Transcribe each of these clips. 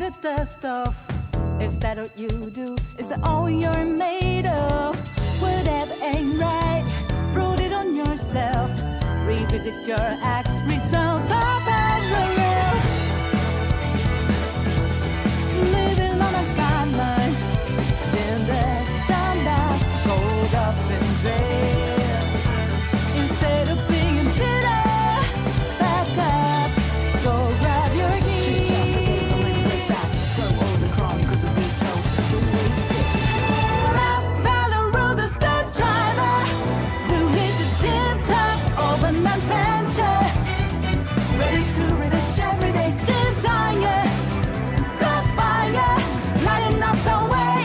the dust off. Is that what you do? Is that all you're made of? Whatever ain't right, prove it on yourself. Revisit your act, return to parallel. Living on a timeline, then there's down, down, hold up and dread. Instead of being bitter, back up, go grab your keys. Throw all the chronicles to be told, don't waste it. Up by the road, the star driver who hit the tip top of an adventure. Ready to read a everyday desire. Go fire, lighting up the way.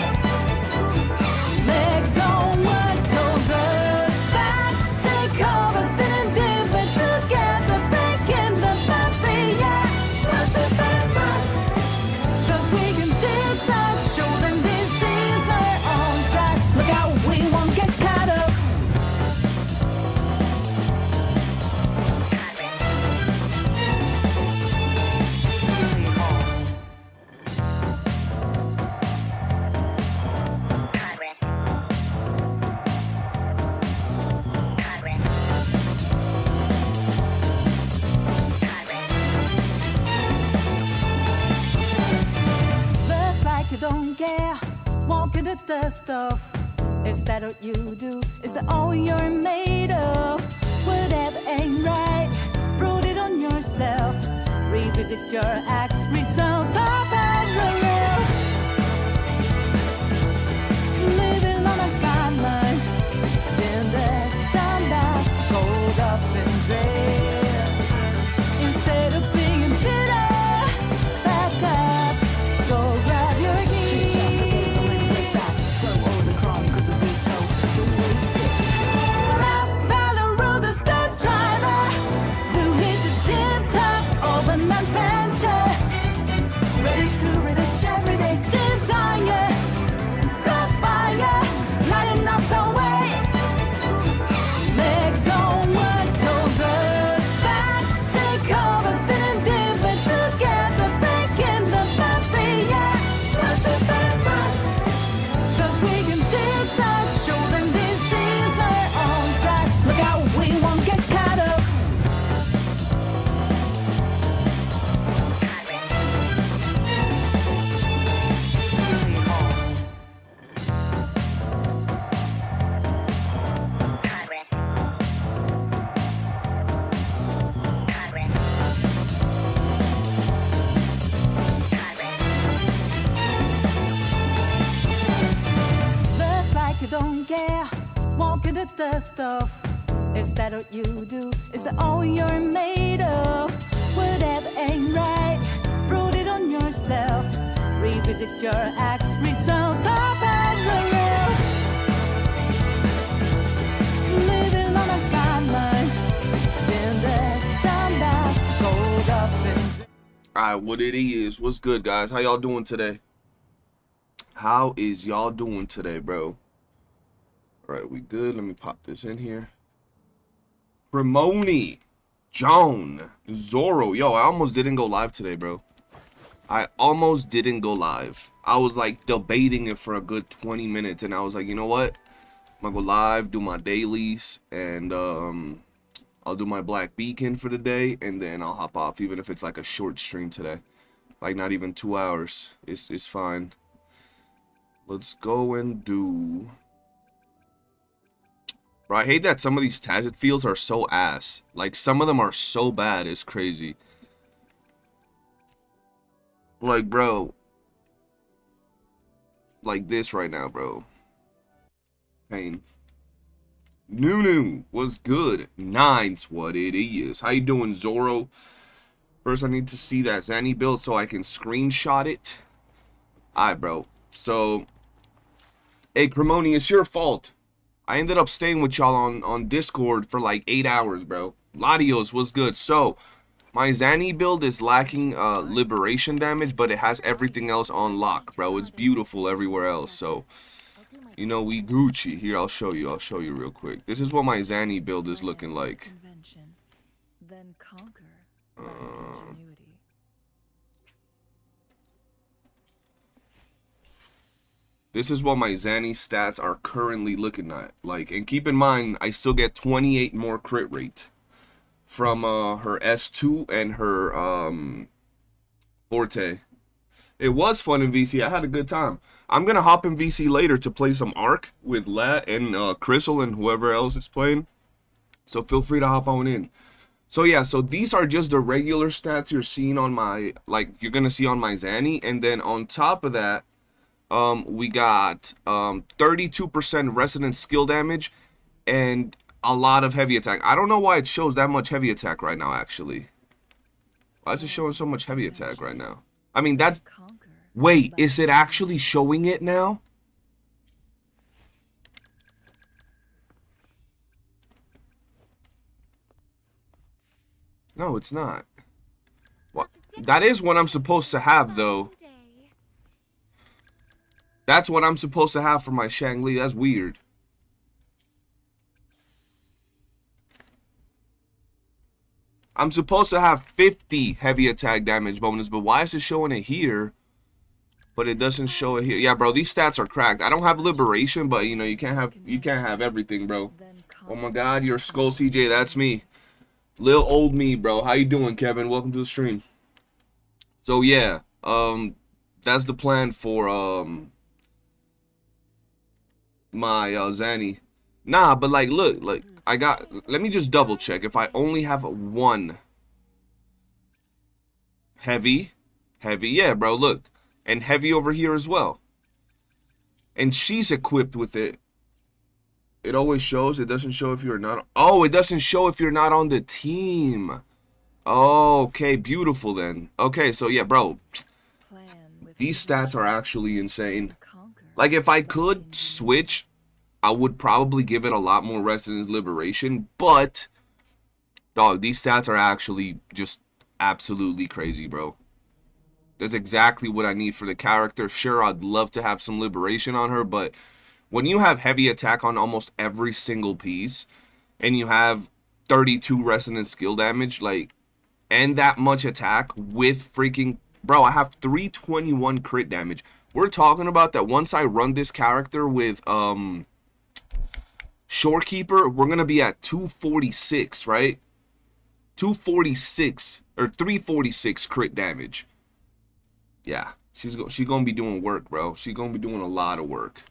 Let go what holds us back. Take over, then and dip it together. Breaking the barrier. What's the better? Cause we can tip top, show them this is our own track. Look out, we won't get caught up. Look like you don't care, walking the dust off. Is that what you do? Is that all you're made of? Whatever ain't right, prove it on yourself. Revisit your act, return to parallel. Living on a timeline, then there's down, down, hold up and dread. Instead of being bitter, back up, go grab your keys. Throw all the chronicles to be told, don't waste it. Up by the road, the star driver who hit the tip top of an adventure. Ready to read a everyday desire. Go fire, lighting up the way. Let go what holds us back. Take over, then and dip it together. Breaking the barrier. What's the better? Cause we can tip top, show them this is our own track. Look out, we won't get caught up. Look like you don't care, walking the dust off. Is that what you do? Is that all you're made of? Whatever ain't right, prove it on yourself. Revisit your act, return to parallel. Living on a timeline, then there's down, down, hold up and Alright, what it is? What's good, guys? How y'all doing today? How is y'all doing today, bro? Alright, we good. Let me pop this in here. Ramoni, Joan, Zorro. Yo, I almost didn't go live today, bro. I almost didn't go live. I was like debating it for a good 20 minutes, and I was like, you know what? I'm gonna go live, do my dailies, and I'll do my Black Beacon for the day, and then I'll hop off, even if it's like a short stream today. Like not even 2 hours. It's fine. Let's go and do... Bro, I hate that some of these Tacit fields are so ass. Like, some of them are so bad, it's crazy. Like, bro. Like this right now, bro. Pain. Nunu was good. Nine's what it is. How you doing, Zorro? First, I need to see that Zani build so I can screenshot it. Alright, bro. So, hey, Cremoni, it's your fault. I ended up staying with y'all on Discord for like 8 hours, bro. Latios was good. So, my Zani build is lacking liberation damage, but it has everything else on lock, bro. It's beautiful everywhere else. So, you know, we Gucci. Here, I'll show you. I'll show you real quick. This is what my Zani build is looking like. Then conquer. This is what my Zani stats are currently looking at. Like, and keep in mind, I still get 28 more crit rate from her S2 and her Forte. It was fun in VC. I had a good time. I'm gonna hop in VC later to play some Ark with Lat and Crystal and whoever else is playing. So feel free to hop on in. So yeah, so these are just the regular stats you're seeing on my, like, you're gonna see on my Zani, and then on top of that, we got 32% resident skill damage and a lot of heavy attack. I don't know why it shows that much heavy attack right now, actually. Why is it showing so much heavy attack right now? I mean, that's... Wait, is it actually showing it now? No, it's not. What? That is what I'm supposed to have, though. That's what I'm supposed to have for my Shangli. That's weird. I'm supposed to have 50 heavy attack damage bonus, but why is it showing it here? But it doesn't show it here. Yeah, bro, these stats are cracked. I don't have liberation, but you know, you can't have everything, bro. Oh my god, you're Skull CJ, that's me. Lil old me, bro. How you doing, Kevin? Welcome to the stream. So yeah, that's the plan for my Zani. Nah, but like, look, like I got. Let me just double check. If I only have one heavy, yeah, bro. Look, and heavy over here as well. And she's equipped with it. It always shows. It doesn't show if you're not. Oh, it doesn't show if you're not on the team. Okay, beautiful then. Okay, so yeah, bro. These stats are actually insane. Like, if I could switch, I would probably give it a lot more Residence Liberation. But, dog, these stats are actually just absolutely crazy, bro. That's exactly what I need for the character. Sure, I'd love to have some Liberation on her, but when you have heavy attack on almost every single piece, and you have 32 Resonance skill damage, like, and that much attack with freaking... Bro, I have 321 crit damage. We're talking about that once I run this character with Shorekeeper, we're going to be at 246, right? 246, or 346 crit damage. Yeah, she's going to be doing work, bro. She's going to be doing a lot of work.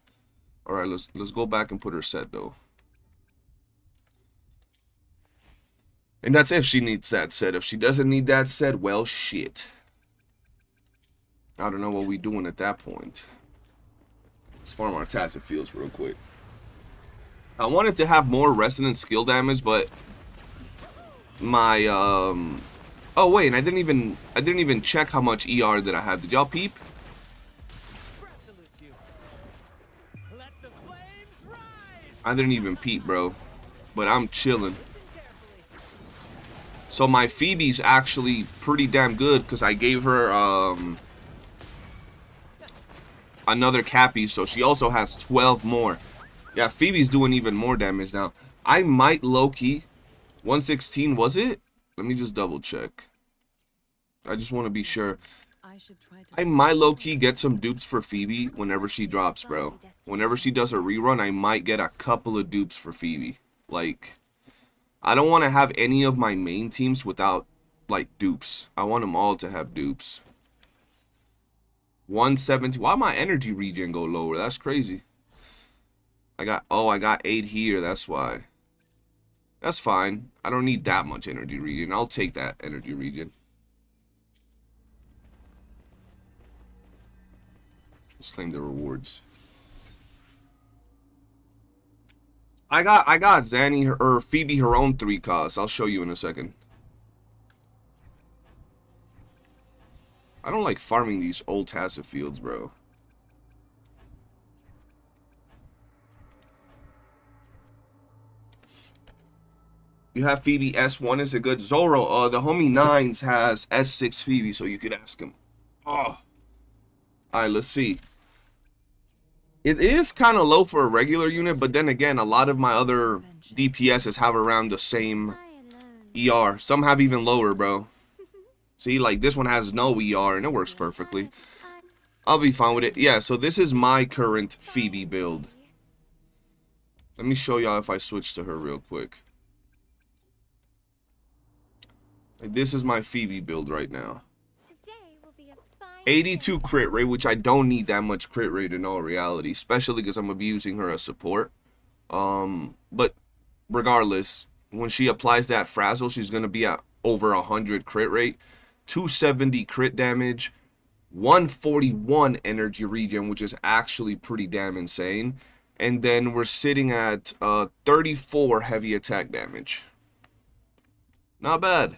All right, let's go back and put her set, though. And that's if she needs that set. If she doesn't need that set, well, shit. I don't know what we doing at that point. Let's farm our tacit fields real quick. I wanted to have more resonant skill damage, but my oh wait, and I didn't even check how much ER that I had. Did y'all peep? I didn't even peep, bro. But I'm chilling. So my Phoebe's actually pretty damn good because I gave her another Cappy, so she also has 12 more. Yeah, Phoebe's doing even more damage now. I might low-key 116, was it? Let me just double check. I just want to be sure. I might low-key get some dupes for Phoebe whenever she drops, bro. Whenever she does a rerun, I might get a couple of dupes for Phoebe. Like, I don't want to have any of my main teams without, like, dupes. I want them all to have dupes. 170. Why my energy regen go lower? That's crazy. I got 8 here. That's why. That's fine. I don't need that much energy regen. I'll take that energy regen. Let's claim the rewards. I got Zani or Phoebe her own 3 costs. I'll show you in a second. I don't like farming these old tacit fields, bro. You have Phoebe S1 is a good Zoro. The homie Nines has S6 Phoebe, so you could ask him. Oh. Alright, let's see. It is kind of low for a regular unit, but then again, a lot of my other DPSs have around the same ER. Some have even lower, bro. See, like this one has no ER, and it works perfectly. I'll be fine with it. Yeah, so this is my current Phoebe build. Let me show y'all if I switch to her real quick. Like, this is my Phoebe build right now. 82 crit rate, which I don't need that much crit rate in all reality, especially because I'm going to be using her as support. But regardless, when she applies that frazzle, she's going to be at over 100 crit rate, 270 crit damage, 141 energy regen, which is actually pretty damn insane. And then we're sitting at 34 heavy attack damage. Not bad.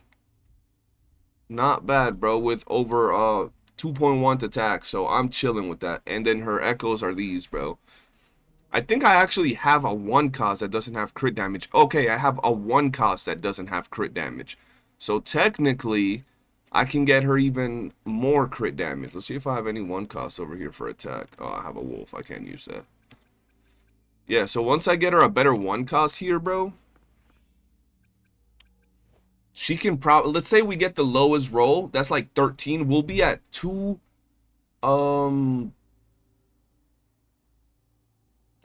Not bad, bro, with over 2.1 attack, so I'm chilling with that. And then her echoes are these, bro. I think I actually have a 1 cost that doesn't have crit damage. Okay, I have a 1 cost that doesn't have crit damage. So technically, I can get her even more crit damage. Let's see if I have any 1 cost over here for attack. Oh, I have a wolf. I can't use that. Yeah, so once I get her a better 1 cost here, bro, she can probably, let's say we get the lowest roll, that's like 13. We'll be at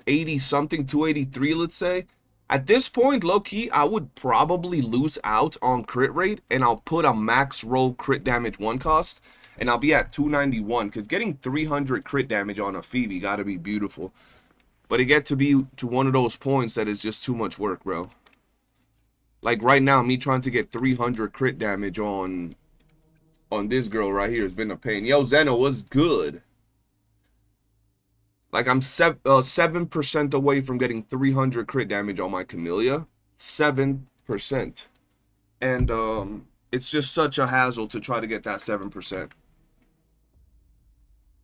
80 something, 283, let's say. At this point, low key, I would probably lose out on crit rate, and I'll put a max roll crit damage 1 cost, and I'll be at 291, because getting 300 crit damage on a Phoebe gotta be beautiful. But it get to be to one of those points that is just too much work, bro. Like right now, me trying to get 300 crit damage on this girl right here has been a pain. Yo, Zeno, what's good? Like I'm 7% away from getting 300 crit damage on my Camellia. 7%. And it's just such a hassle to try to get that 7%.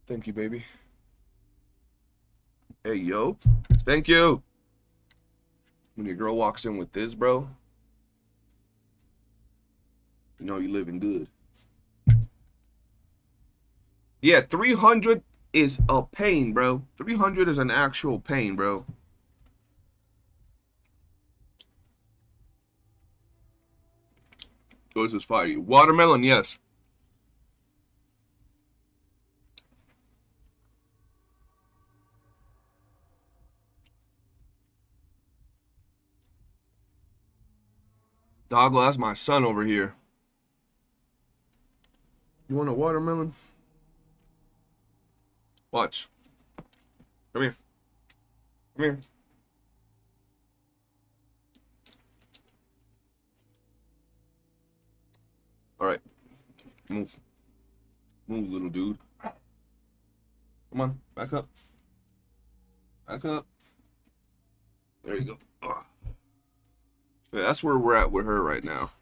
Thank you, baby. Hey, yo. Thank you. When your girl walks in with this, bro, you know you living good. Yeah, 300 is a pain, bro. 300 is an actual pain, bro. What is this fire? Watermelon, yes. Doggo, that's my son over here. You want a watermelon? Watch. Come here. Come here. All right. Move. Move, little dude. Come on. Back up. Back up. There you go. Ugh. Yeah, that's where we're at with her right now.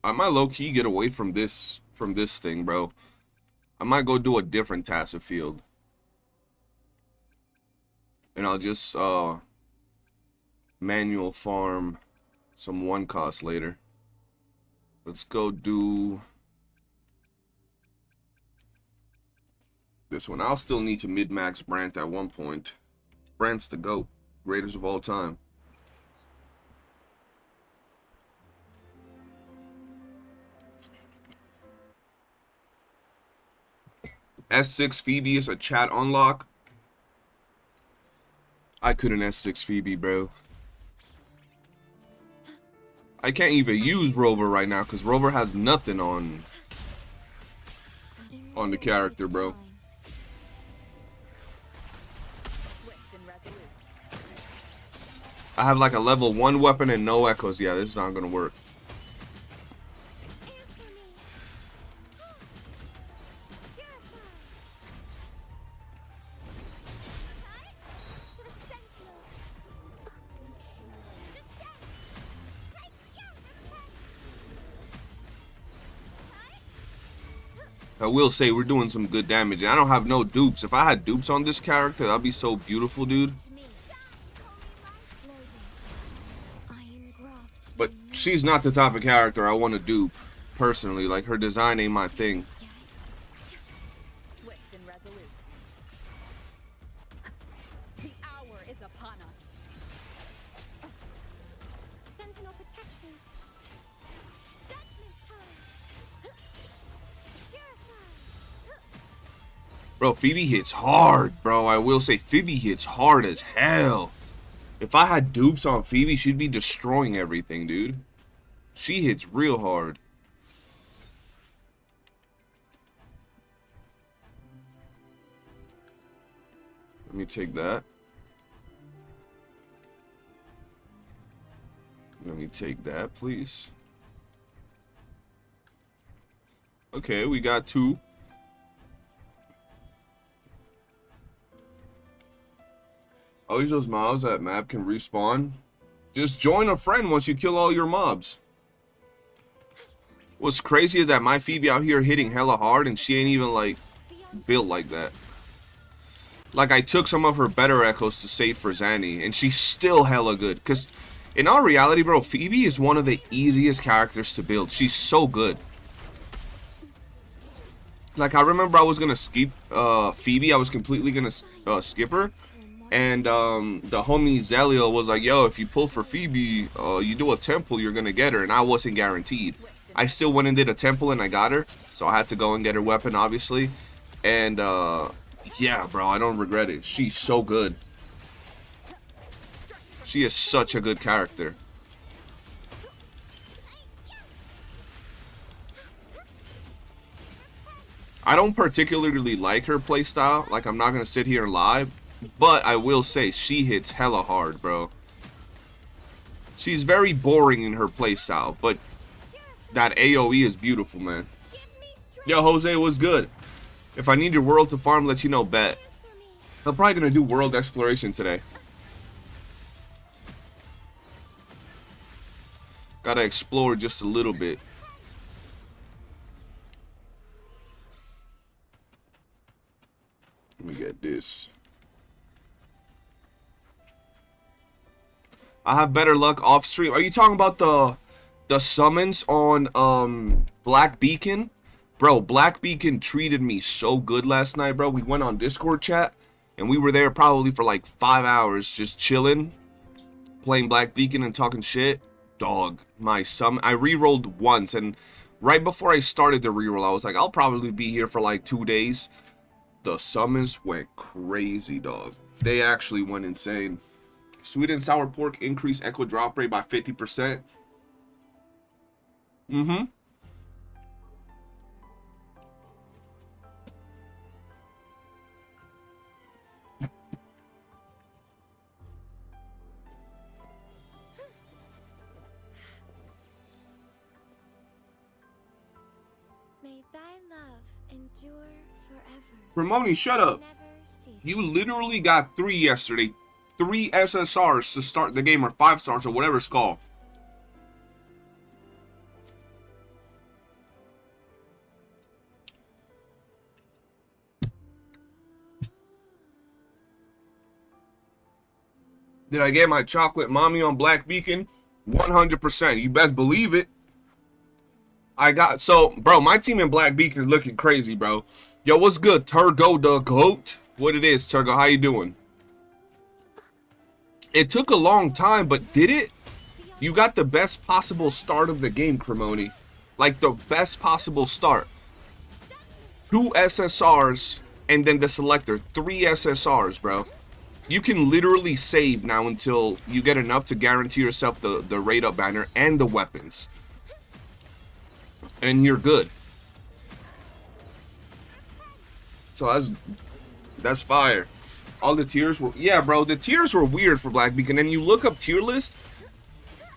I might low-key get away from this thing, bro. I might go do a different task of field. And I'll just manual farm some 1 cost later. Let's go do this one. I'll still need to mid-max Brant at one point. Brant's the GOAT. Greatest of all time. S6 Phoebe is a chat unlock. I couldn't S6 Phoebe, bro. I can't even use Rover right now because Rover has nothing on the character, bro. I have like a level 1 weapon and no echoes. Yeah, this is not gonna work. I will say we're doing some good damage. I don't have no dupes. If I had dupes on this character, that'd be so beautiful, dude. But she's not the type of character I want to dupe, personally. Like, her design ain't my thing. Bro, Phoebe hits hard, bro. I will say Phoebe hits hard as hell. If I had dupes on Phoebe, she'd be destroying everything, dude. She hits real hard. Let me take that. Let me take that, please. Okay, we got 2. Always those mobs that map can respawn. Just join a friend once you kill all your mobs. What's crazy is that my Phoebe out here hitting hella hard and she ain't even like built like that. Like I took some of her better echoes to save for Zani and she's still hella good. Cause in all reality, bro, Phoebe is one of the easiest characters to build. She's so good. Like I remember I was gonna skip Phoebe. I was completely gonna skip her. And the homie Zelio was like, yo, if you pull for Phoebe, you do a temple, you're gonna get her. And I wasn't guaranteed. I still went and did a temple and I got her. So I had to go and get her weapon, obviously. And yeah, bro, I don't regret it. She's so good. She is such a good character. I don't particularly like her playstyle. Like, I'm not gonna sit here and lie. But I will say, she hits hella hard, bro. She's very boring in her playstyle, but that AoE is beautiful, man. Yo, Jose, what's good? If I need your world to farm, let you know, bet. I'm probably gonna do world exploration today. Gotta explore just a little bit. Let me get this. I have better luck off stream. Are you talking about the summons on Black Beacon? Bro, Black Beacon treated me so good last night, bro. We went on Discord chat and we were there probably for like 5 hours just chilling, playing Black Beacon and talking shit. Dog, my summon. I re-rolled once and right before I started the re-roll, I was like, I'll probably be here for like 2 days. The summons went crazy, dog. They actually went insane. Sweet and sour pork increase echo drop rate by 50%. Mm-hmm. May thy love endure forever. Ramoni, shut up. You literally got 3 yesterday. 3 SSRs to start the game, or 5 stars, or whatever it's called. Did I get my chocolate mommy on Black Beacon? 100%. You best believe it. I got, so, bro, my team in Black Beacon is looking crazy, bro. Yo, what's good, Turgo the Goat? What it is, Turgo, how you doing? It took a long time, but did it? You got the best possible start of the game, Cremoni. Like, the best possible start. 2 SSRs, and then the selector. 3 SSRs, bro. You can literally save now until you get enough to guarantee yourself the raid up banner and the weapons. And you're good. So that's fire. All the tiers were, yeah, bro, the tiers were weird for Black Beacon. And you look up tier list,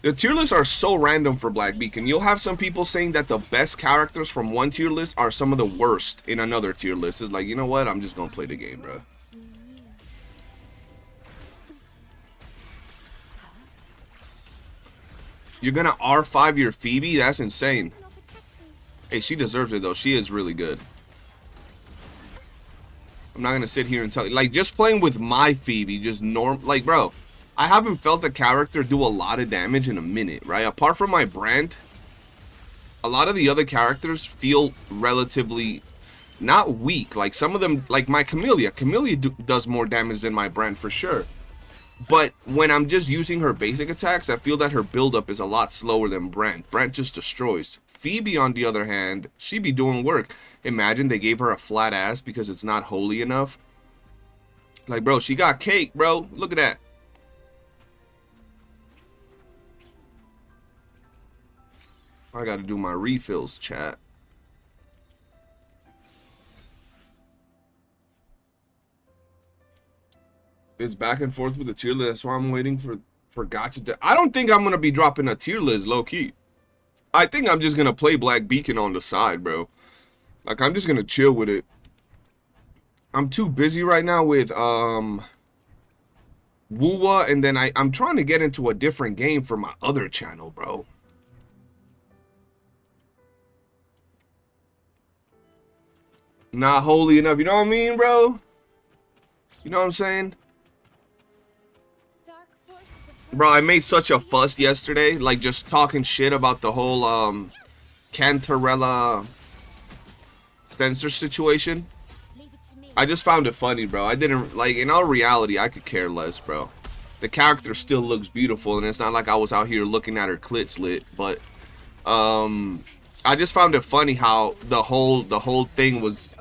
the tier lists are so random for Black Beacon. You'll have some people saying that the best characters from one tier list are some of the worst in another tier list. It's like, you know what, I'm just gonna play the game, bro. You're gonna R5 your Phoebe? That's insane. Hey, she deserves it though. She is really good. I'm not gonna sit here and tell you, like, just playing with my Phoebe, just like, bro, I haven't felt the character do a lot of damage in a minute, right? Apart from my brand, a lot of the other characters feel relatively not weak. Like, some of them, like my Camellia does more damage than my brand for sure. But when I'm just using her basic attacks, I feel that her buildup is a lot slower than Brand. Brand just destroys. Phoebe, on the other hand, she be doing work. Imagine they gave her a flat ass because it's not holy enough. Like, bro, she got cake, bro. Look at that. I gotta do my refills, chat. It's back and forth with the tier list. That's why I'm waiting for Gacha. I don't think I'm gonna be dropping a tier list, low key. I think I'm just gonna play Black Beacon on the side, bro. Like, I'm just gonna chill with it. I'm too busy right now with WuWa, and then I'm trying to get into a different game for my other channel, bro. Not holy enough, you know what I mean, bro? You know what I'm saying? Bro, I made such a fuss yesterday, like just talking shit about the whole Cantarella censor situation. I just found it funny, bro. I didn't, like, in all reality, I could care less, bro. The character still looks beautiful, and it's not like I was out here looking at her clit slit, but I just found it funny how the whole thing was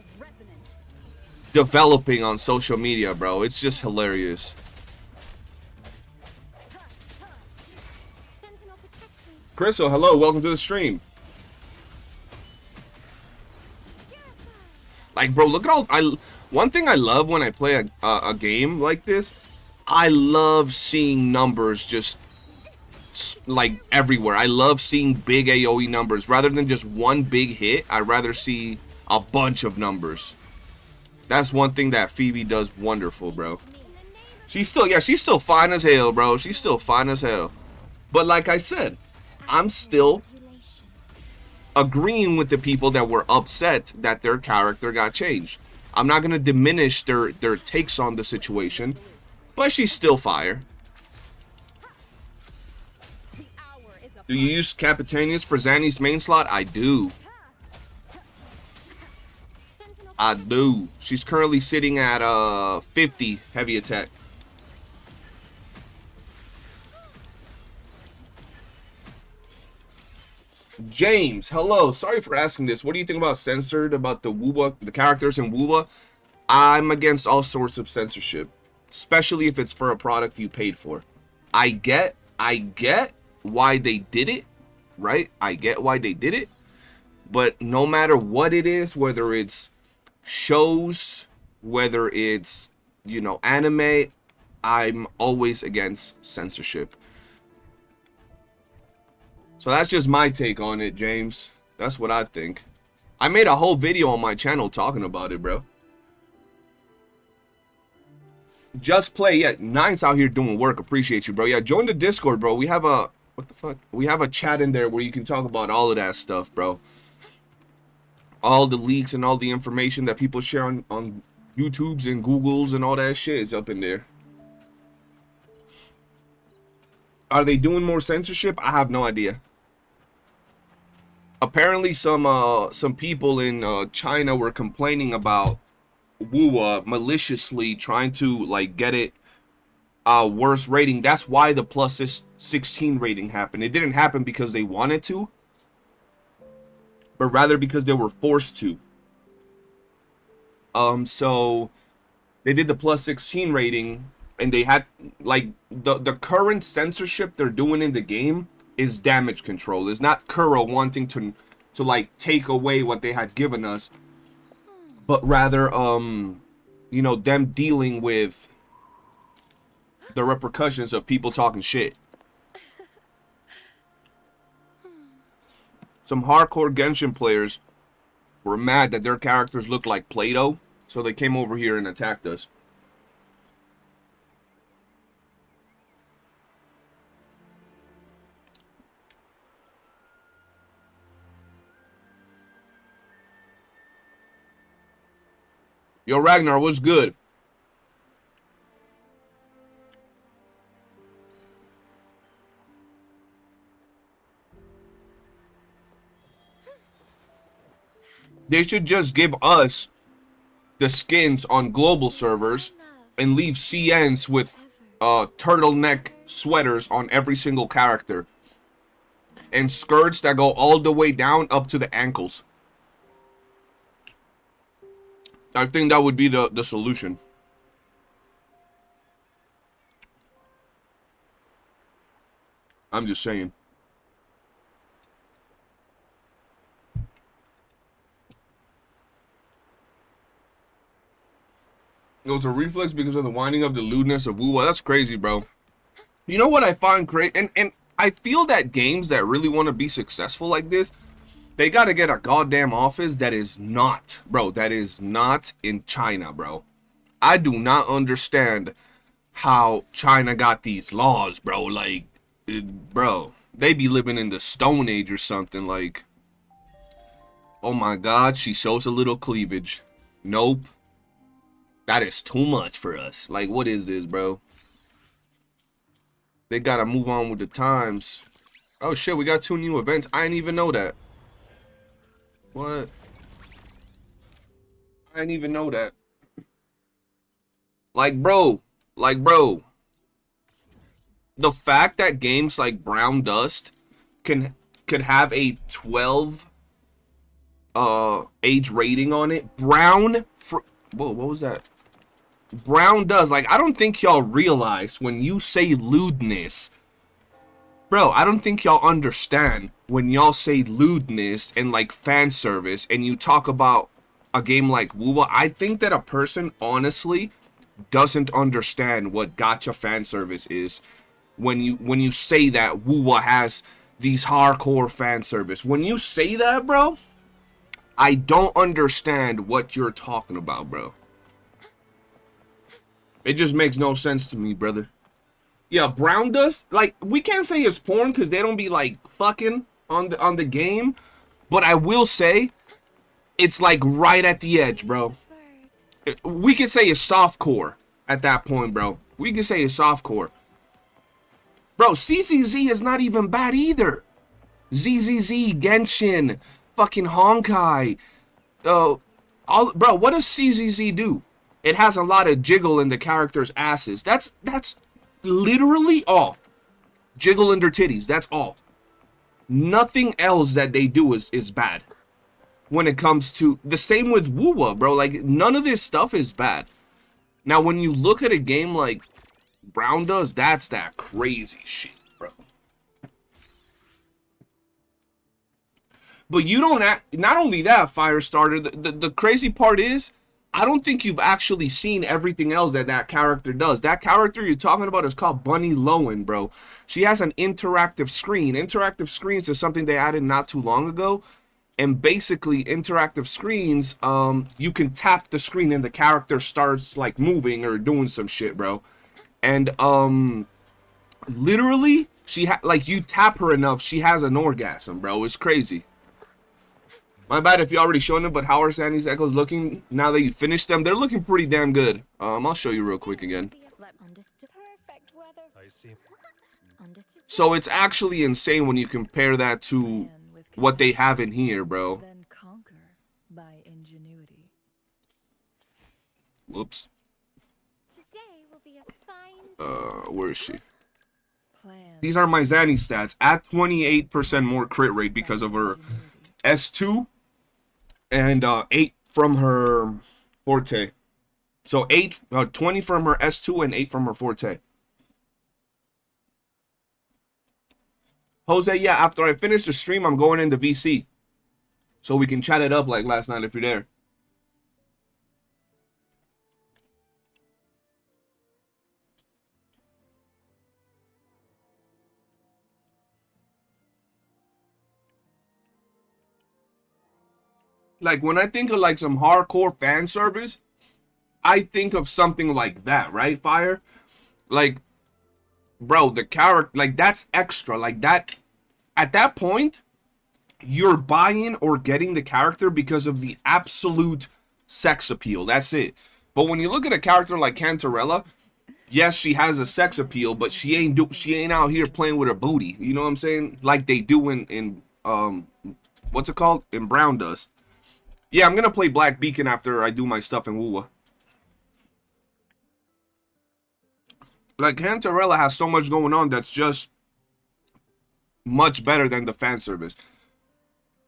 developing on social media, bro. It's just hilarious. Crystal, hello, welcome to the stream. Like, bro, look at all. One thing I love when I play a game like this, I love seeing numbers just like everywhere. I love seeing big AoE numbers rather than just one big hit. I'd rather see a bunch of numbers. That's one thing that Phoebe does wonderful, bro. She's still fine as hell, bro. She's still fine as hell. But like I said, I'm still agreeing with the people that were upset that their character got changed. I'm not going to diminish their takes on the situation, but she's still fire. Do you use Capitanius for Zani's main slot? I do. I do. She's currently sitting at 50 heavy attack. James, hello. Sorry for asking this. What do you think about censored, about the WuWa, the characters in WuWa? I'm against all sorts of censorship, especially if it's for a product you paid for. I get why they did it, right? I get why they did it, but no matter what it is, whether it's shows, whether it's, you know, anime, I'm always against censorship. So that's just my take on it, James. That's what I think. I made a whole video on my channel talking about it, bro. Just play. Yeah, Nine's out here doing work. Appreciate you, bro. Yeah, join the Discord, bro. We have a... What the fuck? We have a chat in there where you can talk about all of that stuff, bro. All the leaks and all the information that people share on YouTubes and Googles and all that shit is up in there. Are they doing more censorship? I have no idea. Apparently some people in China were complaining about WuWa maliciously trying to like get it worse rating. That's why the plus 16 rating happened. It didn't happen because they wanted to, but rather because they were forced to. So they did the plus 16 rating, and they had like the current censorship they're doing in the game is damage control. It's not Kuro wanting to like take away what they had given us, but rather you know, them dealing with the repercussions of people talking shit. Some hardcore Genshin players were mad that their characters looked like Play-Doh, so they came over here and attacked us. Yo, Ragnar, what's good? They should just give us the skins on global servers and leave CNs with turtleneck sweaters on every single character. and skirts that go all the way down up to the ankles. I think that would be the solution. I'm just saying. It was a reflex because of the winding up the lewdness of WuWa. That's crazy, bro. You know what I find great? And I feel that games that really want to be successful like this, they got to get a goddamn office that is not, bro, that is not in China, bro. I do not understand how China got these laws, bro. Like, bro, they be living in the Stone Age or something. Like, oh my God, she shows a little cleavage. Nope. That is too much for us. Like, what is this, bro? They gotta move on with the times. Oh shit, we got 2 new events. I didn't even know that. What? I didn't even know that. Like, bro. The fact that games like Brown Dust could have a 12 age rating on it. Whoa, what was that? Brown Dust. Like, I don't think y'all realize when you say lewdness. Bro, I don't think y'all understand when y'all say lewdness and like fan service and you talk about a game like WuWa. I think that a person honestly doesn't understand what gacha fan service is when you say that WuWa has these hardcore fan service. When you say that, bro, I don't understand what you're talking about, bro. It just makes no sense to me, brother. Yeah, Brown Dust, like, we can't say it's porn because they don't be like fucking on the game, but I will say it's like right at the edge, bro. We can say it's softcore at that point, bro. We can say it's softcore. Bro, CCZ is not even bad either. ZZZ, Genshin, fucking Honkai. Bro, what does CZZ do? It has a lot of jiggle in the characters' asses. That's literally all. Jiggle in their titties. That's all. Nothing else that they do is bad. When it comes to the same with WuWa, bro. Like, none of this stuff is bad. Now, when you look at a game like Brown Dust, that's that crazy shit, bro. But you don't not only that, Firestarter, the crazy part is, I don't think you've actually seen everything else that character does. That character you're talking about is called Bunny Lowen, bro. She has an interactive screen. Interactive screens is something they added not too long ago. And basically, interactive screens, you can tap the screen and the character starts, like, moving or doing some shit, bro. And, literally, like, you tap her enough, she has an orgasm, bro. It's crazy. My bad if you already shown them, but how are Sandy's Echoes looking now that you finished them? They're looking pretty damn good. I'll show you real quick again. So it's actually insane when you compare that to what they have in here, bro. Then conquer by ingenuity. Whoops. Today will be a fine Where is she? Plan These are my Zani stats at 28% more crit rate because of her S2 and 8 from her Forte. So 20 from her S2 and 8 from her Forte. Jose, yeah, after I finish the stream, I'm going into VC. So we can chat it up like last night if you're there. Like, when I think of, like, some hardcore fan service, I think of something like that, right, Fire? Like, bro, the character, like, that's extra. Like, that, at that point, you're buying or getting the character because of the absolute sex appeal. That's it. But when you look at a character like Cantarella, yes, she has a sex appeal, but she ain't out here playing with her booty. You know what I'm saying? Like they do in what's it called? In Brown Dust. Yeah, I'm gonna play Black Beacon after I do my stuff in WuWa. Like, Cantarella has so much going on that's just much better than the fan service.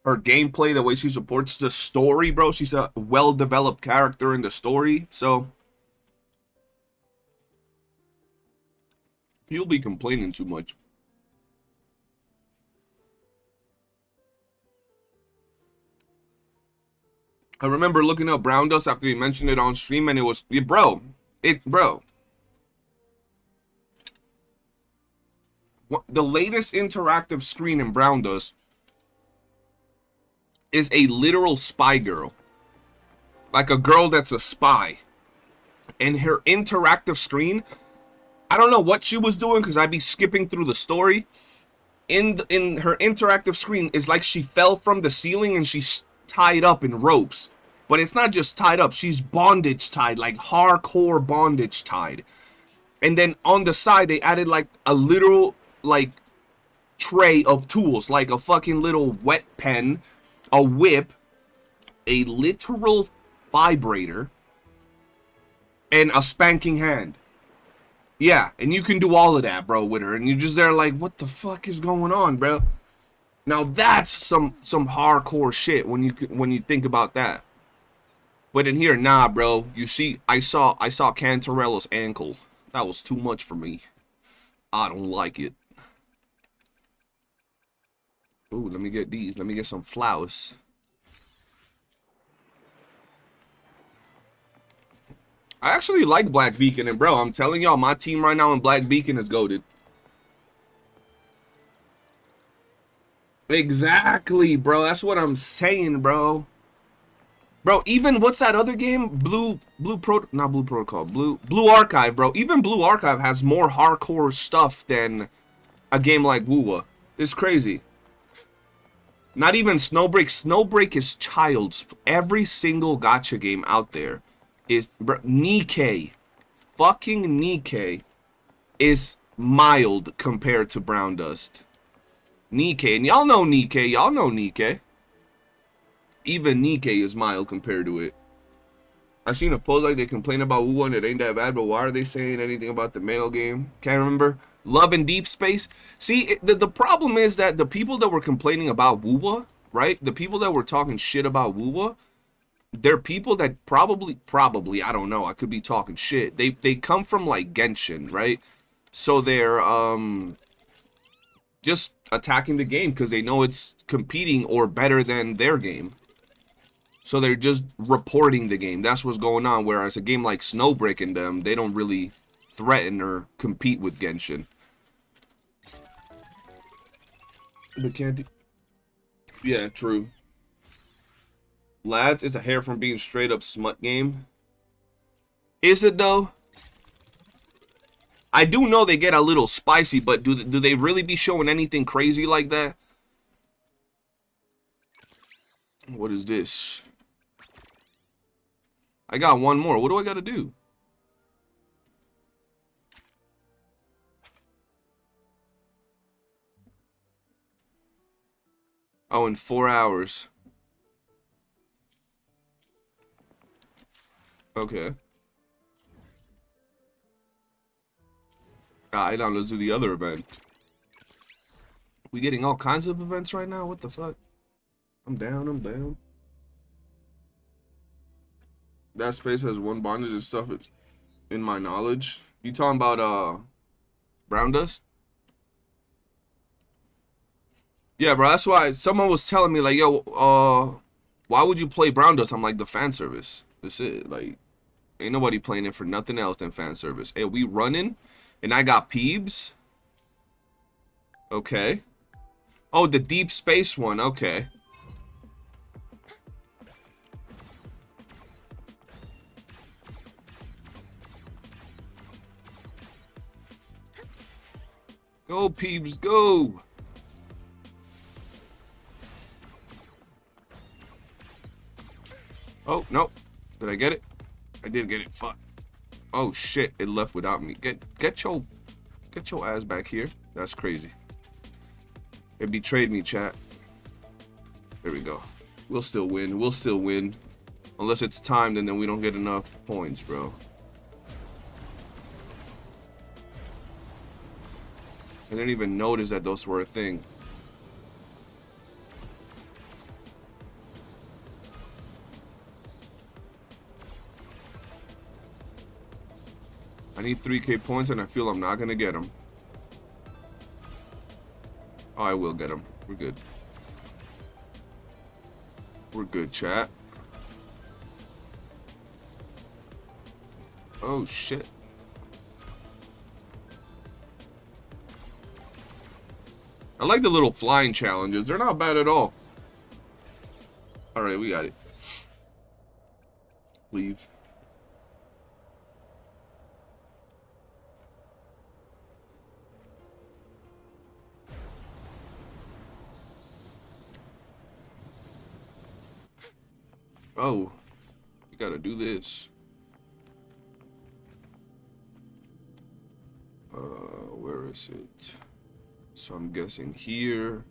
Her gameplay, the way she supports the story, bro. She's a well-developed character in the story. So you'll be complaining too much. I remember looking up Brown Dust after he mentioned it on stream, and it was, bro. The latest interactive screen in Brown Dust is a literal spy girl. Like a girl that's a spy. And her interactive screen, I don't know what she was doing because I'd be skipping through the story. In her interactive screen is like she fell from the ceiling and she's tied up in ropes. But it's not just tied up, she's bondage tied, like hardcore bondage tied. And then on the side they added like a literal like tray of tools, like a fucking little wet pen, a whip, a literal vibrator, and a spanking hand. Yeah, and you can do all of that, bro, with her, and you're just there like, what the fuck is going on, bro? Now that's some hardcore shit when you think about that. But in here, nah, bro. You see, I saw Cantarella's ankle. That was too much for me. I don't like it. Ooh, let me get these. Let me get some flowers. I actually like Black Beacon, and bro, I'm telling y'all, my team right now in Black Beacon is goated. Exactly, bro. That's what I'm saying, bro. Bro, even what's that other game? Blue Archive, bro. Even Blue Archive has more hardcore stuff than a game like WuWa. It's crazy. Not even Snowbreak. Snowbreak is child's. Every single gacha game out there is, bro, Nikkei. Fucking Nikkei is mild compared to Brown Dust. Nikkei, and y'all know Nikkei. Y'all know Nikkei. Even Nikkei is mild compared to it. I seen a post like they complain about WuWa and it ain't that bad, but why are they saying anything about the male game? Can't remember. Love and Deep Space. See, the problem is that the people that were complaining about WuWa, right? The people that were talking shit about WuWa, they're people that probably, I don't know, I could be talking shit. They come from like Genshin, right? So they're just attacking the game because they know it's competing or better than their game. So they're just reporting the game. That's what's going on. Whereas a game like Snowbreak and them, they don't really threaten or compete with Genshin. But can't. Yeah, true. Lads, it's a hair from being straight up smut game. Is it though? I do know they get a little spicy, but do they really be showing anything crazy like that? What is this? I got one more. What do I got to do? Oh, in 4 hours. Okay. Alright, now let's do the other event. We getting all kinds of events right now? What the fuck? I'm down, I'm down. That space has one bondage and stuff. It's in my knowledge. You talking about Brown Dust? Yeah, bro, that's why someone was telling me like, yo, why would you play Brown Dust? I'm like, the fan service. That's it. Like, ain't nobody playing it for nothing else than fan service. Hey, we running and I got Peebs. Okay. Oh, the deep space one. Okay. Go, Peebs, go! Oh, no. Did I get it? I did get it. Fuck. Oh, shit. It left without me. Get your ass back here. That's crazy. It betrayed me, chat. There we go. We'll still win. We'll still win. Unless it's timed and then we don't get enough points, bro. I didn't even notice that those were a thing. need 3K points, and I feel I'm not gonna get them. Oh, I will get them. We're good. We're good, chat. Oh, shit. I like the little flying challenges. They're not bad at all. Alright, we got it. Leave. Oh, we gotta do this. Where is it? So I'm guessing here.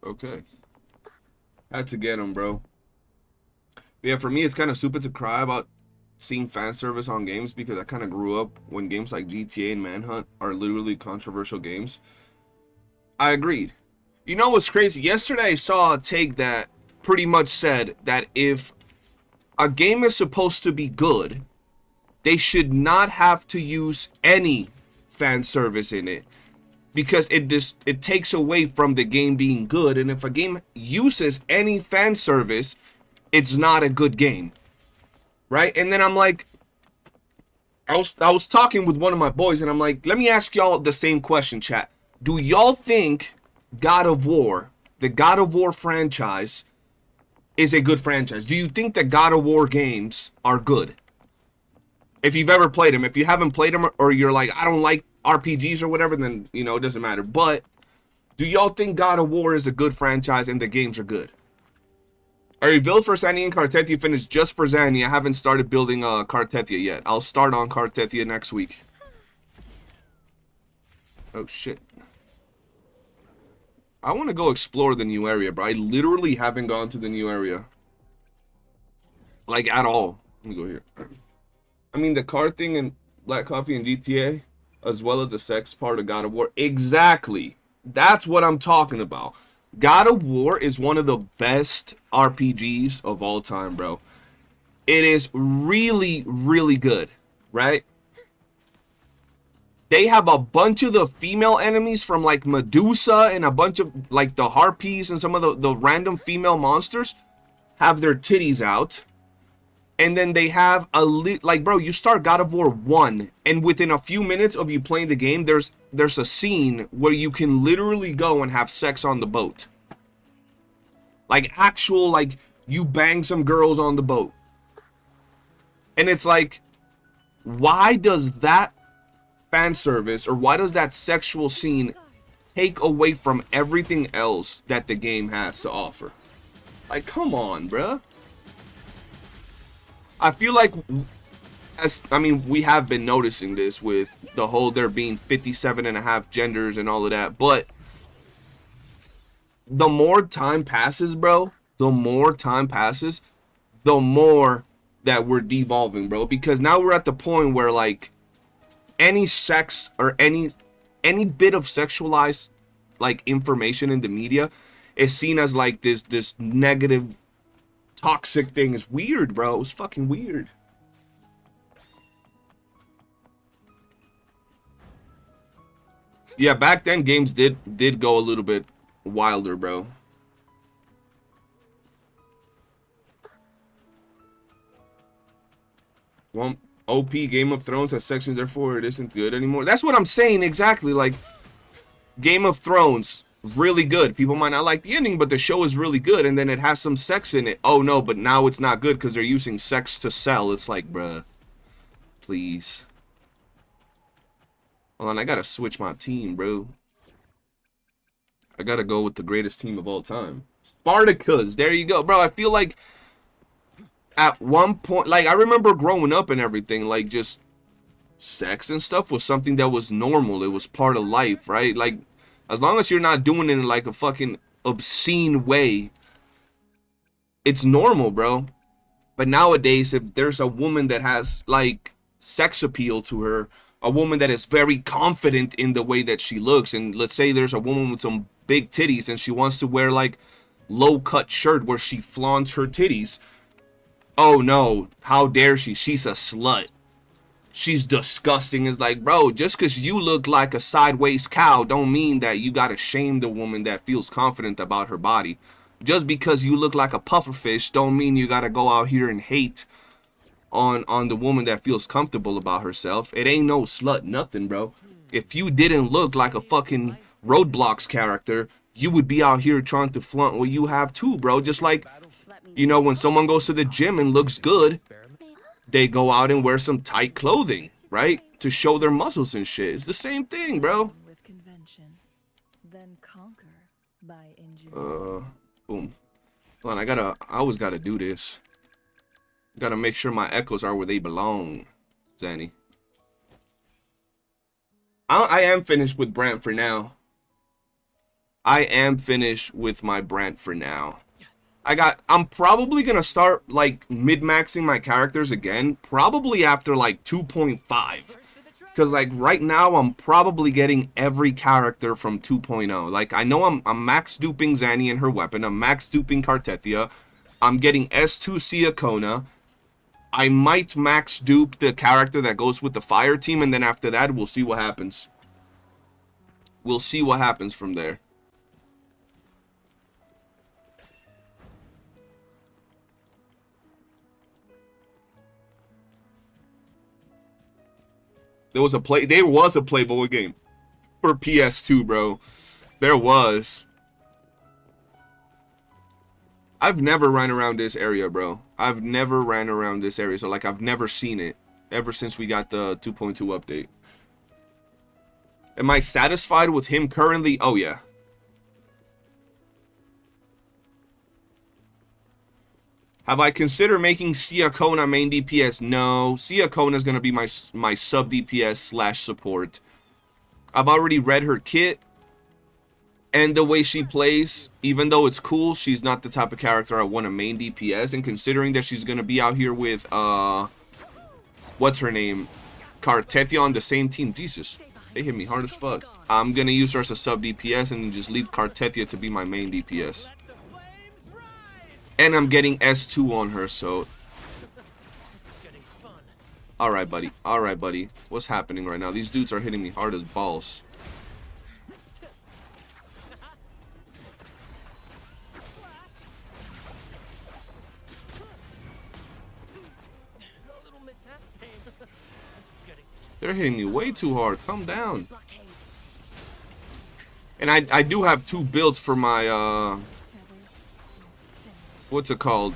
Okay. Had to get him, bro. Yeah, for me, it's kind of stupid to cry about seeing fan service on games because I kind of grew up when games like GTA and Manhunt are literally controversial games. I agreed. You know what's crazy? Yesterday I saw a take that pretty much said that if a game is supposed to be good, they should not have to use any fan service in it because it takes away from the game being good. And if a game uses any fan service, it's not a good game. Right? And then I'm like, I was talking with one of my boys and I'm like, let me ask y'all the same question, chat. Do y'all think God of War, the God of War franchise, is a good franchise? Do you think that God of War games are good? If you've ever played them. If you haven't played them or you're like, I don't like RPGs or whatever, then, you know, it doesn't matter. But do y'all think God of War is a good franchise and the games are good? Are you built for Zani and Cartethia finished just for Zani? I haven't started building Cartethia yet. I'll start on Cartethia next week. Oh, shit. I want to go explore the new area, bro. I literally haven't gone to the new area. Like, at all. Let me go here. I mean, the car thing in Black Coffee and GTA, as well as the sex part of God of War. Exactly. That's what I'm talking about. God of War is one of the best RPGs of all time, bro. It is really, really good, right? They have a bunch of the female enemies from like Medusa and a bunch of like the harpies and some of the random female monsters have their titties out. And then they have like, bro, you start God of War 1 and within a few minutes of you playing the game, there's a scene where you can literally go and have sex on the boat. Like actual, like you bang some girls on the boat. And it's like, why does that fan service or why does that sexual scene take away from everything else that the game has to offer? Like, come on, bruh. I feel like, we have been noticing this with the whole there being 57.5 genders and all of that, but the more time passes, bro, the more time passes, the more that we're devolving, bro, because now we're at the point where, like, any sex or any bit of sexualized, like, information in the media is seen as, like, this negative, toxic thing. Is weird, bro. It's fucking weird. Yeah, back then games did go a little bit wilder, bro. Well, OP Game of Thrones has sections, therefore it isn't good anymore. That's what I'm saying exactly. Like, Game of Thrones, really good. People might not like the ending, but the show is really good, and then it has some sex in it. Oh no, but now it's not good because they're using sex to sell. It's like, bruh, please. Hold on, I gotta switch my team, bro. I gotta go with the greatest team of all time, Spartacus. There you go, bro. I feel like at one point, like, I remember growing up and everything, like, just sex and stuff was something that was normal. It was part of life, right? Like, as long as you're not doing it in like a fucking obscene way, it's normal, bro. But nowadays, if there's a woman that has like sex appeal to her, a woman that is very confident in the way that she looks. And let's say there's a woman with some big titties and she wants to wear like low cut shirt where she flaunts her titties. Oh no, how dare she? She's a slut. She's disgusting. It's like, bro, just because you look like a sideways cow don't mean that you gotta shame the woman that feels confident about her body. Just because you look like a pufferfish don't mean you gotta go out here and hate on the woman that feels comfortable about herself. It ain't no slut nothing, bro. If you didn't look like a fucking Roadblocks character, you would be out here trying to flaunt what you have too, bro. Just like, you know, when someone goes to the gym and looks good, they go out and wear some tight clothing, right? To show their muscles and shit. It's the same thing, bro. With convention, then conquer by injury. Boom. Hold on, I always gotta do this. Gotta make sure my echoes are where they belong, Zani. I am finished with Brant for now. I am finished with my Brant for now. I'm probably gonna start like mid-maxing my characters again, probably after like 2.5. Cause like right now I'm probably getting every character from 2.0. Like I know I'm max duping Zani and her weapon, I'm max duping Cartethia, I'm getting S2 Siakona. I might max dupe the character that goes with the fire team, and then after that we'll see what happens. We'll see what happens from there. There was a Playboy game for PS2, bro. There was. I've never ran around this area, bro. I've never ran around this area. So, like, I've never seen it ever since we got the 2.2 update. Am I satisfied with him currently? Oh, yeah. Have I considered making Siakona main DPS? No. Siakona is going to be my sub DPS / support. I've already read her kit. And the way she plays, even though it's cool, she's not the type of character I want to main DPS. And considering that she's going to be out here with, what's her name? Cartethia on the same team. Jesus, they hit me hard as fuck. I'm going to use her as a sub DPS and then just leave Cartethia to be my main DPS. And I'm getting S2 on her, so... Alright, buddy. Alright, buddy. What's happening right now? These dudes are hitting me hard as balls. They're hitting me way too hard. Calm down. And I do have 2 builds for my, what's it called?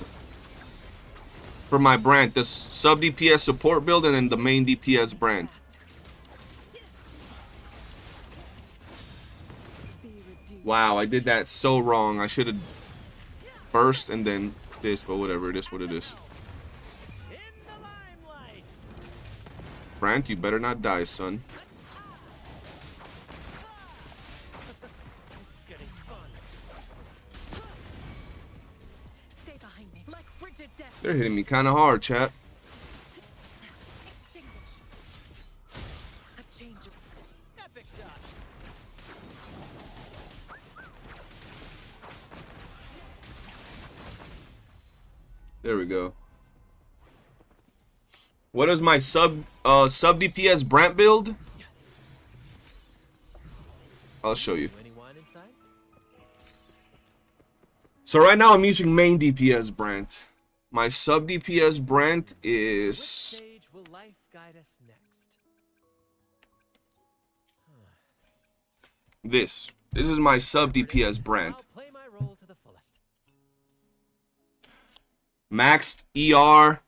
For my brand. The sub DPS support build and then the main DPS brand. Wow, I did that so wrong. I should have burst and then this, but whatever. It is what it is. Brant, you better not die, son. They're hitting me kind of hard, chat. There we go. What is my sub DPS Brant build? I'll show you. So right now I'm using main DPS Brant. My sub DPS Brant is this. This is my sub DPS Brant. Maxed ER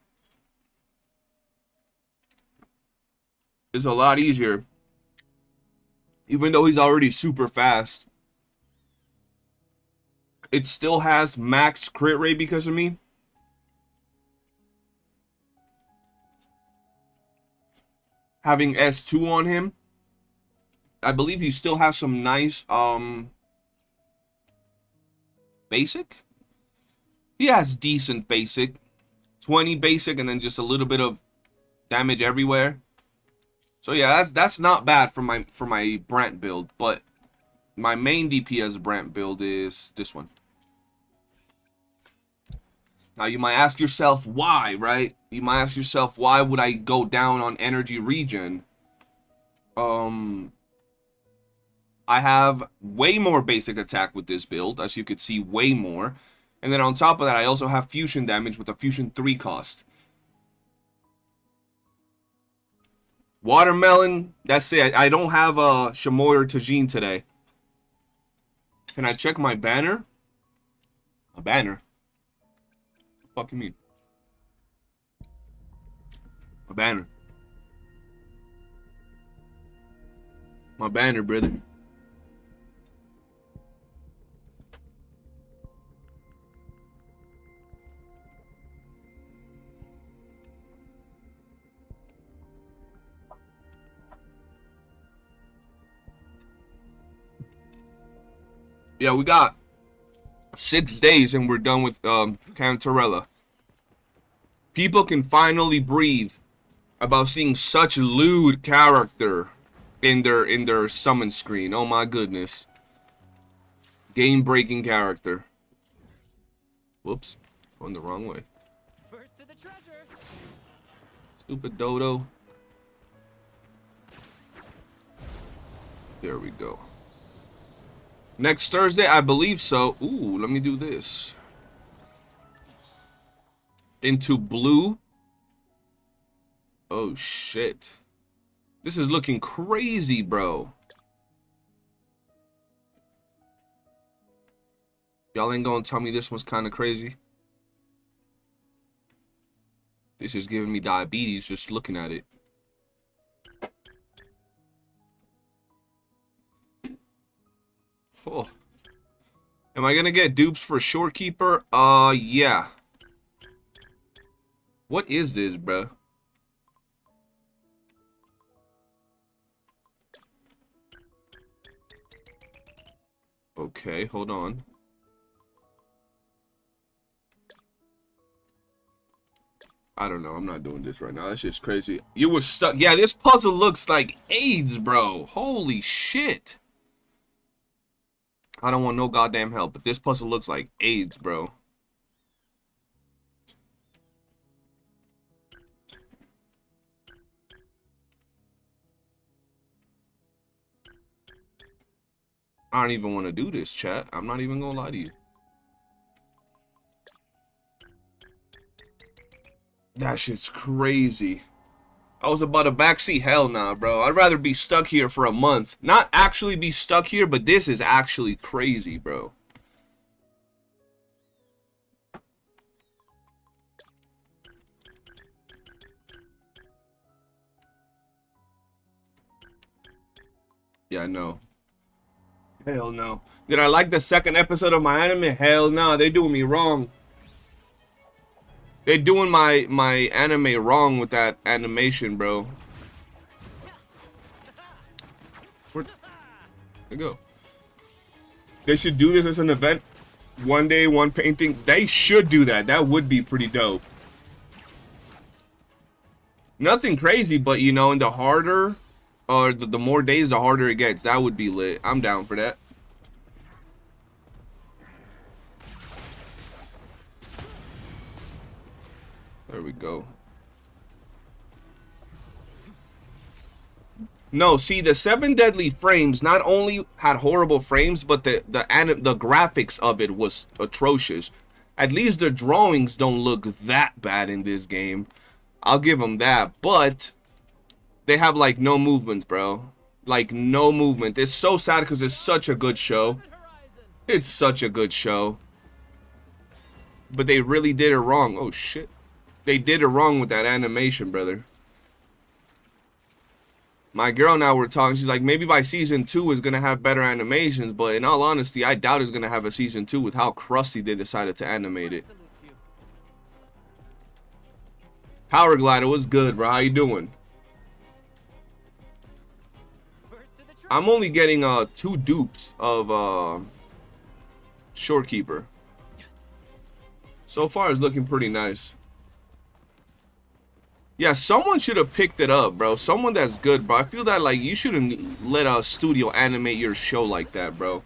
is a lot easier. Even though he's already super fast, it still has max crit rate because of me. Having S2 on him, I believe he still has some nice basic. He has decent basic, 20 basic, and then just a little bit of damage everywhere. So yeah, that's not bad for my Brant build, but my main DPS Brant build is this one. Now you might ask yourself why, right? You might ask yourself, why would I go down on energy regen? I have way more basic attack with this build, as you could see, way more. And then on top of that, I also have fusion damage with a fusion 3 cost. Watermelon, that's it. I don't have a Chamoy or Tajin today. Can I check my banner? A banner? What the fuck you mean? A banner. My banner, brother. Yeah, we got 6 days and we're done with Cantarella. People can finally breathe about seeing such lewd character in their summon screen. Oh my goodness. Game-breaking character. Whoops. Going the wrong way. First to the treasure. Stupid dodo. There we go. Next Thursday, I believe so. Ooh, let me do this. Into blue. Oh, shit. This is looking crazy, bro. Y'all ain't gonna tell me this one's kind of crazy. This is giving me diabetes just looking at it. Oh. Am I gonna get dupes for Shorekeeper? Yeah. What is this, bro? Okay, hold on. I don't know. I'm not doing this right now. That's just crazy. You were stuck. Yeah, this puzzle looks like AIDS, bro. Holy shit. I don't want no goddamn help, but this puzzle looks like AIDS, bro. I don't even want to do this, chat. I'm not even gonna lie to you. That shit's crazy. I was about a backseat. Hell nah, bro. I'd rather be stuck here for a month. Not actually be stuck here, but this is actually crazy, bro. Yeah, I know. Hell no. Did I like the second episode of my anime? Hell no. They doing me wrong. They doing my anime wrong with that animation, bro. Where'd they go? They should do this as an event. One day, one painting. They should do that. That would be pretty dope. Nothing crazy, but you know, in the harder or the more days, the harder it gets. That would be lit. I'm down for that. There we go. No, see, the 7 Deadly Frames not only had horrible frames, but the graphics of it was atrocious. At least the drawings don't look that bad in this game. I'll give them that, but they have like no movement, bro. Like no movement. It's so sad because it's such a good show. It's such a good show. But they really did it wrong. Oh shit. They did it wrong with that animation, brother. My girl and I were talking. She's like, maybe by season 2 is going to have better animations. But in all honesty, I doubt it's going to have a season 2 with how crusty they decided to animate it. Power Glider was good, bro. How you doing? I'm only getting 2 dupes of Shorekeeper. So far, it's looking pretty nice. Yeah, someone should have picked it up, bro. Someone that's good, bro. I feel that, like, you shouldn't let a studio animate your show like that, bro.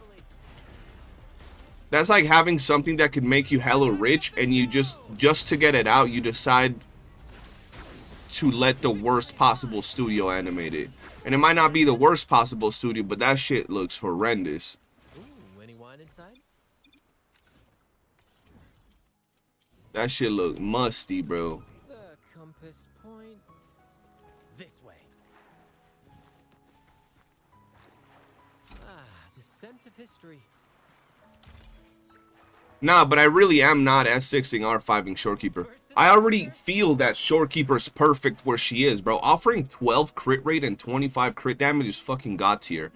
That's like having something that could make you hella rich, and you just to get it out, you decide to let the worst possible studio animate it. And it might not be the worst possible studio, but that shit looks horrendous. Ooh, any wine inside? That shit look musty, bro. The compass points this way. Ah, the scent of history. Nah, but I really am not S6ing R5ing Shorekeeper. I already feel that Shorekeeper's perfect where she is, bro. Offering 12 crit rate and 25 crit damage is fucking god tier.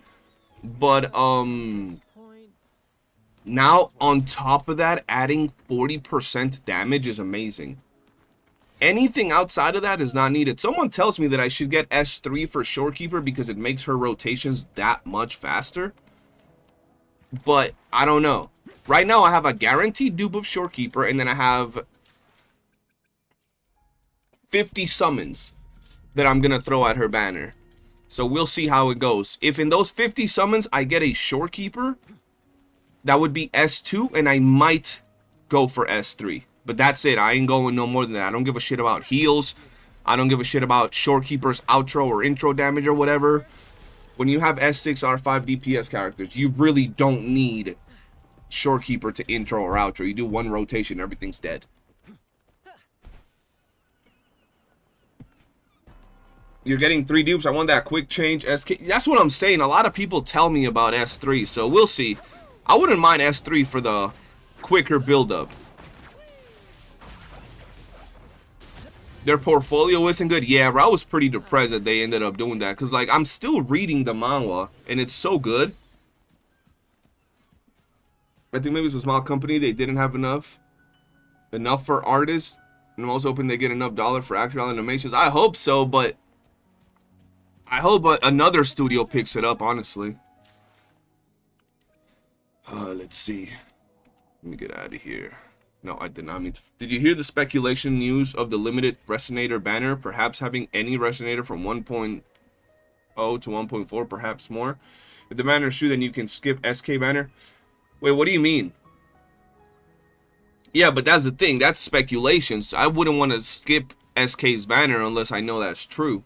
But, now, on top of that, adding 40% damage is amazing. Anything outside of that is not needed. Someone tells me that I should get S3 for Shorekeeper because it makes her rotations that much faster. But, I don't know. Right now, I have a guaranteed dupe of Shorekeeper, and then I have 50 summons that I'm going to throw at her banner. So, we'll see how it goes. If in those 50 summons, I get a Shorekeeper, that would be S2, and I might go for S3. But that's it. I ain't going no more than that. I don't give a shit about heals. I don't give a shit about Shorekeeper's outro or intro damage or whatever. When you have S6 R5 DPS characters, you really don't need Shorekeeper to intro or outro. You do one rotation, everything's dead. You're getting 3 dupes. I want that quick change SK. That's what I'm saying. A lot of people tell me about S3, so we'll see. I wouldn't mind S3 for the quicker build-up. Their portfolio isn't good. Yeah, bro, I was pretty depressed that they ended up doing that. Because, like, I'm still reading the manhwa, and it's so good. I think maybe it's a small company. They didn't have enough for artists. And I'm also hoping they get enough dollar for actual animations. I hope so, but I hope another studio picks it up, honestly. Let's see. Let me get out of here. No, I did not mean to. Did you hear the speculation news of the limited resonator banner? Perhaps having any resonator from 1.0 to 1.4, perhaps more. If the banner is true, then you can skip SK banner. Wait, what do you mean? Yeah, but that's the thing. That's speculations. I wouldn't want to skip SK's banner unless I know that's true.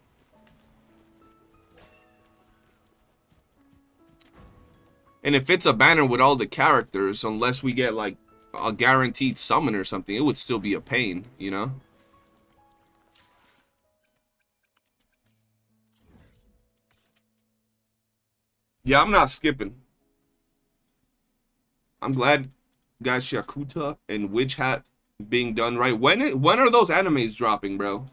And if it's a banner with all the characters, unless we get like a guaranteed summon or something, it would still be a pain, you know? Yeah, I'm not skipping. I'm glad Gachakuta and Witch Hat being done right. When are those animes dropping, bro?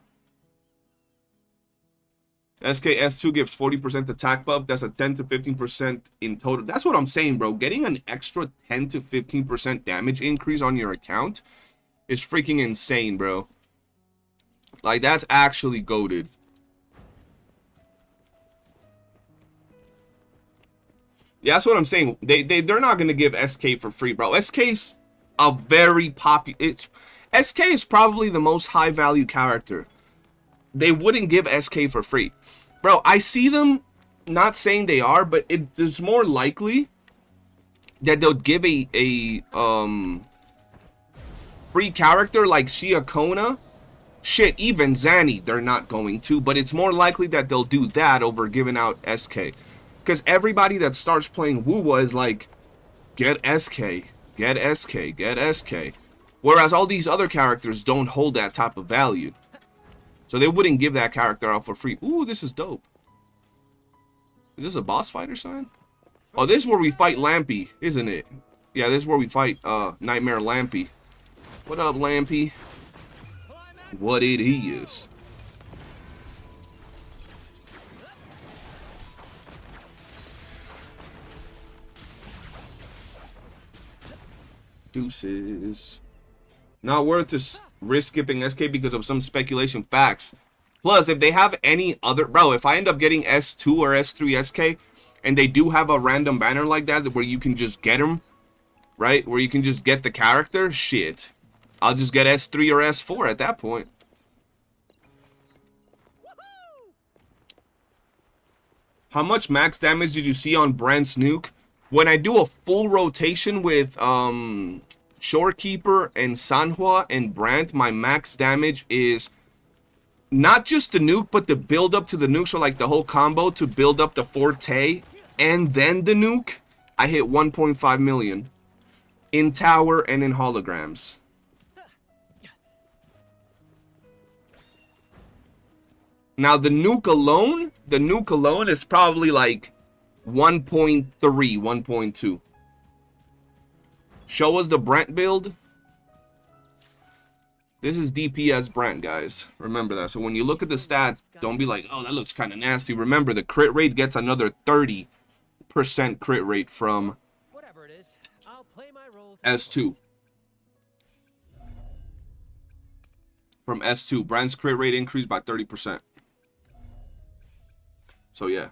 SKS2 gives 40% attack buff. That's a 10 to 15% in total. That's what I'm saying, bro. Getting an extra 10 to 15% damage increase on your account is freaking insane, bro. Like, that's actually goated. Yeah, that's what I'm saying. They're not going to give SK for free, bro. SK's a very popular... SK is probably the most high-value character. They wouldn't give SK for free. Bro, I see them, not saying they are, but it is more likely that they'll give a free character like Shiakona. Shit, even Zani, they're not going to, but it's more likely that they'll do that over giving out SK. Because everybody that starts playing WuWa is like, get SK, get SK, get SK. Whereas all these other characters don't hold that type of value. So they wouldn't give that character out for free. Ooh, this is dope. Is this a boss fight or something? Oh, this is where we fight Lampy, isn't it? Yeah, this is where we fight Nightmare Lampy. What up, Lampy? What it is. Deuces. Not worth to risk skipping SK because of some speculation facts. Plus, if they have any other... Bro, if I end up getting S2 or S3 SK, and they do have a random banner like that where you can just get them, right? Where you can just get the character, shit. I'll just get S3 or S4 at that point. How much max damage did you see on Brent's nuke? When I do a full rotation with Shorekeeper and Sanhua and Brant, my max damage is not just the nuke, but the build up to the nuke. So like the whole combo to build up the Forte and then the nuke. I hit 1.5 million in tower and in holograms. Now the nuke alone is probably like 1.3, 1.2. Show us the Brent build. This is DPS Brent, guys. Remember that. So when you look at the stats, don't be like, oh, that looks kind of nasty. Remember, the crit rate gets another 30% crit rate from Whatever it is, I'll play my role to S2. From S2, Brent's crit rate increased by 30%. So yeah.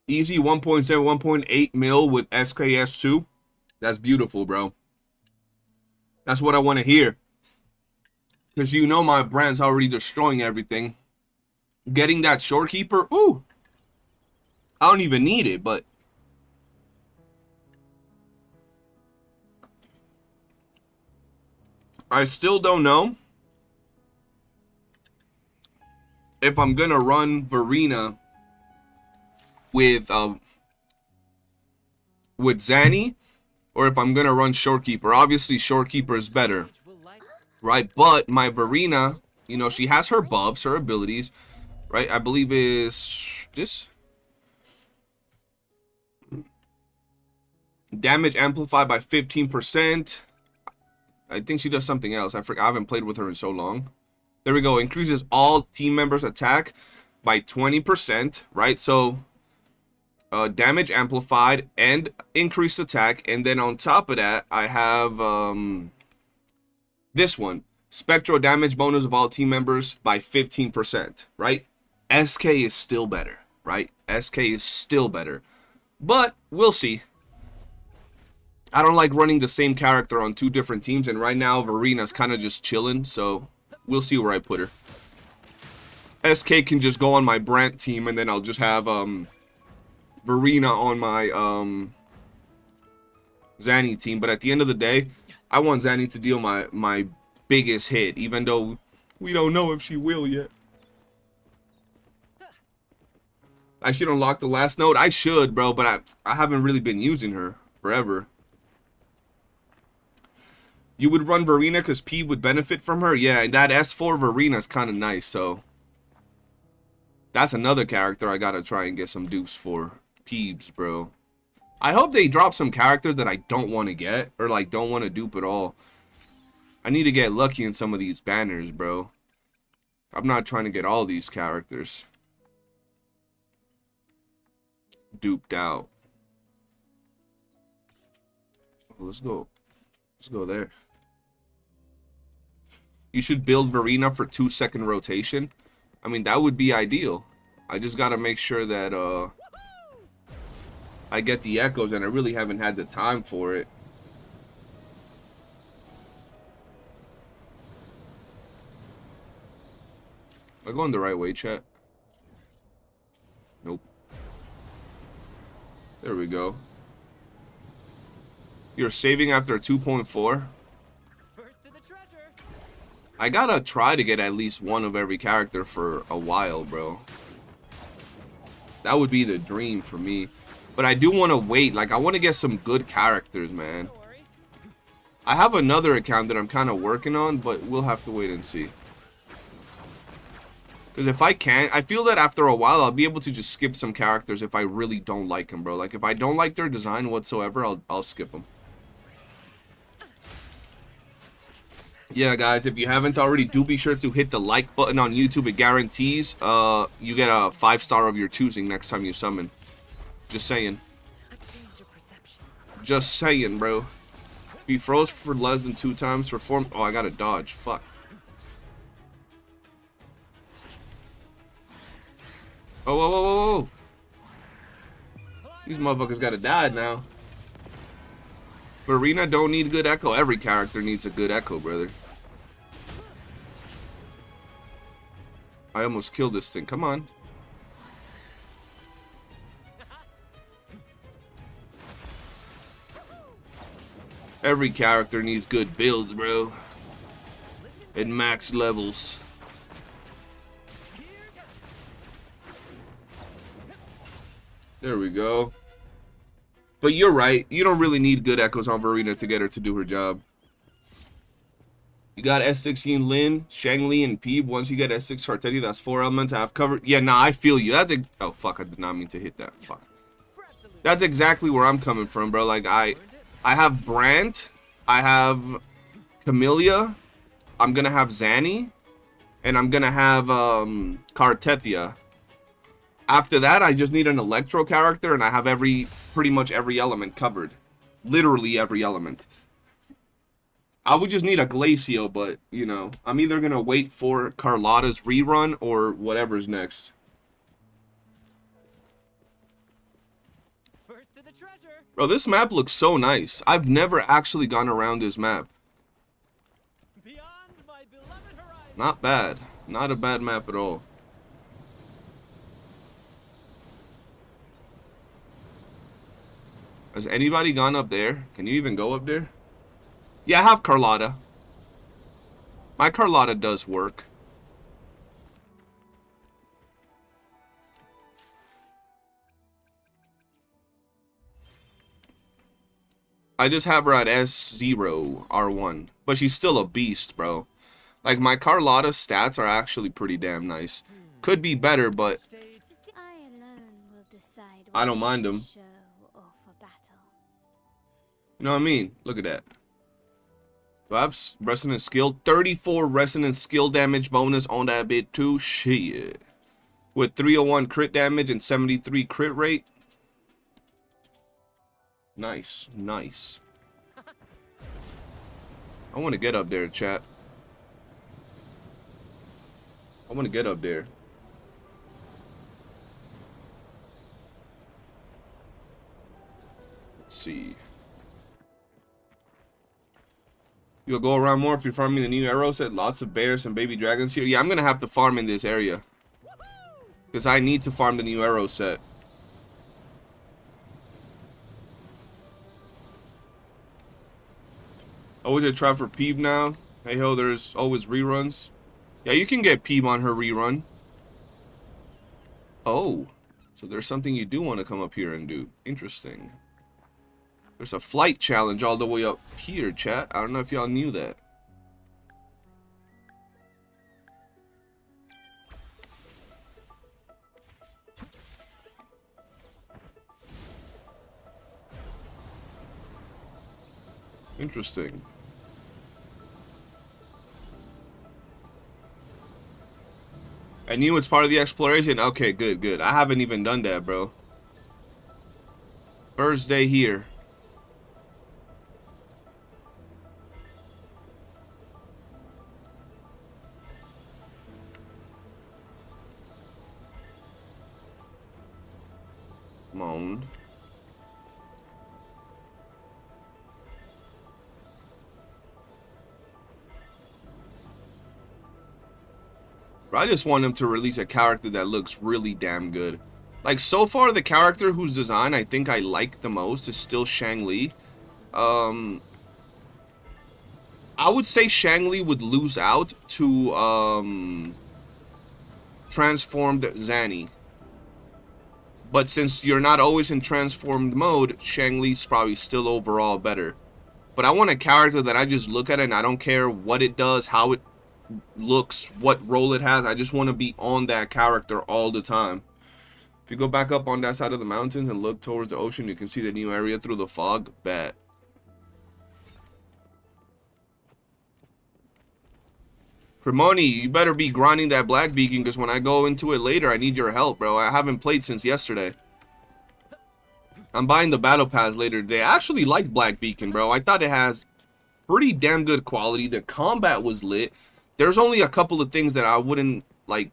Easy 1.7, 1.8 mil with SKS2. That's beautiful, bro. That's what I want to hear. Because you know my brand's already destroying everything. Getting that Shorekeeper, ooh. I don't even need it, but I still don't know if I'm going to run Verena with Zani, or if I'm gonna run Shorekeeper. Obviously Shorekeeper is better, right? But my Verena, you know, she has her buffs, her abilities, right? I believe is this damage amplified by 15%. I think she does something else. I haven't played with her in so long. There we go. Increases all team members attack by 20%, right? So damage amplified and increased attack, and then on top of that I have this one, spectral damage bonus of all team members by 15%, right? SK is still better, right? SK is still better, but we'll see. I don't like running the same character on two different teams, and right now Verena's kind of just chilling, so we'll see where I put her. SK can just go on my Brant team, and then I'll just have Verena on my Zani team. But at the end of the day, I want Zani to deal my biggest hit, even though we don't know if she will yet. I should unlock the last node. I should, bro, but I haven't really been using her forever. You would run Verena because P would benefit from her? Yeah, and that S4 Verena is kind of nice, so that's another character I gotta try and get some dupes for. Peebs, bro. I hope they drop some characters that I don't want to get, or like don't want to dupe at all. I need to get lucky in some of these banners, bro. I'm not trying to get all these characters duped out. Let's go. Let's go there. You should build Verena for 2-second rotation. I mean, that would be ideal. I just gotta make sure that I get the echoes, and I really haven't had the time for it. Am I going the right way, chat? Nope. There we go. You're saving after 2.4? First to the treasure. I gotta try to get at least one of every character for a while, bro. That would be the dream for me. But I do want to wait. Like, I want to get some good characters, man. No worries. I have another account that I'm kind of working on, but we'll have to wait and see. Because if I can't, I feel that after a while, I'll be able to just skip some characters if I really don't like them, bro. Like, if I don't like their design whatsoever, I'll skip them. Yeah, guys, if you haven't already, do be sure to hit the like button on YouTube. It guarantees you get a 5-star of your choosing next time you summon. Just saying. Just saying, bro. Be froze for less than 2 times. Perform. Oh, I gotta dodge. Fuck. Oh, whoa, whoa, whoa, whoa. These motherfuckers gotta die now. Marina don't need good echo. Every character needs a good echo, brother. I almost killed this thing. Come on. Every character needs good builds, bro. At max levels. There we go. But you're right. You don't really need good echoes on Verena to get her to do her job. You got S16 Lin, Shangli, and Peeb. Once you get S6 Cartetti, that's 4 elements I have covered. Yeah, nah, I feel you. That's oh, fuck. I did not mean to hit that. Fuck. That's exactly where I'm coming from, bro. Like, I have Brant. I have Camellia. I'm going to have Zani. And I'm going to have Cartethia. After that, I just need an Electro character, and I have pretty much every element covered. Literally every element. I would just need a Glacio, but, you know, I'm either going to wait for Carlotta's rerun or whatever's next. First to the treasure. Bro, this map looks so nice. I've never actually gone around this map. Beyond my beloved horizon. Not bad. Not a bad map at all. Has anybody gone up there? Can you even go up there? Yeah, I have Carlotta. My Carlotta does work. I just have her at S0, R1. But she's still a beast, bro. Like, my Carlotta stats are actually pretty damn nice. Could be better, but I alone will decide I don't mind them. show or for battle. You know what I mean? Look at that. Do I have resonant skill? 34 resonant skill damage bonus on that bit too. Shit. With 301 crit damage and 73 crit rate. Nice. Nice. I want to get up there, chat. I want to get up there. Let's see. You'll go around more if you're farming the new arrow set. Lots of bears and baby dragons here. Yeah, I'm going to have to farm in this area. Because I need to farm the new arrow set. Always a try for Peeb now. Hey ho, there's always reruns. Yeah, you can get Peeb on her rerun. Oh. So there's something you do want to come up here and do. Interesting. There's a flight challenge all the way up here, chat. I don't know if y'all knew that. Interesting. I knew it's part of the exploration. Okay, good, good. I haven't even done that, bro. First day here. Moaned. I just want him to release a character that looks really damn good. Like, so far, the character whose design I think I like the most is still Shangli. I would say Shangli would lose out to transformed Zani. But since you're not always in transformed mode, Shangli's probably still overall better. But I want a character that I just look at it and I don't care what it does, how it looks, what role it has. I just want to be on that character all the time. If you go back up on that side of the mountains and look towards the ocean, you can see the new area through the fog. Bet. Cremoni, you better be grinding that black beacon, because when I go into it later, I need your help, bro. I haven't played since yesterday. I'm buying the battle pass later today. I actually like black beacon, bro. I thought it has pretty damn good quality. The combat was lit. There's only a couple of things that I wouldn't, like,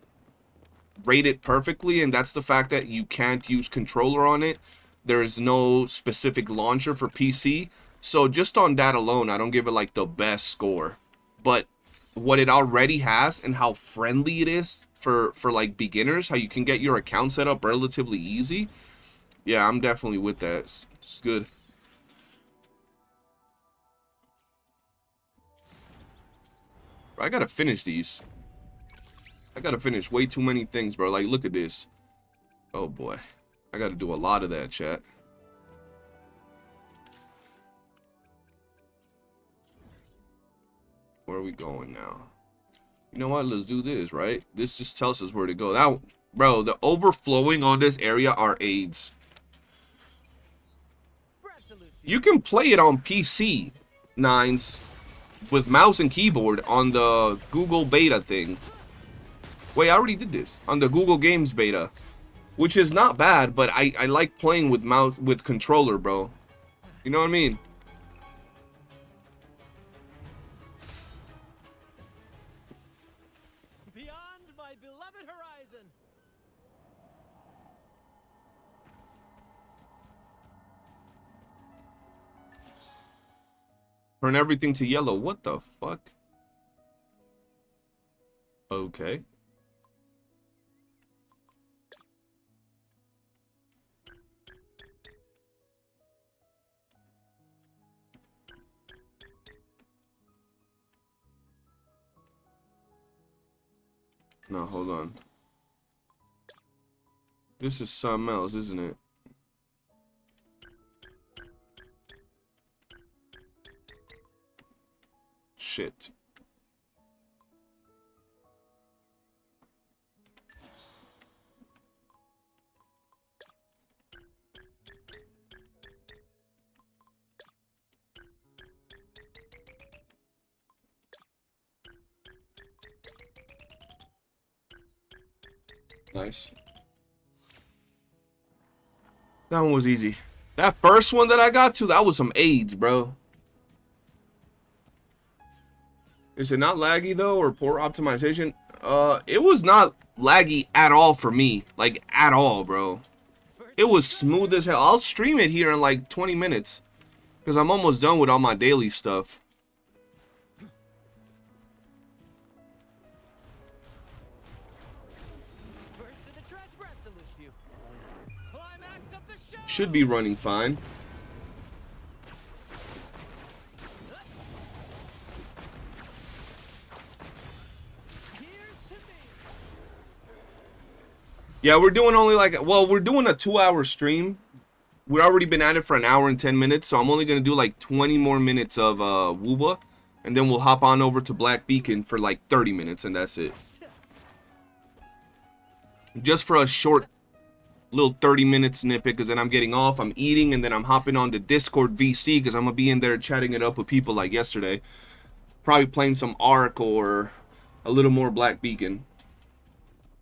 rate it perfectly, and that's the fact that you can't use controller on it. There's no specific launcher for PC. So just on that alone, I don't give it like the best score. But what it already has and how friendly it is for like beginners, how you can get your account set up relatively easy. Yeah, I'm definitely with that. It's good. I gotta finish these. I gotta finish way too many things, bro. Like, look at this. Oh boy, I gotta do a lot of that, chat. Where are we going now? You know what? Let's do this, right? This just tells us where to go. That, bro, the overflowing on this area are aids. You can play it on PC, Nines, with mouse and keyboard on the Google beta thing. Wait, I already did this on the Google Games beta, which is not bad, but I like playing with mouse with controller, bro. You know what I mean? Beyond my beloved horizon. Turn everything to yellow. What the fuck? Okay. No, hold on. This is something else, isn't it? Shit. Nice. That one was easy. That first one that I got to, that was some AIDS, bro. Is it not laggy though, or poor optimization? It was not laggy at all for me. Like, at all, bro. It was smooth as hell. I'll stream it here in like 20 minutes. Because I'm almost done with all my daily stuff. Should be running fine. Yeah, we're doing only like, well, we're doing a 2-hour stream. We've already been at it for an hour and 10 minutes, so I'm only going to do like 20 more minutes of WuWa, and then we'll hop on over to Black Beacon for like 30 minutes, and that's it. Just for a short little 30-minute snippet, because then I'm getting off, I'm eating, and then I'm hopping on to Discord VC, because I'm going to be in there chatting it up with people like yesterday. Probably playing some Ark or a little more Black Beacon.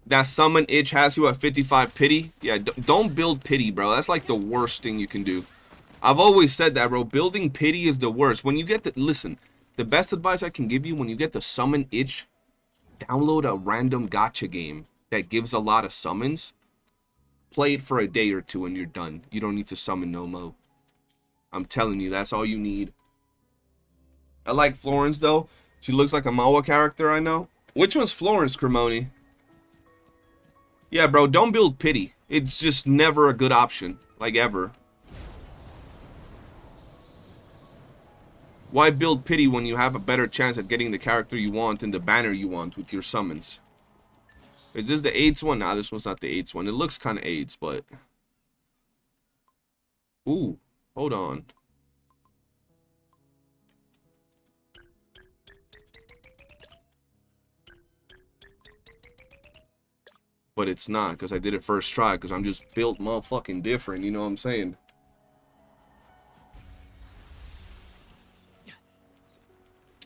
That summon itch has you at 55 pity. Yeah, don't build pity, bro. That's like the worst thing you can do. I've always said that, bro. Building pity is the worst. When you get the... Listen, the best advice I can give you when you get the summon itch, download a random gacha game that gives a lot of summons. Play it for a day or two and you're done. You don't need to summon no more. I'm telling you, that's all you need. I like Florence, though. She looks like a Mawa character I know. Which one's Florence, Cremoni? Yeah, bro, don't build pity. It's just never a good option. Like, ever. Why build pity when you have a better chance at getting the character you want and the banner you want with your summons? Is this the AIDS one? Nah, this one's not the AIDS one. It looks kind of AIDS, but... Ooh, hold on. But it's not, because I did it first try, because I'm just built motherfucking different, you know what I'm saying?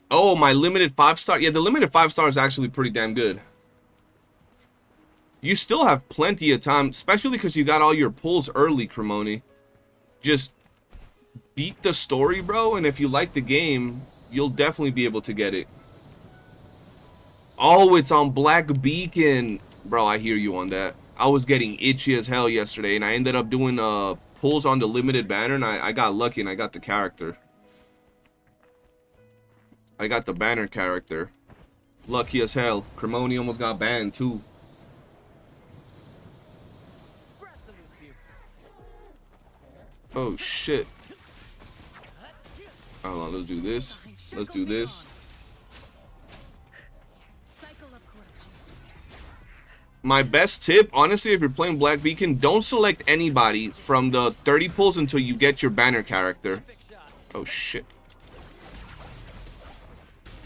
Oh, my limited 5-star? Yeah, the limited 5-star is actually pretty damn good. You still have plenty of time, especially because you got all your pulls early, Cremoni. Just beat the story, bro, and if you like the game, you'll definitely be able to get it. Oh, it's on Black Beacon. Bro, I hear you on that. I was getting itchy as hell yesterday, and I ended up doing pulls on the limited banner, and I got lucky, and I got the character. I got the banner character. Lucky as hell. Cremoni almost got banned, too. Oh, shit. Hold on, let's do this. Let's do this. My best tip, honestly, if you're playing Black Beacon, don't select anybody from the 30 pulls until you get your banner character. Oh, shit.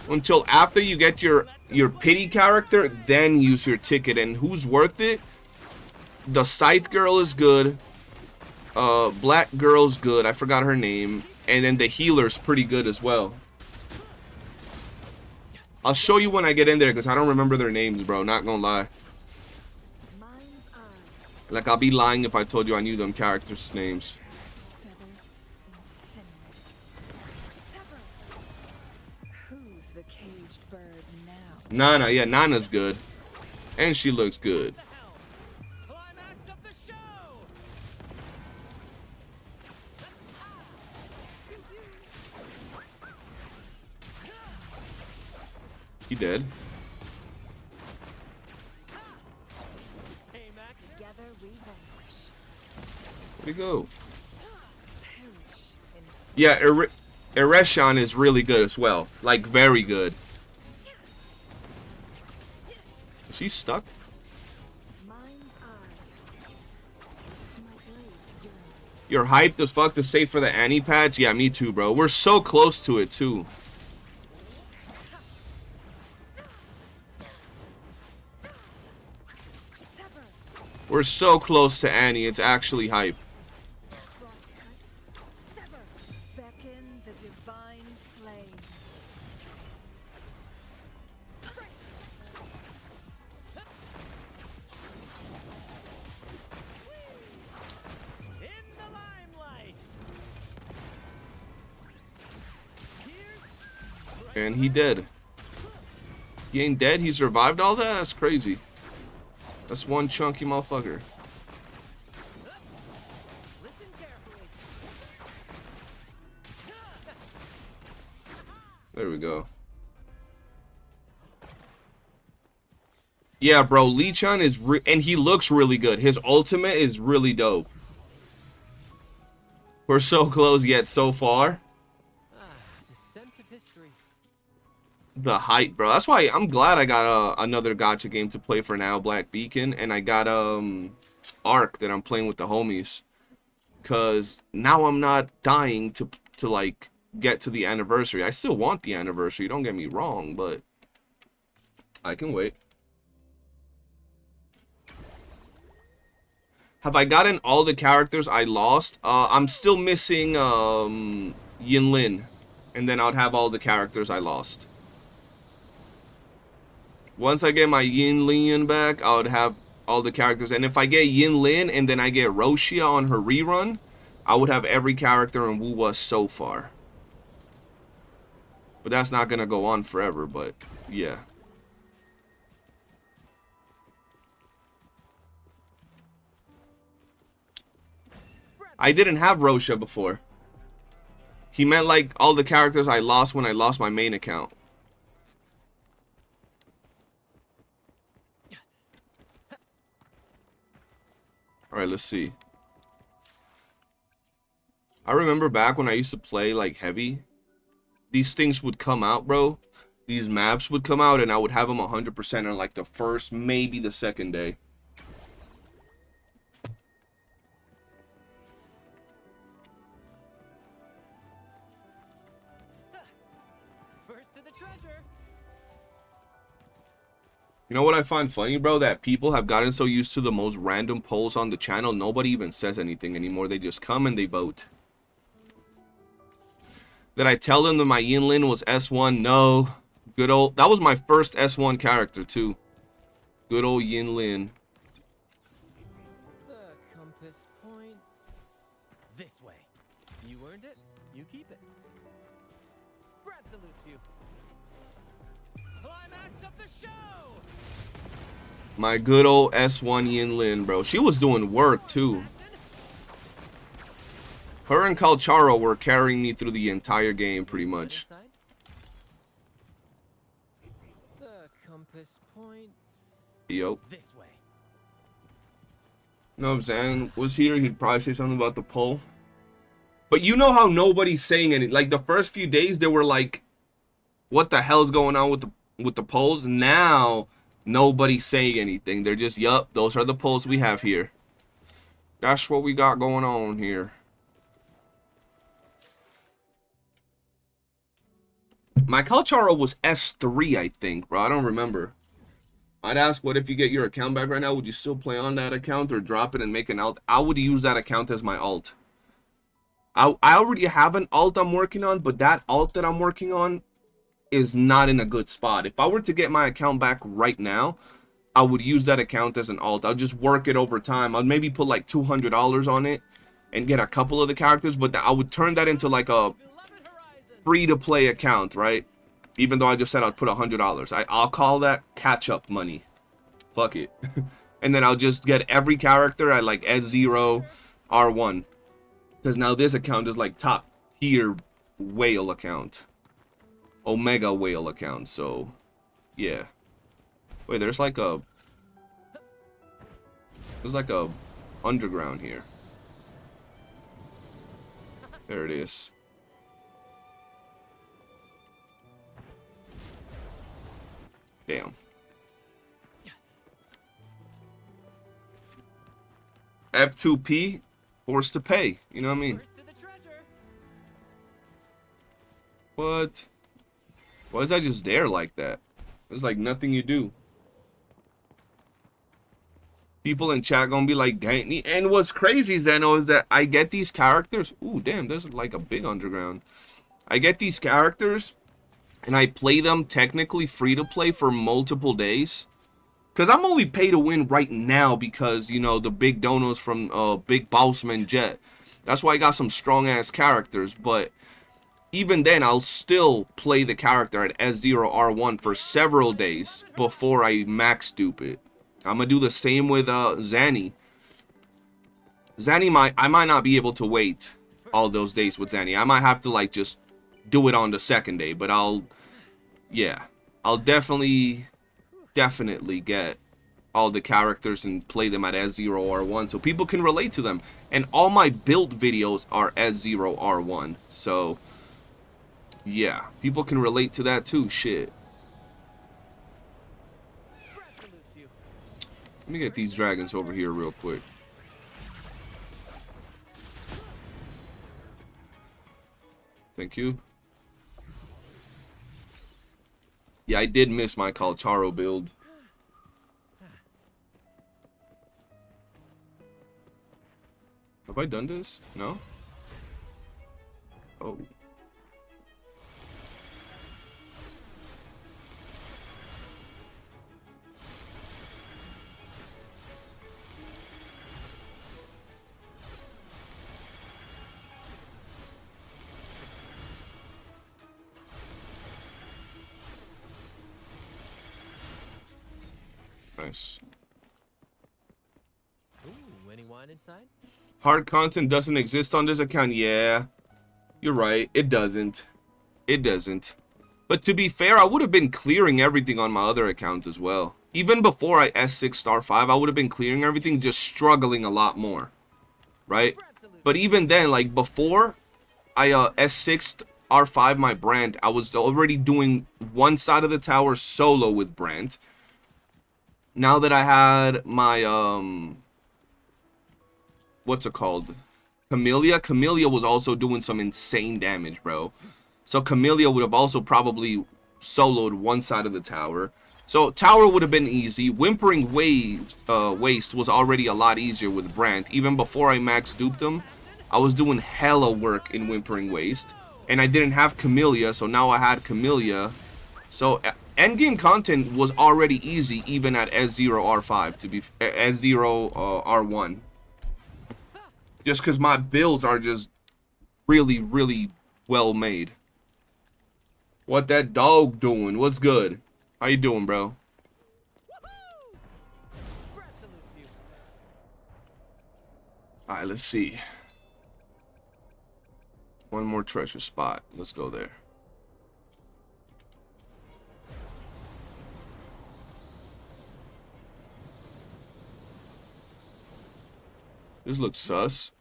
Until after you get your pity character, then use your ticket. And who's worth it? The Scythe girl is good. Black girl's good. I forgot her name. And then the healer's pretty good as well. I'll show you when I get in there because I don't remember their names, bro. Not gonna lie. Like, I'll be lying if I told you I knew them characters' names. Who's the caged bird now? Nana, yeah, Nana's good. And she looks good. Climax of the show. He dead. Same actor. Together we vanquish. Where'd he go? Perish in Yeah, Ereshan is really good as well. Like, very good. Is he stuck? mind's eye. My blade yearns. You're hyped as fuck to save for the Annie patch? Yeah, me too, bro. We're so close to it, too. Sever. We're so close to Annie. It's actually hype. Crosscut. Sever. Beckon the divine flames. In the limelight. And he dead. He ain't dead. He survived all that? That's crazy. That's one chunky motherfucker. Listen carefully. There we go. Yeah, bro. Lee-chan is and he looks really good. His ultimate is really dope. We're so close yet so far. Descent of history. The hype, bro. That's why I'm glad I got another gacha game to play for now, Black Beacon, and I got Ark that I'm playing with the homies. Cause now I'm not dying to like get to the anniversary. I still want the anniversary, don't get me wrong, but I can wait. Have I gotten all the characters I lost? I'm still missing Yinlin, and then I'll have all the characters I lost. Once I get my Yinlin back, I would have all the characters. And if I get Yinlin and then I get Roshia on her rerun, I would have every character in WuWa so far. But that's not going to go on forever, but yeah. I didn't have Roshia before. He meant like all the characters I lost when I lost my main account. Alright, let's see. I remember back when I used to play like heavy, these things would come out, bro. These maps would come out and I would have them 100% on like the first, maybe the second day. First to the treasure. You know what I find funny, bro? That people have gotten so used to the most random polls on the channel, nobody even says anything anymore. They just come and they vote. Did I tell them that my Yinlin was S1? No. Good old... That was my first S1 character, too. Good old Yinlin. The compass points this way. You earned it. You keep it. Brad salutes you. Climax of the show. My good old S1 Yin Lin, bro. She was doing work, too. Her and Calcharo were carrying me through the entire game, pretty much. The compass points Yo. this way. No, if Zan was here, he'd probably say something about the poll. But you know how nobody's saying anything. Like, the first few days, they were like, what the hell's going on with the polls? Now, nobody's saying anything. They're just, yup, those are the polls we have here. That's what we got going on here. My Calcharo was S3, I think, bro. I don't remember. I'd ask, what if you get your account back right now? Would you still play on that account or drop it and make an alt? I would use that account as my alt. I already have an alt I'm working on, but that alt that I'm working on is not in a good spot. If I were to get my account back right now, I would use that account as an alt. I'll just work it over time. I'll maybe put like $200 on it and get a couple of the characters, but I would turn that into like a free-to-play account, right? Even though I just said I'd put $100. I'll call that catch-up money. Fuck it. And then I'll just get every character at like S0, R1. Because now this account is like top-tier whale account. Omega whale account, so... yeah. Wait, there's like a... there's like a underground here. There it is. Damn. F2P, forced to pay. You know what I mean? What? Why is that just there like that? There's like nothing you do. People in chat gonna be like, dang. And what's crazy is that I get these characters. Ooh, damn, there's like a big underground. I get these characters and I play them technically free to play for multiple days. Because I'm only pay to win right now because, you know, the big donos from Big Bossman Jet. That's why I got some strong ass characters. But even then, I'll still play the character at S0R1 for several days before I max dupe it. I'm going to do the same with Zani. Zani, I might not be able to wait all those days with Zani. I might have to, like, just do it on the second day. But I'll definitely get all the characters and play them at S0R1 so people can relate to them. And all my build videos are S0R1. So, yeah, people can relate to that too. Shit. Let me get these dragons over here real quick. Thank you. Yeah, I did miss my Calcharo build. Have I done this? No? Oh. Nice. Ooh, any wine inside? Hard content doesn't exist on this account. Yeah, you're right. It doesn't. It doesn't. But to be fair, I would have been clearing everything on my other account as well. Even before I S6 star 5, I would have been clearing everything, just struggling a lot more. Right? But even then, like before I S6 R5 my Brand, I was already doing one side of the tower solo with Brand. Now that I had my, what's it called? Camellia was also doing some insane damage, bro. So Camellia would have also probably soloed one side of the tower. So tower would have been easy. Whimpering Waste was already a lot easier with Brand. Even before I max duped him, I was doing hella work in Whimpering Waste. And I didn't have Camellia, so now I had Camellia. So endgame content was already easy even at S0R5 to be S0R1. Just because my builds are just really, really well made. What that dog doing? What's good? How you doing, bro? Alright, let's see. One more treasure spot. Let's go there. This looks sus.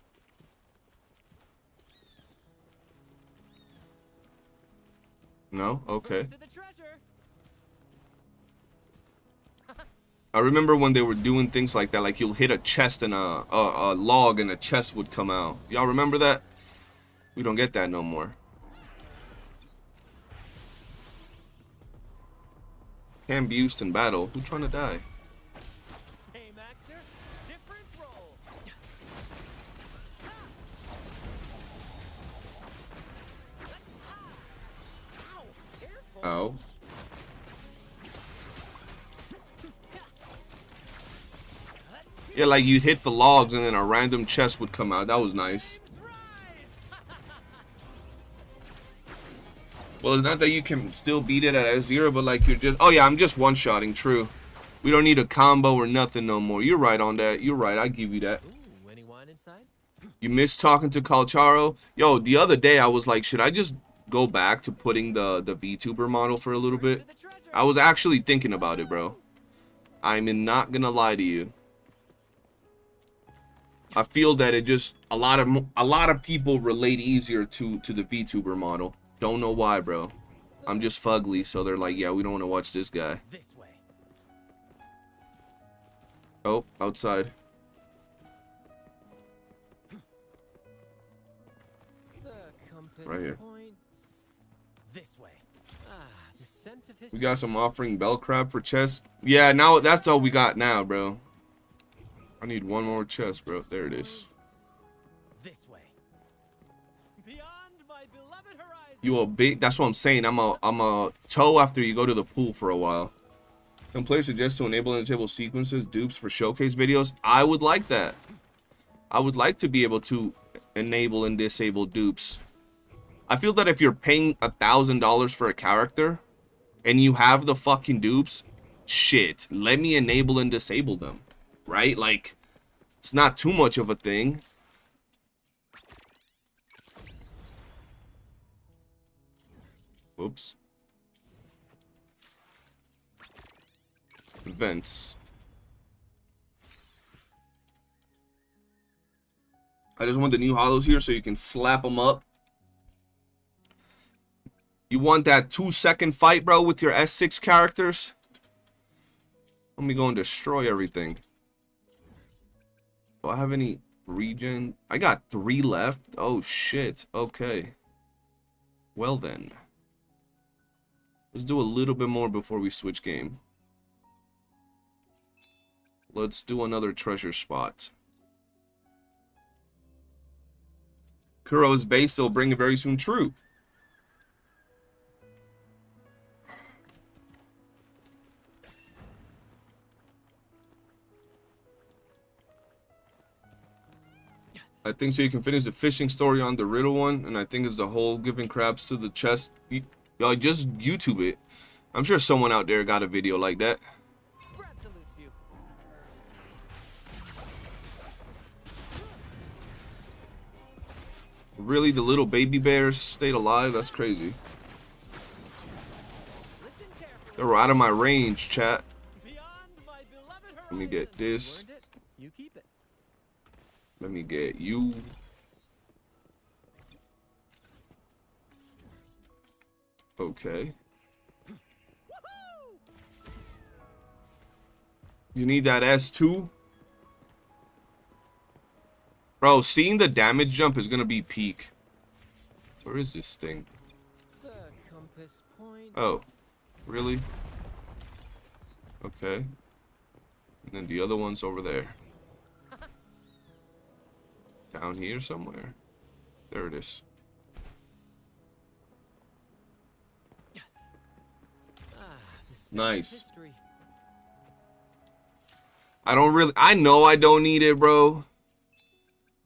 No? Okay. To the treasure. I remember when they were doing things like that, like you'll hit a chest and a log and a chest would come out. Y'all remember that? We don't get that no more. Can't be used in battle. Who's trying to die? Same actor, different role. Ow, careful. Oh. Yeah, like you'd hit the logs and then a random chest would come out. That was nice. Well, it's not that you can still beat it at S0, but like you're just... Oh yeah, I'm just one-shotting, true. We don't need a combo or nothing no more. You're right on that. You're right, I give you that. Ooh, any wine inside? You miss talking to Calcharo? Yo, the other day I was like, should I just go back to putting the VTuber model for a little bit? I was actually thinking about it, bro. I'm not gonna lie to you. I feel that it just... A lot of people relate easier to the VTuber model. Don't know why, bro. I'm just fugly, so they're like, yeah, we don't want to watch this guy. This way. Oh, outside. The compass Right here. points this way. Ah, the scent of history. We got some offering bell crab for chest. Yeah, now that's all we got now, bro. I need one more chest, bro. There it is. This way. Beyond my beloved horizon. You a big... That's what I'm saying. I'm a toe after you go to the pool for a while. Some players suggest to enable and disable sequences, dupes for showcase videos. I would like that. I would like to be able to enable and disable dupes. I feel that if you're paying $1,000 for a character and you have the fucking dupes, shit, let me enable and disable them. Right? Like, it's not too much of a thing. Whoops. Events. I just want the new hollows here so you can slap them up. You want that 2-second fight, bro, with your S6 characters? Let me go and destroy everything. Do I have any regen? I got 3 left. Oh, shit. Okay. Well, then. Let's do a little bit more before we switch game. Let's do another treasure spot. Kuro's base will bring it very soon. True. I think so you can finish the fishing story on the riddle one, and I think it's the whole giving crabs to the chest. Y'all just YouTube it. I'm sure someone out there got a video like that. Brad salutes you. Really, the little baby bears stayed alive? That's crazy. Listen carefully. They were out of my range, chat. Beyond my beloved horizon. Let me get You this. earned it. You keep it. Let me get you. Okay. You need that S2? Bro, seeing the damage jump is gonna be peak. Where is this thing? The compass points. Oh, really? Okay. And then the other one's over there. Down here somewhere. There it is. Ah, the scent of Nice. history. I know I don't need it, bro.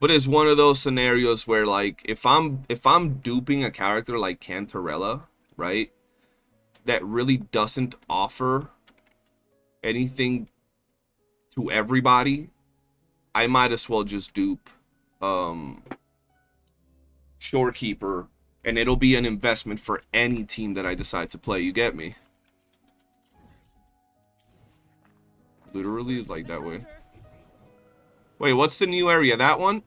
But it's one of those scenarios where, like, if I'm duping a character like Cantarella, right? That really doesn't offer anything to everybody, I might as well just dupe. Shorekeeper, and it'll be an investment for any team that I decide to play. You get me? Literally is like that way. Wait, what's the new area? That one?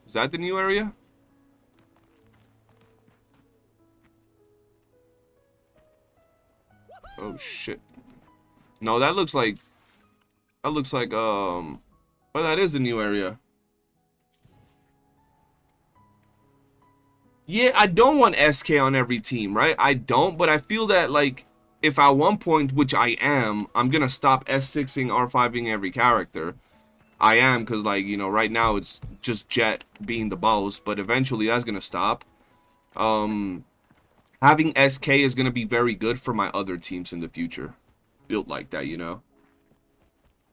Is that the new area? Oh shit. No, that looks like oh, that is the new area. Yeah, I don't want SK on every team, right? I don't, but I feel that, like, if at one point, which I am, I'm gonna stop S6ing, R5ing every character. I am, because, like, you know, right now it's just Jet being the boss, but eventually that's gonna stop. Having SK is gonna be very good for my other teams in the future. Built like that, you know?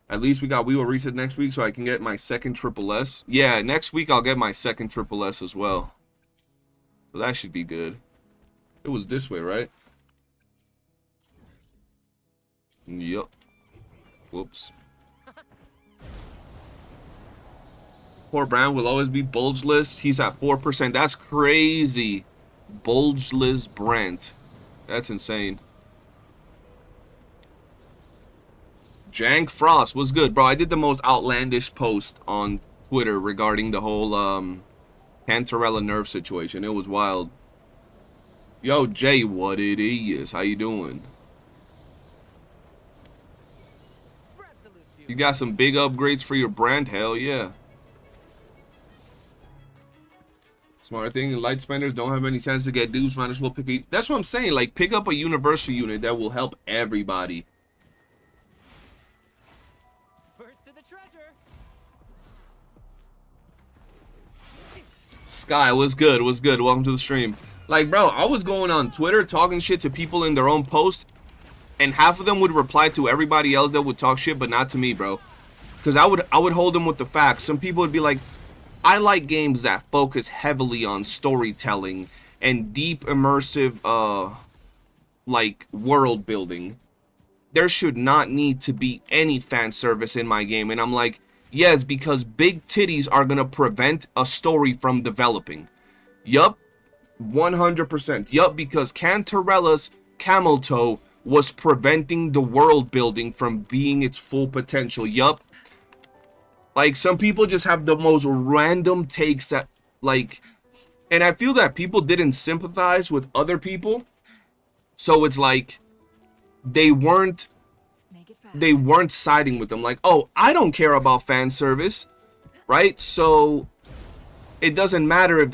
At least we got WuWa reset next week, so I can get my second triple S. Yeah, next week I'll get my second triple S as well. So that should be good. It was this way, right? Yup. Whoops. Poor Brown will always be bulgeless. He's at 4%. That's crazy. Bulgeless Brent. That's insane. Jank Frost was good, bro. I did the most outlandish post on Twitter regarding the whole Cantarella nerf situation. It was wild. Yo, Jay, what it is? How you doing? You got some big upgrades for your brand? Hell yeah. Smart thing, light spenders don't have any chance to get dupes. Might as well pick a... That's what I'm saying. Like, pick up a universal unit that will help everybody. First to the treasure. Sky, was good, was good. Welcome to the stream. Like, bro, I was going on Twitter talking shit to people in their own posts, and half of them would reply to everybody else that would talk shit, but not to me, bro. Because I would hold them with the facts. Some people would be like, I like games that focus heavily on storytelling and deep immersive like world building. There should not need to be any fan service in my game. And I'm like, yes, because big titties are gonna prevent a story from developing. Yup, 100%. Yup, because Cantarella's camel toe was preventing the world building from being its full potential. Yup. Like, some people just have the most random takes that, like, and I feel that people didn't sympathize with other people. So it's like they weren't siding with them. Like, oh, I don't care about fan service, right? So it doesn't matter if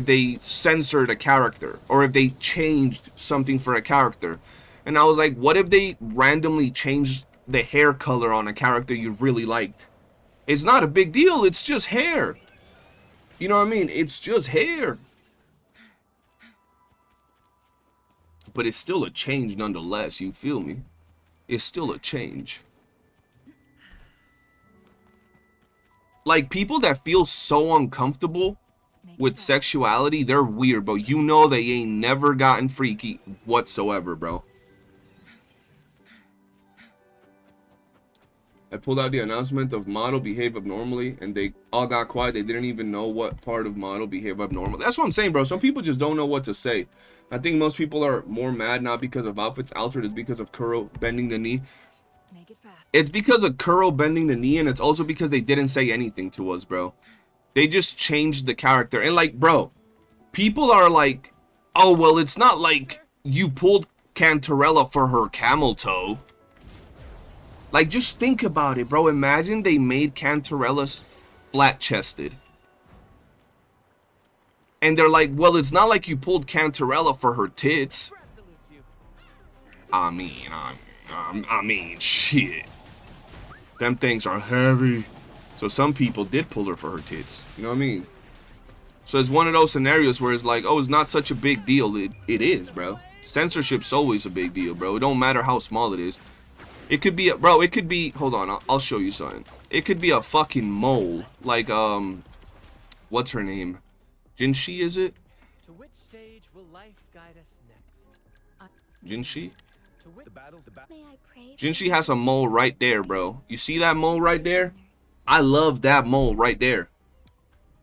they censored a character or if they changed something for a character. And I was like, what if they randomly changed the hair color on a character you really liked? It's not a big deal. It's just hair. You know what I mean? It's just hair. But it's still a change nonetheless. You feel me? It's still a change. Like, people that feel so uncomfortable with sexuality, they're weird, bro. You know they ain't never gotten freaky whatsoever, bro. I pulled out the announcement of model behave abnormally, and they all got quiet. They didn't even know what part of model behave abnormal. That's what I'm saying, bro. Some people just don't know what to say. I think most people are more mad not because of outfits altered, it's because of Kuro bending the knee. Make it fast. It's because of Kuro bending the knee, and it's also because they didn't say anything to us, bro. They just changed the character. And, like, bro, people are like, oh, well, it's not like you pulled Cantarella for her camel toe. Like, just think about it, bro. Imagine they made Cantarella flat-chested. And they're like, well, it's not like you pulled Cantarella for her tits. I mean, shit. Them things are heavy. So some people did pull her for her tits. You know what I mean? So it's one of those scenarios where it's like, oh, it's not such a big deal. It is, bro. Censorship's always a big deal, bro. It don't matter how small it is. It could be, bro, it could be, hold on, I'll show you something. It could be a fucking mole. Like, what's her name? Jinshi, is it? To which stage will life guide us next? Jinshi? May I pray? Jinshi has a mole right there, bro. You see that mole right there? I love that mole right there.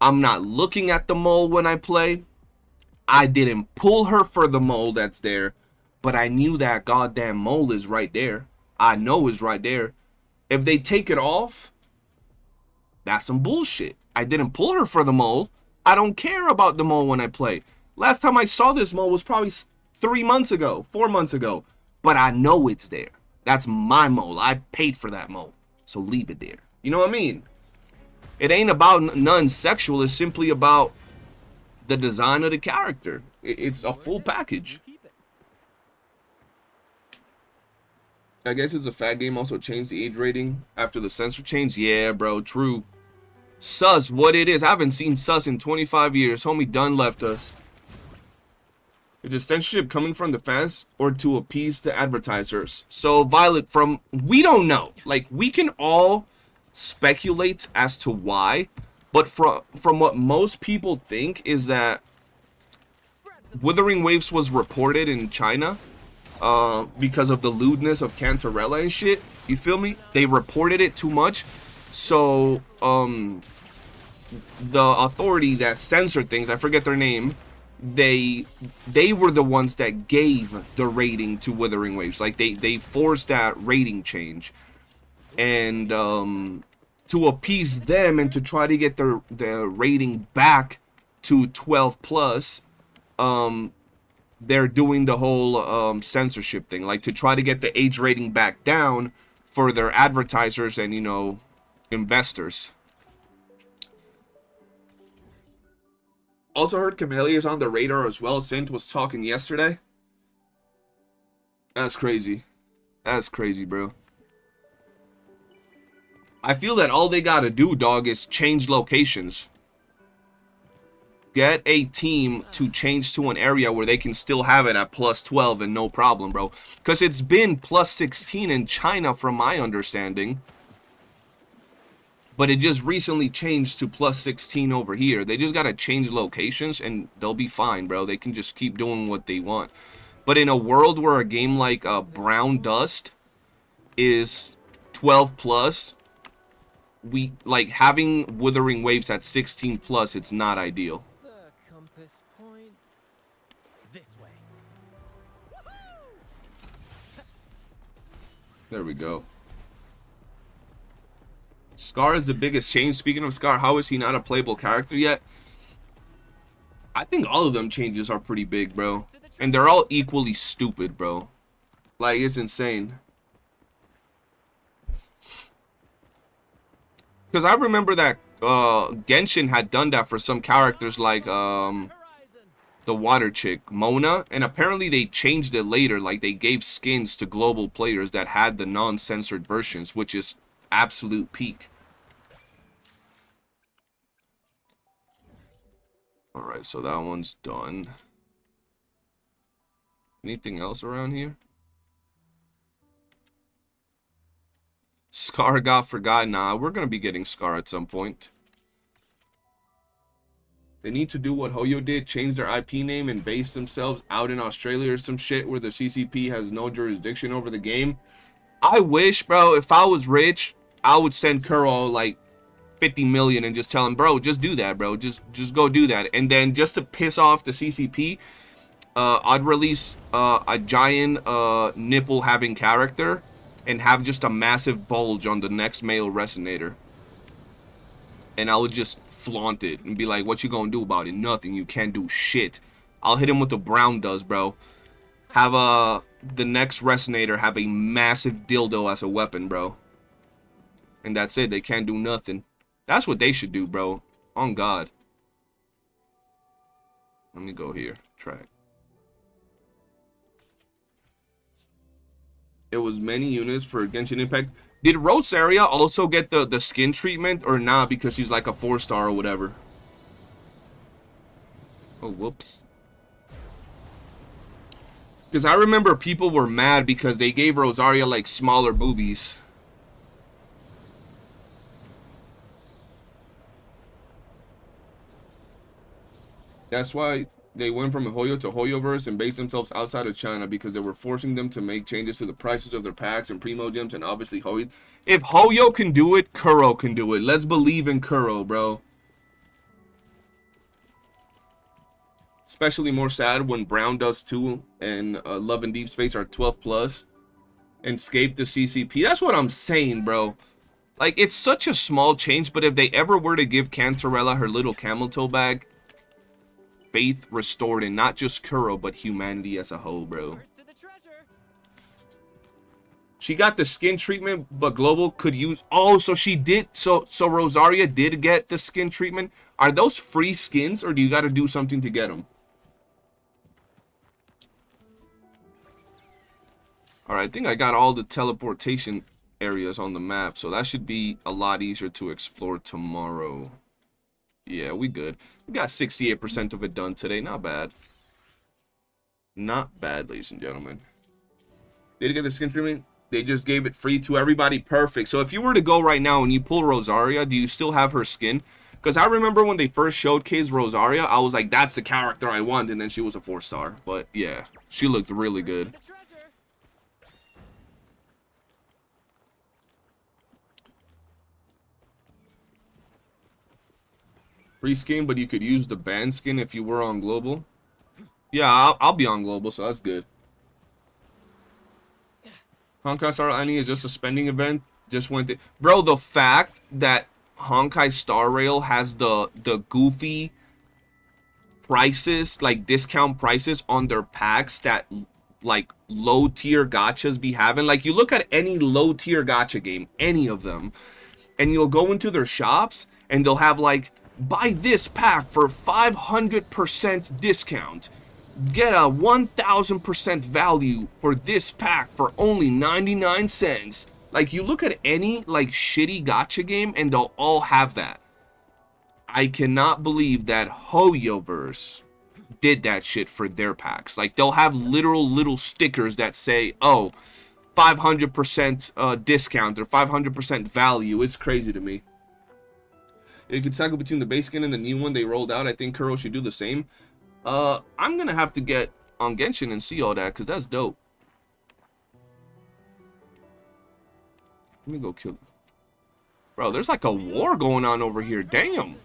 I'm not looking at the mole when I play. I didn't pull her for the mole that's there, but I knew that goddamn mole is right there. I know it's right there. If they take it off, that's some bullshit. I didn't pull her for the mole. I don't care about the mole when I play. Last time I saw this mole was probably 3 months ago, 4 months ago. But I know it's there. That's my mole. I paid for that mole. So leave it there. You know what I mean? It ain't about nothing sexual. It's simply about the design of the character. It's a full package. You keep it. I guess it's a fat game also changed the age rating after the censor change. Yeah, bro, true. Sus, what it is. I haven't seen Sus in 25 years. Homie done left us. Is the censorship coming from the fans or to appease the advertisers? So, Violet, we don't know. Like, we can all speculate as to why, but from what most people think is that Wuthering Waves was reported in China because of the lewdness of Cantarella and shit. You feel me? They reported it too much. So, the authority that censored things, I forget their name, they were the ones that gave the rating to Wuthering Waves. Like, they forced that rating change. And, to appease them and to try to get the rating back to 12 plus, they're doing the whole censorship thing, like to try to get the age rating back down for their advertisers and, you know, investors. Also heard Camellia is on the radar as well. Sint was talking yesterday. That's crazy. That's crazy, bro. I feel that all they gotta do, dog, is change locations. Get a team to change to an area where they can still have it at plus 12 and no problem, bro. Because it's been plus 16 in China from my understanding. But it just recently changed to plus 16 over here. They just gotta change locations and they'll be fine, bro. They can just keep doing what they want. But in a world where a game like Brown Dust is 12 plus, we like having Wuthering Waves at 16 plus, it's not ideal. The compass points this way. There we go. Scar is the biggest change. Speaking of Scar, how is he not a playable character yet? I think all of them changes are pretty big, bro. And they're all equally stupid, bro. Like, it's insane. Because I remember that Genshin had done that for some characters like the water chick, Mona. And apparently they changed it later. Like, they gave skins to global players that had the non-censored versions, which is absolute peak. Alright, so that one's done. Anything else around here? Scar got forgotten. Nah, we're gonna be getting Scar at some point. They need to do what Hoyo did, change their IP name and base themselves out in Australia or some shit where the CCP has no jurisdiction over the game. I wish, bro, if I was rich, I would send Kuro like 50 million and just tell him, bro, just do that, bro. Just go do that. And then just to piss off the CCP, I'd release a giant nipple having character and have just a massive bulge on the next male resonator. And I would just flaunt it and be like, what you gonna do about it? Nothing. You can't do shit. I'll hit him with the Brown Dust, bro. Have the next resonator have a massive dildo as a weapon, bro. And that's it. They can't do nothing. That's what they should do, bro. On God. Let me go here. Track. It was many units for Genshin Impact. Did Rosaria also get the skin treatment or not because she's like a 4-star or whatever? Oh, whoops. Because I remember people were mad because they gave Rosaria like smaller boobies. That's why they went from Hoyo to Hoyoverse and based themselves outside of China because they were forcing them to make changes to the prices of their packs and primo gems and obviously Hoyo. If Hoyo can do it, Kuro can do it. Let's believe in Kuro, bro. especially more sad when Brown does too, and Love and Deep Space are 12 plus, and Escape the CCP. That's what I'm saying, bro. Like, it's such a small change, but if they ever were to give Cantarella her little camel toe bag, faith restored in not just Kuro, but humanity as a whole, bro. First to the treasure. She got the skin treatment, but Global could use... Oh, so she did... So Rosaria did get the skin treatment. Are those free skins, or do you got to do something to get them? Alright, I think I got all the teleportation areas on the map, so that should be a lot easier to explore tomorrow. Yeah, we good. We got 68% of it done today. Not bad. Not bad, ladies and gentlemen. Did you get the skin treatment? They just gave it free to everybody. Perfect. So if you were to go right now and you pull Rosaria, do you still have her skin? Because I remember when they first showcased Rosaria, I was like, that's the character I want. And then she was a 4-star. But yeah, she looked really good. The treasure. Free skin, but you could use the band skin if you were on Global. Yeah, I'll be on Global, so that's good. Honkai Star Rail is just a spending event. Just went to... Bro, the fact that Honkai Star Rail has the goofy prices, like discount prices on their packs that like low tier gachas be having. Like, you look at any low tier gacha game, any of them, and you'll go into their shops and they'll have like, buy this pack for 500% discount. Get a 1000% value for this pack for only 99 cents. Like, you look at any like shitty gacha game and they'll all have that. I cannot believe that Hoyoverse did that shit for their packs. Like, they'll have literal little stickers that say, oh, 500% discount or 500% value. It's crazy to me. You could cycle between the base skin and the new one they rolled out. I think Kuro should do the same. I'm gonna have to get on Genshin and see all that, because that's dope. Let me go kill them. Bro, there's like a war going on over here. Damn.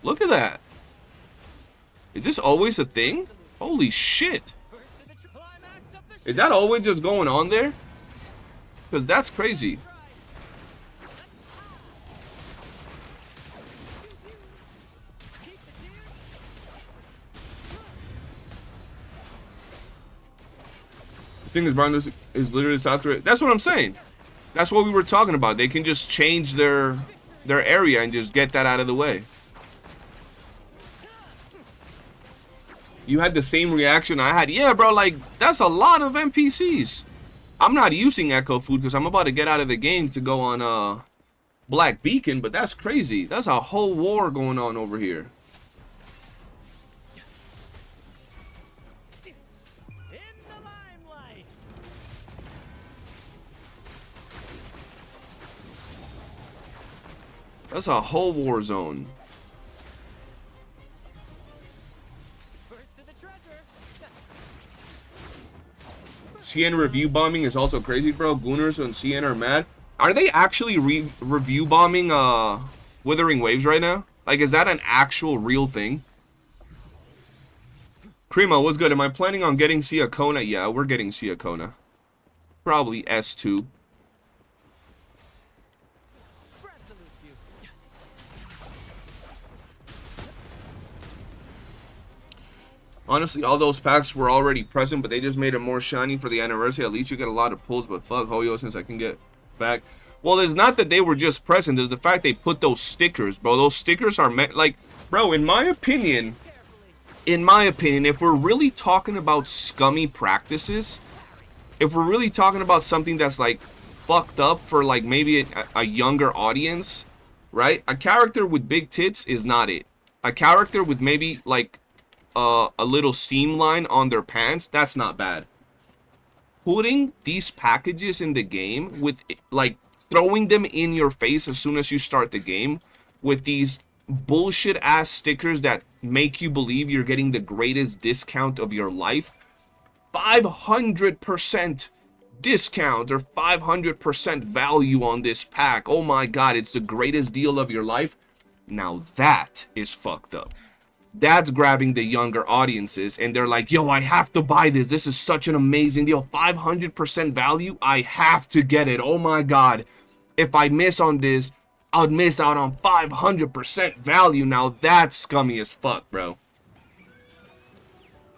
Look at that. Is this always a thing? Holy shit. Is that always just going on there? Because that's crazy. The thing is, Brown is literally South Korea. That's what I'm saying. That's what we were talking about. They can just change their area and just get that out of the way. You had the same reaction I had. Yeah, bro, like, that's a lot of NPCs. I'm not using Echo Food because I'm about to get out of the game to go on Black Beacon, but that's crazy. That's a whole war going on over here. That's a whole war zone. First to the treasure. CN review bombing is also crazy, bro. Gooners and CN are mad. Are they actually review bombing Withering Waves right now? Like, is that an actual real thing? Cremo, what's good? Am I planning on getting Siakona? Yeah, we're getting Siakona. Probably S2. Honestly, all those packs were already present, but they just made it more shiny for the anniversary. At least you get a lot of pulls, but fuck Hoyo since I can get back. Well, it's not that they were just present. It's the fact they put those stickers, bro. Those stickers are meant, like, bro, in my opinion, if we're really talking about scummy practices, if we're really talking about something that's, like, fucked up for, like, maybe a younger audience, right? A character with big tits is not it. A character with maybe, like, a little seam line on their pants, that's not bad. Putting these packages in the game with, like, throwing them in your face as soon as you start the game with these bullshit ass stickers that make you believe you're getting the greatest discount of your life. 500% discount or 500% value on this pack. Oh my god, it's the greatest deal of your life. Now that is fucked up. that's grabbing the younger audiences, and they're like, yo, I have to buy this. This is such an amazing deal. 500% value. I have to get it. Oh my God. If I miss on this, I'd miss out on 500% value. Now that's scummy as fuck, bro.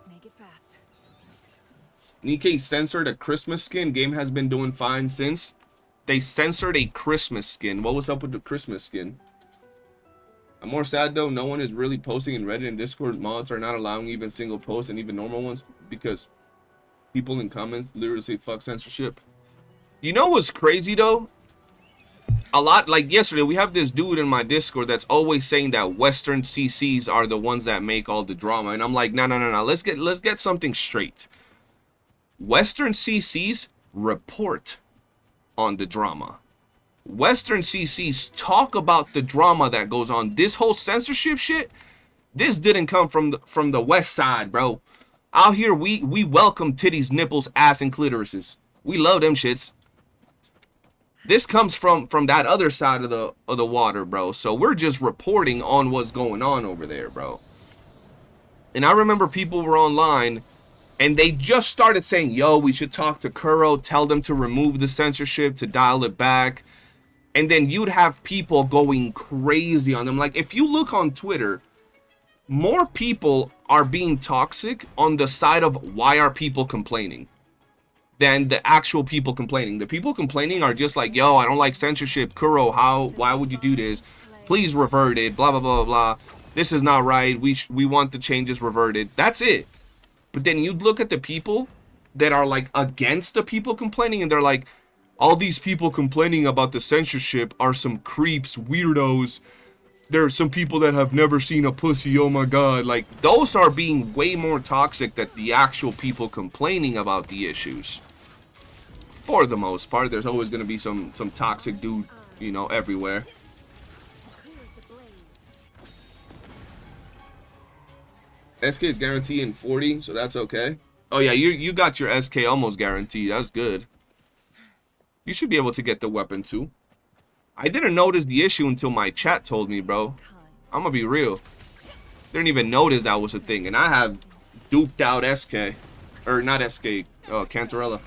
Make it fast. Nikkei censored a Christmas skin. Game has been doing fine since. They censored a Christmas skin. What was up with the Christmas skin? I'm more sad though. No one is really posting in Reddit and Discord. Mods are not allowing even single posts and even normal ones because people in comments literally say fuck censorship. You know what's crazy though? A lot, like yesterday, we have this dude in my Discord that's always saying that Western CCs are the ones that make all the drama, and I'm like, no. Let's get something straight. Western CCs report on the drama. Western CCs talk about the drama that goes on. This whole censorship shit, this didn't come from the West Side, bro. Out here, we welcome titties, nipples, ass, and clitorises. We love them shits. This comes from that other side of the water, bro. So we're just reporting on what's going on over there, bro. And I remember people were online and they just started saying, yo, we should talk to Kuro, tell them to remove the censorship, to dial it back. And then you'd have people going crazy on them. Like, if you look on Twitter, more people are being toxic on the side of why are people complaining than the actual people complaining. The people complaining are just like, yo, I don't like censorship. Kuro, why would you do this? Please revert it. Blah, blah, blah, blah. This is not right. We want the changes reverted. That's it. But then you'd look at the people that are like against the people complaining, and they're like, all these people complaining about the censorship are some creeps, weirdos. There are some people that have never seen a pussy. Oh my God. Like, those are being way more toxic than the actual people complaining about the issues. For the most part, there's always going to be some toxic dude, you know, everywhere. SK is guaranteed in 40, so that's okay. Oh yeah, you got your SK almost guaranteed. That's good. You should be able to get the weapon too. I didn't notice the issue until my chat told me, bro. I'm gonna be real. Didn't even notice that was a thing, and I have duped out SK, or not SK, Cantarella.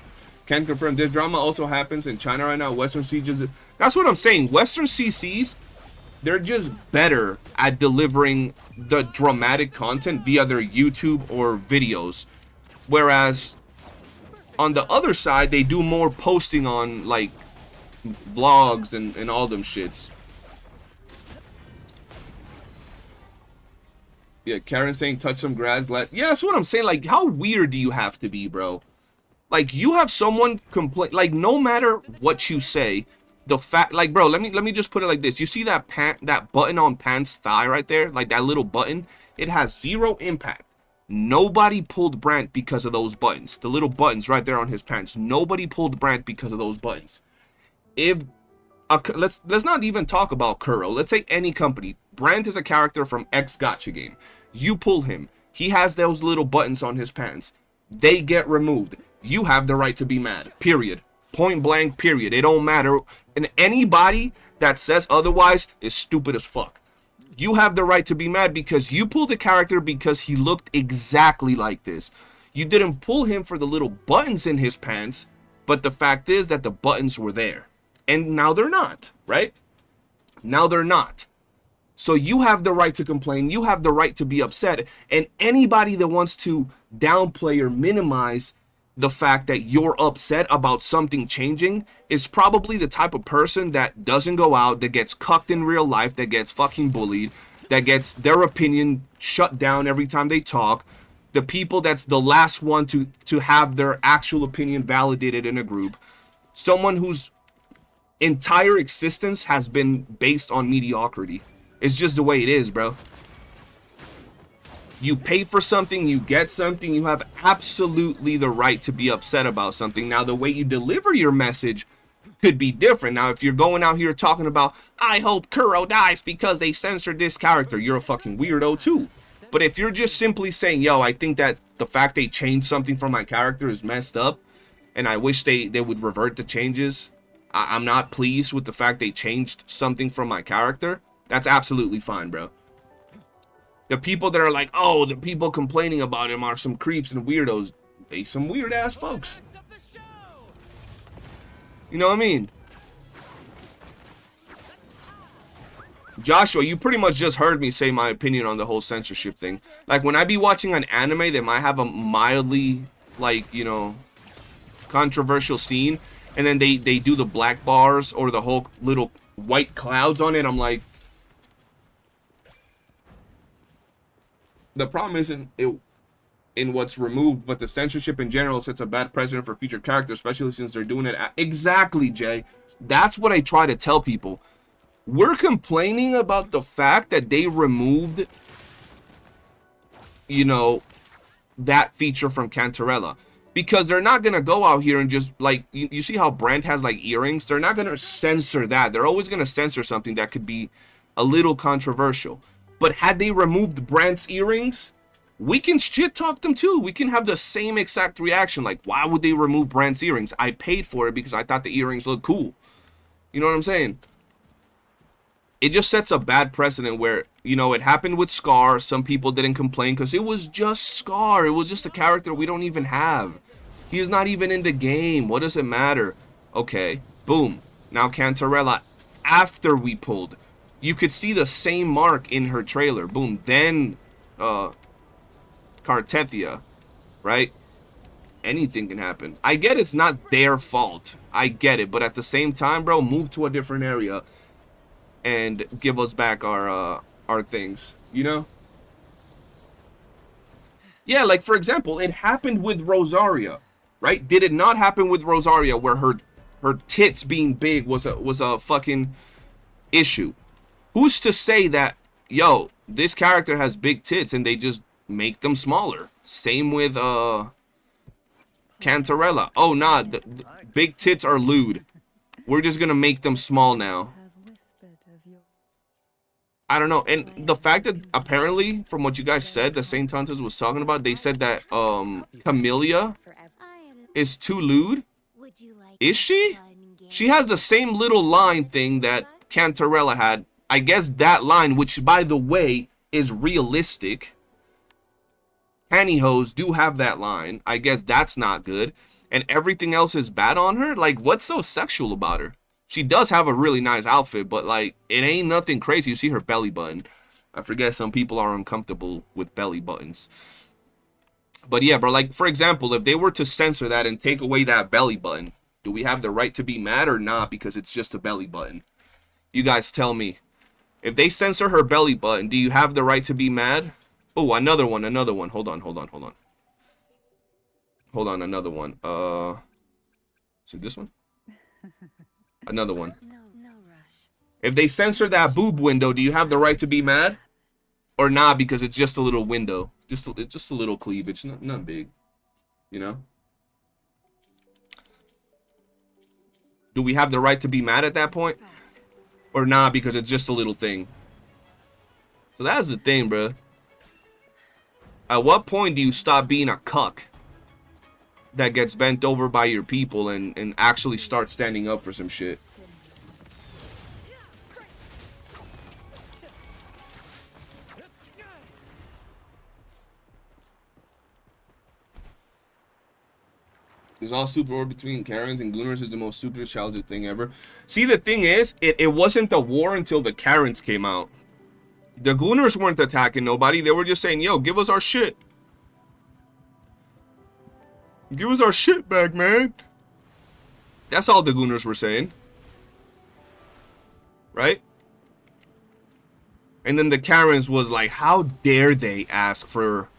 Can confirm this drama also happens in China right now. Western CCs. That's what I'm saying. Western CCs, they're just better at delivering the dramatic content via their YouTube or videos, whereas on the other side, they do more posting on like vlogs and all them shits. Yeah, Karen saying touch some grass. Glad. Yeah, that's what I'm saying. Like, how weird do you have to be, bro? Like, you have someone complain. Like, no matter what you say, the fact, like, bro, let me just put it like this. You see that that button on Pant's thigh right there, like that little button? It has zero impact. Nobody pulled Brant because of those buttons. The little buttons right there on his pants. Nobody pulled Brant because of those buttons. If let's not even talk about Kuro. Let's say any company. Brant is a character from X Gacha game. You pull him. He has those little buttons on his pants. They get removed. You have the right to be mad. Period. Point blank. Period. It don't matter. And anybody that says otherwise is stupid as fuck. You have the right to be mad because you pulled a character because he looked exactly like this. You didn't pull him for the little buttons in his pants, but the fact is that the buttons were there. And now they're not, right? Now they're not. So you have the right to complain. You have the right to be upset. And anybody that wants to downplay or minimize the fact that you're upset about something changing is probably the type of person that doesn't go out, that gets cucked in real life, that gets fucking bullied, that gets their opinion shut down every time they talk. The people that's the last one to have their actual opinion validated in a group. Someone whose entire existence has been based on mediocrity. It's just the way it is, bro. You pay for something, you get something, you have absolutely the right to be upset about something. Now, the way you deliver your message could be different. Now, if you're going out here talking about, I hope Kuro dies because they censored this character, you're a fucking weirdo too. But if you're just simply saying, yo, I think that the fact they changed something for my character is messed up, and I wish they would revert the changes, I'm not pleased with the fact they changed something from my character, that's absolutely fine, bro. The people that are like, oh, the people complaining about him are some creeps and weirdos. They some weird ass folks. Climax of the show. You know what I mean? Joshua, you pretty much just heard me say my opinion on the whole censorship thing. Like, when I be watching an anime that might have a mildly, like, you know, controversial scene, and then they do the black bars or the whole little white clouds on it, I'm like, the problem isn't in what's removed, but the censorship in general sets a bad precedent for future characters, especially since they're doing it exactly, Jay. That's what I try to tell people. We're complaining about the fact that they removed, you know, that feature from Cantarella. Because they're not going to go out here and just, like, you see how Brand has, like, earrings? They're not going to censor that. They're always going to censor something that could be a little controversial. But had they removed Brand's earrings, we can shit talk them too. We can have the same exact reaction. Like, why would they remove Brand's earrings? I paid for it because I thought the earrings looked cool. You know what I'm saying? It just sets a bad precedent where, you know, it happened with Scar. Some people didn't complain because it was just Scar. It was just a character we don't even have. He is not even in the game. What does it matter? Okay, boom. Now Cantarella, after we pulled, you could see the same mark in her trailer. Boom. Then, Cartethia, right? Anything can happen. I get it's not their fault. I get it. But at the same time, bro, move to a different area and give us back our things, you know? Yeah, like, for example, it happened with Rosaria, right? Did it not happen with Rosaria where her tits being big was a fucking issue? Who's to say that, yo, this character has big tits and they just make them smaller? Same with Cantarella. Oh, nah, the big tits are lewd. We're just gonna make them small now. I don't know. And the fact that apparently, from what you guys said, that Saint Tantas was talking about, they said that Camellia is too lewd. Is she? She has the same little line thing that Cantarella had. I guess that line, which by the way is realistic. Pantyhose do have that line. I guess that's not good. And everything else is bad on her? Like, what's so sexual about her? She does have a really nice outfit, but, like, it ain't nothing crazy. You see her belly button. I forget some people are uncomfortable with belly buttons. But, yeah, bro, like, for example, if they were to censor that and take away that belly button, do we have the right to be mad or not because it's just a belly button? You guys tell me. If they censor her belly button, do you have the right to be mad? Oh, another one. Hold on. Hold on, another one. Is it this one? Another one. No rush. If they censor that boob window, do you have the right to be mad? Or not, because it's just a little window. Just a little cleavage. Not big. You know? Do we have the right to be mad at that point? Or not, because it's just a little thing? So that's the thing, bro. At what point do you stop being a cuck that gets bent over by your people and actually start standing up for some shit? It's all super war between Karens and Gooners is the most stupidest childhood thing ever. See, the thing is, it wasn't the war until the Karens came out. The Gooners weren't attacking nobody. They were just saying, yo, give us our shit. Give us our shit back, man. That's all the Gooners were saying. Right? And then the Karens was like, how dare they ask for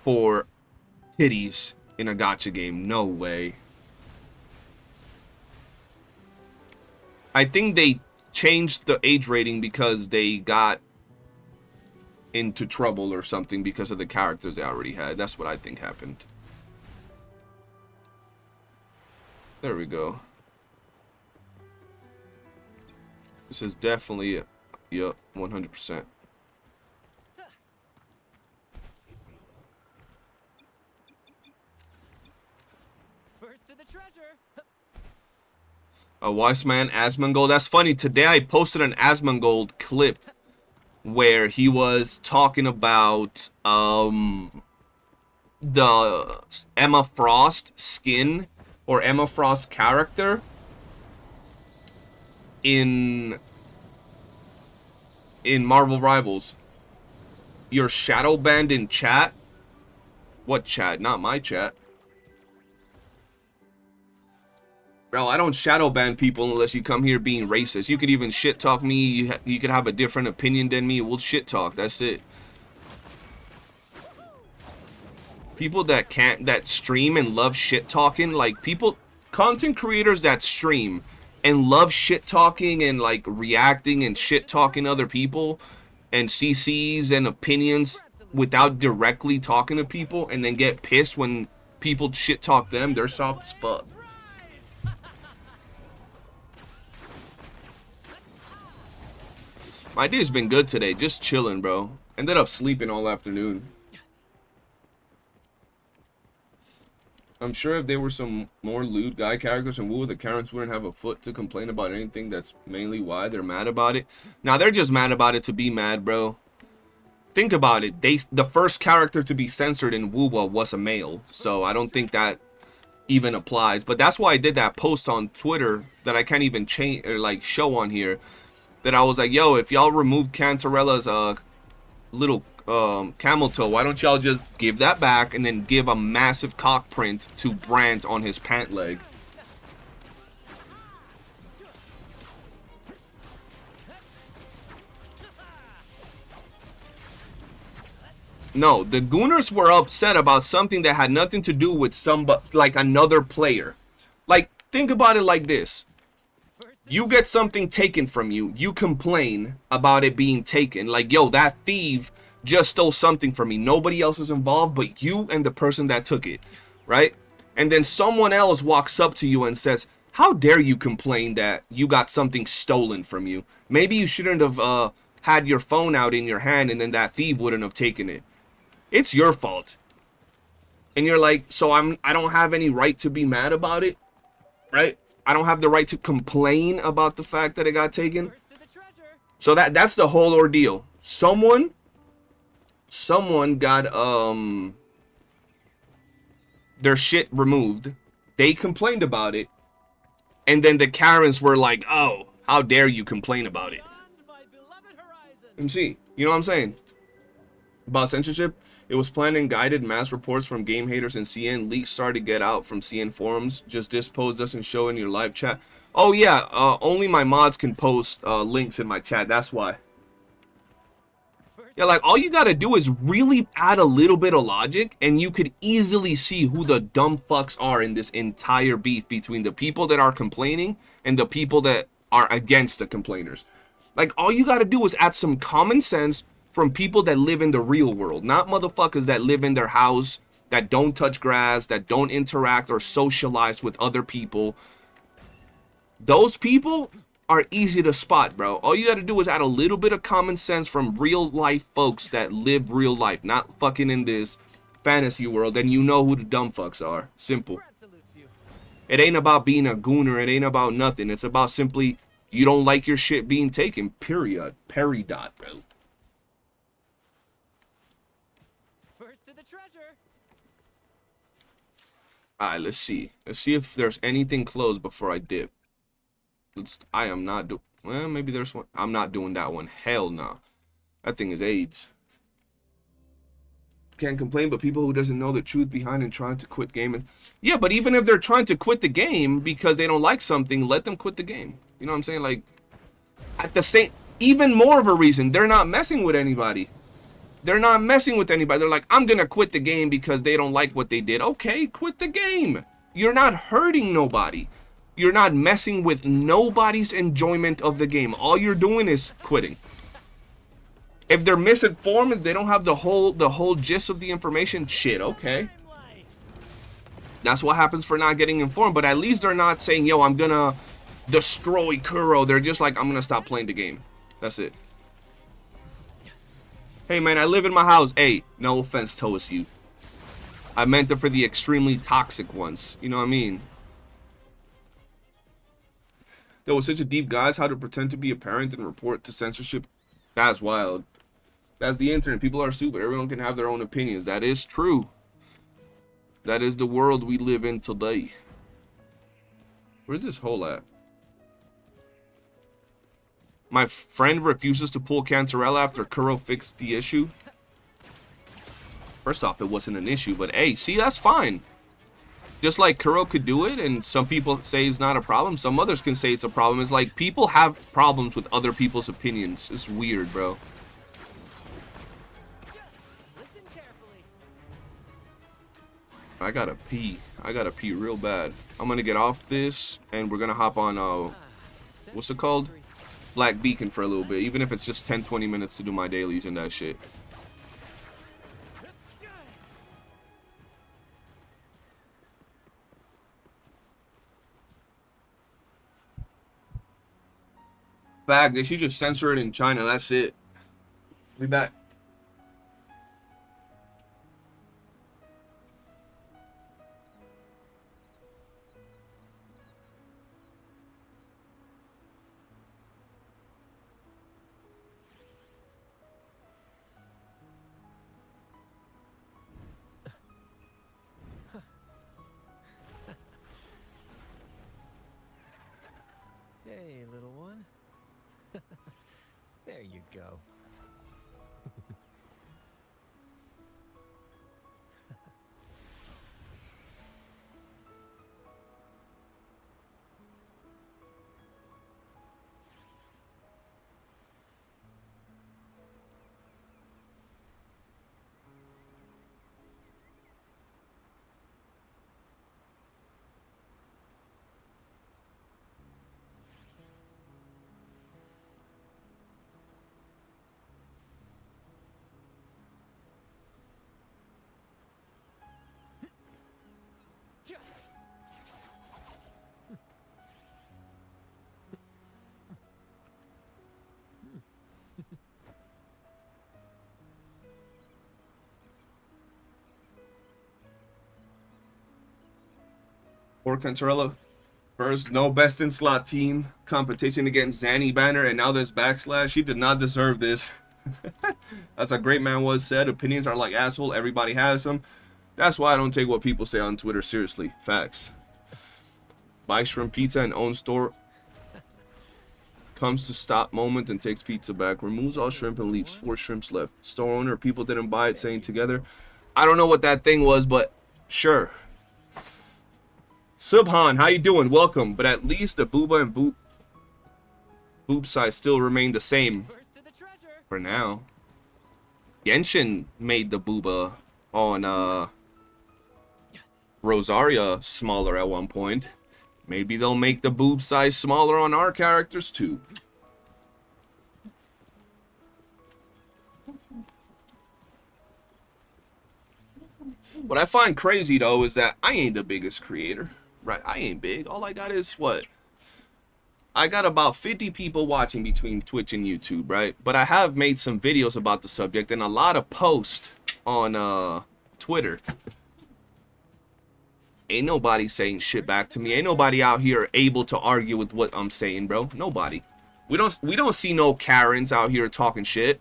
titties in a gacha game? No way. I think they changed the age rating because they got into trouble or something because of the characters they already had. That's what I think happened. There we go. This is definitely, yep, 100%. First to the treasure. A wise man, Asmongold. That's funny. Today I posted an Asmongold clip where he was talking about the Emma Frost skin or Emma Frost character in Marvel Rivals. You're shadow banned in chat. What chat? Not my chat. Bro, I don't shadow ban people unless you come here being racist. You could even shit talk me. You could have a different opinion than me. We'll shit talk. That's it. People that stream and love shit talking, like content creators that stream and love shit talking and like reacting and shit talking other people and CCs and opinions without directly talking to people and then get pissed when people shit talk them. They're soft as fuck. My day's been good today, just chilling, bro. Ended up sleeping all afternoon. I'm sure if there were some more lewd guy characters in WuWa, the Karens wouldn't have a foot to complain about anything. That's mainly why they're mad about it. Now, they're just mad about it to be mad, bro. Think about it. The first character to be censored in WuWa was a male. So I don't think that even applies. But that's why I did that post on Twitter that I can't even change or like show on here. That I was like, yo, if y'all removed Cantarella's little camel toe, why don't y'all just give that back and then give a massive cock print to Brant on his pant leg? No, the Gooners were upset about something that had nothing to do with somebody, like another player. Like, think about it like this. You get something taken from you. You complain about it being taken. Like, yo, that thief just stole something from me. Nobody else is involved but you and the person that took it, right? And then someone else walks up to you and says, how dare you complain that you got something stolen from you? Maybe you shouldn't have had your phone out in your hand and then that thief wouldn't have taken it. It's your fault. And you're like, so I don't have any right to be mad about it, right? I don't have the right to complain about the fact that it got taken. So that's the whole ordeal. Someone got their shit removed. They complained about it. And then the Karens were like, oh, how dare you complain about it? And see, you know what I'm saying? About censorship, it was planned and guided. Mass reports from game haters and CN. Leaks started to get out from CN forums. Just this post doesn't show in your live chat. Oh yeah, only my mods can post links in my chat. That's why. Yeah, like all you gotta do is really add a little bit of logic and you could easily see who the dumb fucks are in this entire beef between the people that are complaining and the people that are against the complainers. Like all you gotta do is add some common sense from people that live in the real world, not motherfuckers that live in their house, that don't touch grass, that don't interact or socialize with other people. Those people are easy to spot, bro. All you gotta do is add a little bit of common sense from real life folks that live real life, not fucking in this fantasy world, and you know who the dumb fucks are. Simple. It ain't about being a gooner, it ain't about nothing. It's about simply you don't like your shit being taken, period. Peridot, bro. Alright, let's see. Let's see if there's anything closed before I dip. I am not doing... Well, maybe there's one. I'm not doing that one. Hell no. Nah. That thing is AIDS. Can't complain, but people who doesn't know the truth behind and trying to quit gaming. Yeah, but even if they're trying to quit the game because they don't like something, let them quit the game. You know what I'm saying? Like, at the same... Even more of a reason, they're not messing with anybody. They're not messing with anybody. They're like, I'm going to quit the game because they don't like what they did. Okay, quit the game. You're not hurting nobody. You're not messing with nobody's enjoyment of the game. All you're doing is quitting. If they're misinformed, if they don't have the whole gist of the information, shit, okay. That's what happens for not getting informed. But at least they're not saying, yo, I'm going to destroy Kuro. They're just like, I'm going to stop playing the game. That's it. Hey man, I live in my house. Hey, no offense towards you. I meant it for the extremely toxic ones. You know what I mean? There was such a deep guys how to pretend to be a parent and report to censorship. That's wild. That's the internet. People are stupid. Everyone can have their own opinions. That is true. That is the world we live in today. Where's this hole at? My friend refuses to pull Cantarella after Kuro fixed the issue. First off, it wasn't an issue, but hey, see, that's fine. Just like Kuro could do it, and some people say it's not a problem, some others can say it's a problem. It's like people have problems with other people's opinions. It's weird, bro. Listen carefully. I gotta pee. I gotta pee real bad. I'm gonna get off this, and we're gonna hop on, what's it called? Black Beacon for a little bit, even if it's just 10-20 minutes to do my dailies and that shit. Fact, they should just censor it in China. That's it. Be back. Hey, little one. There you go. Or Cantarella. First, no best in slot team competition against Zani banner, and now there's backslash. She did not deserve this. As a great man once said, opinions are like asshole. Everybody has them. That's why I don't take what people say on Twitter seriously. Facts. Buy shrimp pizza and own store. Comes to stop moment and takes pizza back. Removes all shrimp and leaves 4 shrimps left. Store owner, people didn't buy it, saying together. I don't know what that thing was, but sure. Subhan, how you doing? Welcome. But at least the booba and boob size still remain the same for now. Genshin made the booba on Rosaria smaller at one point. Maybe they'll make the boob size smaller on our characters too. What I find crazy though is that I ain't the biggest creator. Right, I ain't big. All I got is what? I got about 50 people watching between Twitch and YouTube, right? But I have made some videos about the subject and a lot of posts on Twitter. Ain't nobody saying shit back to me. Ain't nobody out here able to argue with what I'm saying, bro. Nobody. We don't see no Karens out here talking shit.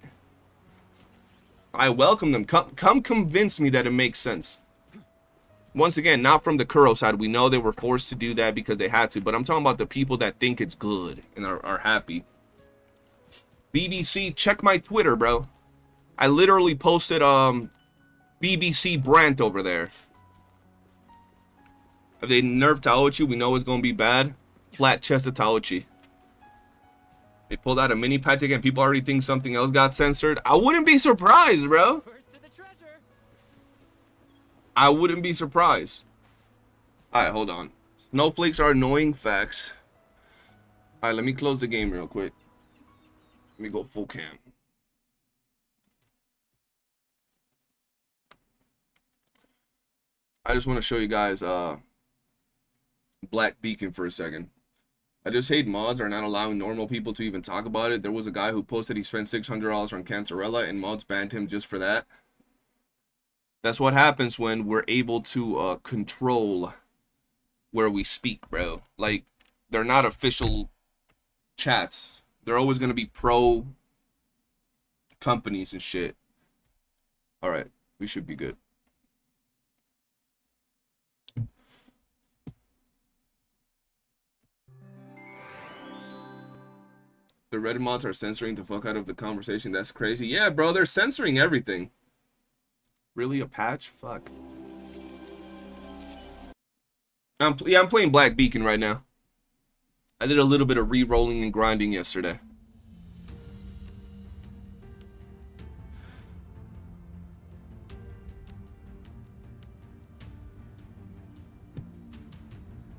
I welcome them. Come convince me that it makes sense. Once again, not from the Kuro side. We know they were forced to do that because they had to. But I'm talking about the people that think it's good and are happy. BBC, check my Twitter, bro. I literally posted BBC Brant over there. If they nerfed Taochi, we know it's going to be bad. Flat-chested Taochi. They pulled out a mini patch again. People already think something else got censored. I wouldn't be surprised, bro. I wouldn't be surprised. Alright, hold on. Snowflakes are annoying. Facts. Alright, let me close the game real quick. Let me go full cam. I just want to show you guys Black Beacon for a second. I just hate mods are not allowing normal people to even talk about it. There was a guy who posted he spent $600 on Cantarella and mods banned him just for that. That's what happens when we're able to control where we speak, bro. Like, they're not official chats. They're always going to be pro companies and shit. Alright, we should be good. The Reddit mods are censoring the fuck out of the conversation. That's crazy. Yeah, bro, they're censoring everything. Really, a patch? Fuck. I'm playing Black Beacon right now. I did a little bit of re-rolling and grinding yesterday.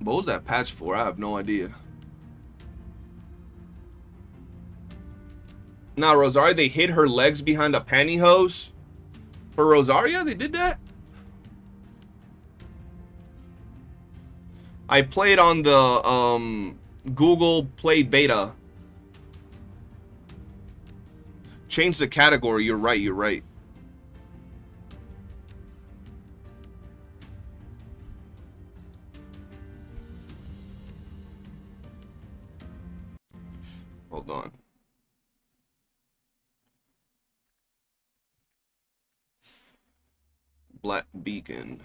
What was that patch for? I have no idea. Nah, Rosaria, they hid her legs behind a pantyhose. For Rosaria, they did that? I played on the Google Play Beta. Change the category. You're right. You're right. Hold on. Black Beacon.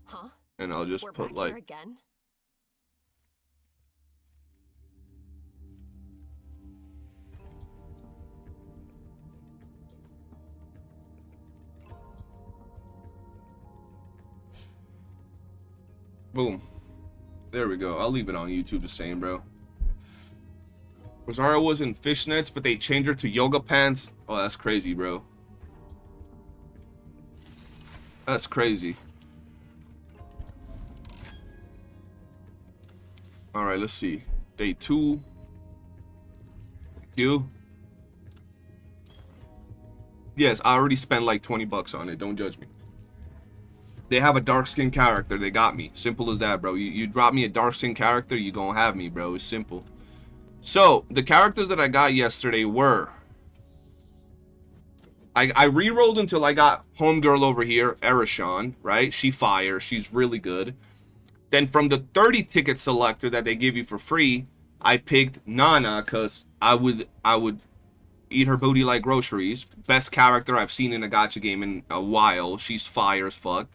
Huh? And I'll just We're put back like here again? boom. There we go. I'll leave it on YouTube the same, bro. Rosario was in fishnets, but they changed her to yoga pants. Oh, that's crazy, bro. That's crazy. All right, let's see. Day 2. You. Yes, I already spent like 20 bucks on it. Don't judge me. They have a dark skin character. They got me. Simple as that, bro. You drop me a dark skin character, you gonna have me, bro. It's simple. So, the characters that I got yesterday were... I re-rolled until I got homegirl over here, Erishan, right? She fire. She's really good. Then from the 30 ticket selector that they give you for free, I picked Nana because I would eat her booty like groceries. Best character I've seen in a gacha game in a while. She's fire as fuck.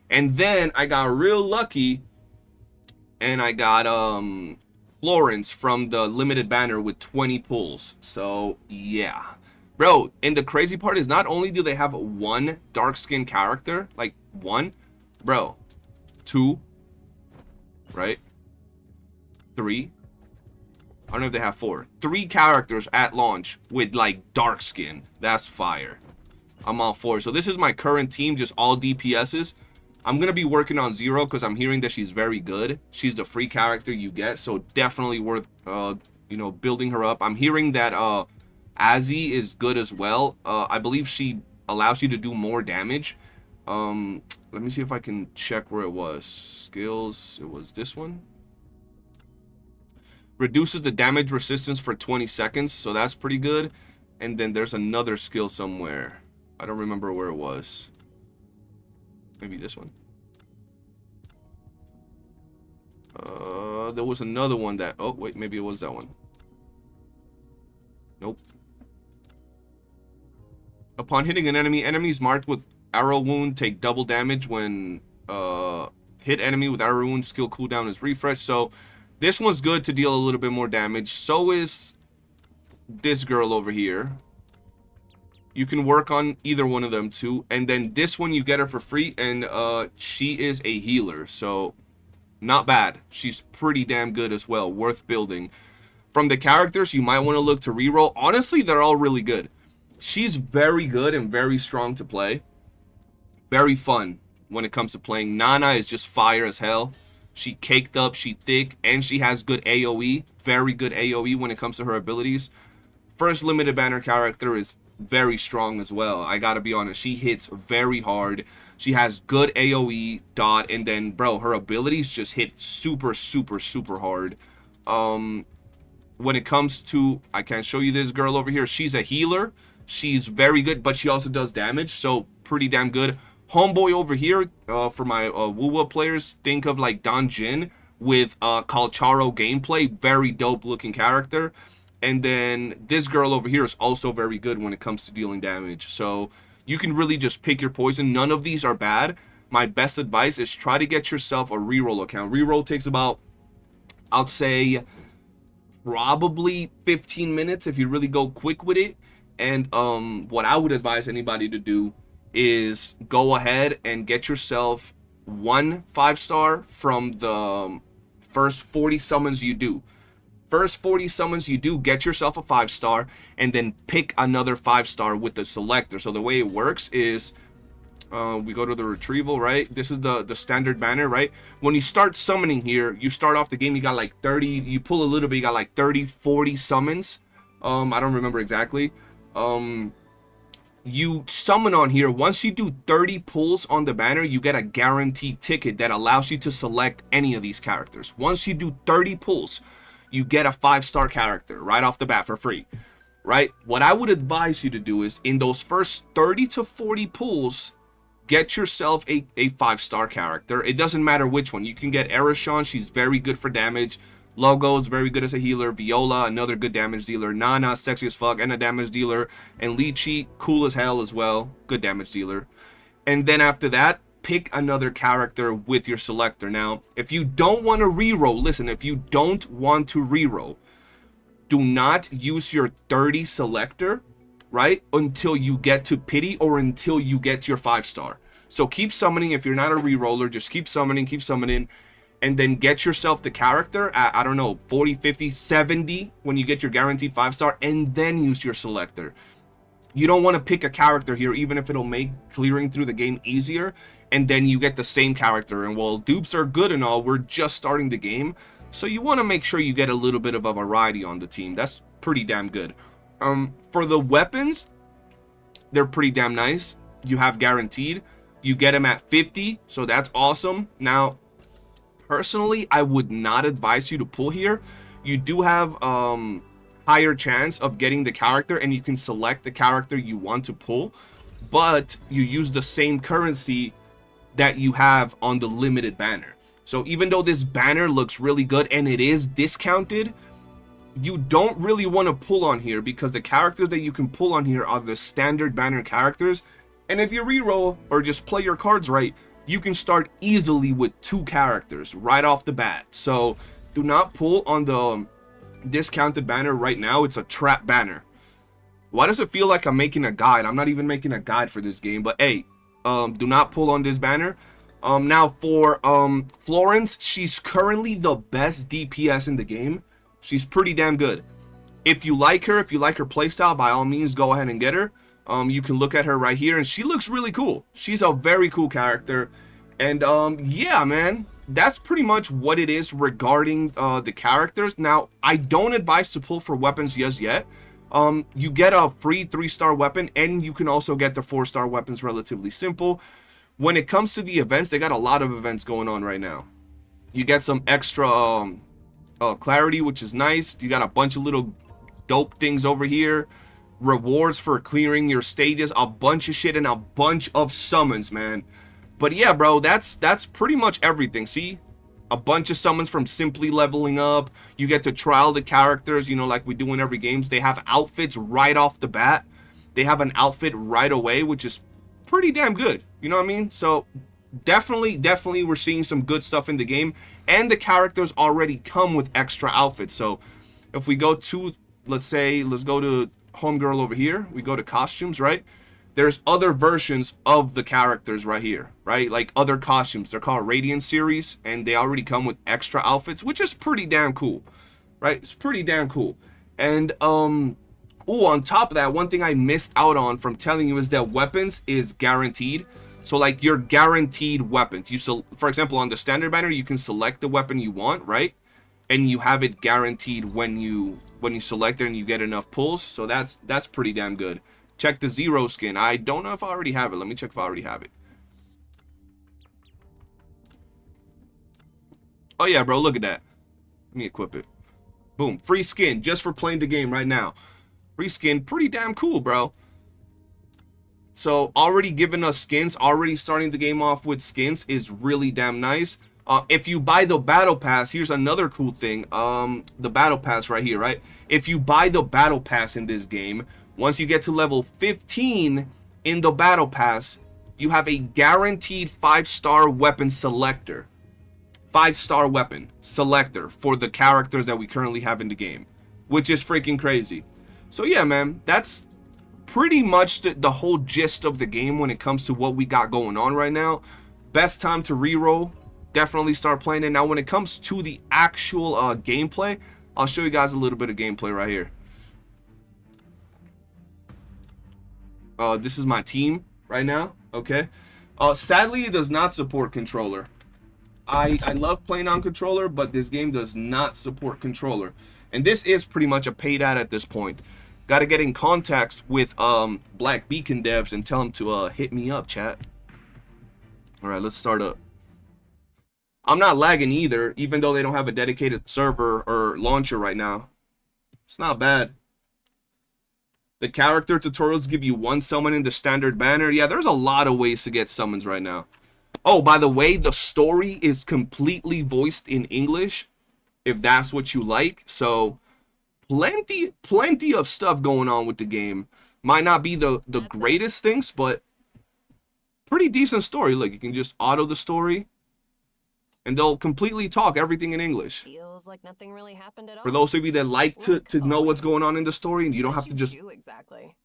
And then I got real lucky and I got Florence from the limited banner with 20 pulls. So yeah. Bro, and the crazy part is not only do they have one dark skin character, like one, bro, 2, right? 3. I don't know if they have 4. 3 characters at launch with like dark skin. That's fire. I'm all for it. So this is my current team, just all DPSs. I'm going to be working on Zero because I'm hearing that she's very good. She's the free character you get, so definitely worth, you know, building her up. I'm hearing that Azzy is good as well. I believe she allows you to do more damage. Let me see if I can check where it was. Skills, it was this one. Reduces the damage resistance for 20 seconds, so that's pretty good. And then there's another skill somewhere. I don't remember where it was. Maybe this one. There was another one that... Oh, wait, maybe it was that one. Nope. Upon hitting an enemy, enemies marked with arrow wound take double damage when hit enemy with arrow wound. Skill cooldown is refreshed. So this one's good to deal a little bit more damage. So is this girl over here. You can work on either one of them too. And then this one you get her for free, and she is a healer. So not bad. She's pretty damn good as well. Worth building. From the characters, you might want to look to reroll. Honestly, they're all really good. She's very good and very strong to play. Very fun when it comes to playing. Nana is just fire as hell. She caked up, she thick, and she has good AoE. Very good AoE when it comes to her abilities. First limited banner character is very strong as well. I gotta be honest, she hits very hard. She has good AoE, dot, and then, bro, her abilities just hit super, super, super hard. When it comes to, I can't show you this girl over here. She's a healer. She's very good, but she also does damage, so pretty damn good. Homeboy over here, for my WuWa players, think of like Don Jin with Calcharo gameplay. Very dope looking character. And then this girl over here is also very good when it comes to dealing damage. So you can really just pick your poison. None of these are bad. My best advice is try to get yourself a reroll account. Reroll takes about, I'd say, probably 15 minutes if you really go quick with it. And what I would advise anybody to do is go ahead and get yourself 1 5-star from the first 40 summons you do. First 40 summons you do, get yourself a 5-star, and then pick another 5-star with the selector. So the way it works is, we go to the retrieval, right? This is the standard banner, right? When you start summoning here, you start off the game, you got like 30, you pull a little bit, you got like 30, 40 summons. I don't remember exactly. You summon on here. Once you do 30 pulls on the banner, you get a guaranteed ticket that allows you to select any of these characters. Once you do 30 pulls, you get a 5-star character right off the bat for free, right? What I would advise you to do is in those first 30 to 40 pulls, get yourself a 5-star character. It doesn't matter which one. You can get Erishon. She's very good for damage. Logo is very good as a healer. Viola, another good damage dealer. Nana, sexy as fuck and a damage dealer. And Lychee, cool as hell as well. Good damage dealer. And then after that, pick another character with your selector. Now, if you don't want to reroll, listen, if you don't want to reroll, do not use your 30 selector, right, until you get to pity or until you get your 5-star. So keep summoning. If you're not a reroller, just keep summoning, and then get yourself the character at, I don't know, 40, 50, 70 when you get your guaranteed 5-star, and then use your selector. You don't want to pick a character here, even if it'll make clearing through the game easier, and then you get the same character. And while dupes are good and all, we're just starting the game, so you want to make sure you get a little bit of a variety on the team. That's pretty damn good. For the weapons, they're pretty damn nice. You have guaranteed. You get them at 50, so that's awesome. Now, personally, I would not advise you to pull here. You do have higher chance of getting the character, and you can select the character you want to pull, but you use the same currency that you have on the limited banner. So even though this banner looks really good and it is discounted, you don't really want to pull on here because the characters that you can pull on here are the standard banner characters. And if you reroll or just play your cards right, you can start easily with 2 characters right off the bat. So do not pull on the discounted banner right now. It's a trap banner. Why does it feel like I'm making a guide? I'm not even making a guide for this game, but hey, do not pull on this banner. Now for Florence, she's currently the best DPS in the game. She's pretty damn good. If you like her playstyle, by all means go ahead and get her. You can look at her right here, and she looks really cool. She's a very cool character. And yeah, man, that's pretty much what it is regarding the characters. Now, I don't advise to pull for weapons just yet. You get a free 3-star weapon, and you can also get the 4-star weapons relatively simple. When it comes to the events, they got a lot of events going on right now. You get some extra clarity, which is nice. You got a bunch of little dope things over here. Rewards for clearing your stages, a bunch of shit, and a bunch of summons, man. But yeah, bro, that's pretty much everything. See, a bunch of summons from simply leveling up. You get to trial the characters, you know, like we do in every games. They have outfits right off the bat. They have an outfit right away, which is pretty damn good. You know what I mean? So definitely we're seeing some good stuff in the game, and the characters already come with extra outfits. So if we go to, let's go to homegirl over here, we go to costumes, right? There's other versions of the characters right here, right? Like other costumes. They're called Radiant series, and they already come with extra outfits, which is pretty damn cool, right? It's pretty damn cool. And on top of that, one thing I missed out on from telling you is that weapons is guaranteed. So like your guaranteed weapons, for example, on the standard banner, you can select the weapon you want, right? And you have it guaranteed when you select it and you get enough pulls. So that's pretty damn good. Check the Zero skin. I don't know if I already have it. Let me check if I already have it. Oh yeah, bro, look at that. Let me equip it. Boom, free skin just for playing the game right now. Free skin, pretty damn cool, bro. So already giving us skins, already starting the game off with skins is really damn nice. If you buy the battle pass, here's another cool thing. The battle pass right here, right? If you buy the battle pass in this game, once you get to level 15 in the battle pass, you have a guaranteed 5-star weapon selector. 5-star weapon selector for the characters that we currently have in the game, which is freaking crazy. So yeah, man, that's pretty much the whole gist of the game when it comes to what we got going on right now. Best time to reroll. Definitely start playing it. Now, when it comes to the actual gameplay, I'll show you guys a little bit of gameplay right here. This is my team right now, okay? Sadly, it does not support controller. I love playing on controller, but this game does not support controller. And this is pretty much a paid ad at this point. Got to get in contact with Black Beacon devs and tell them to hit me up, chat. All right, let's start up. I'm not lagging either, even though they don't have a dedicated server or launcher right now. It's not bad. The character tutorials give you one summon in the standard banner. Yeah, there's a lot of ways to get summons right now. Oh, by the way, the story is completely voiced in English, if that's what you like. So, plenty of stuff going on with the game. Might not be the greatest things, but pretty decent story. Look, you can just auto the story, and they'll completely talk everything in English. Feels like nothing really happened at all. For those of you that like to know what's going on in the story, and you don't have to just exactly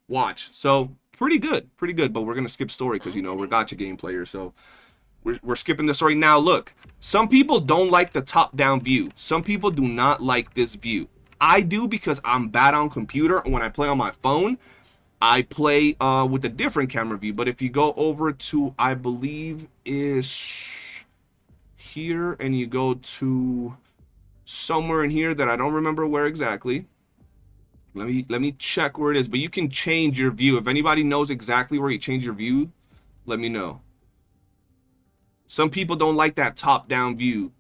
watch. So pretty good, but we're gonna skip story because, you know, we're gacha game players, so we're skipping the story. Now look, some people don't like the top-down view. Some people do not like this view. I do, because I'm bad on computer, and when I play on my phone, I play with a different camera view. But if you go over to, I believe is here, and you go to somewhere in here that I don't remember where exactly. Let me check where it is, but you can change your view. If anybody knows exactly where you change your view, let me know. Some people don't like that top-down view.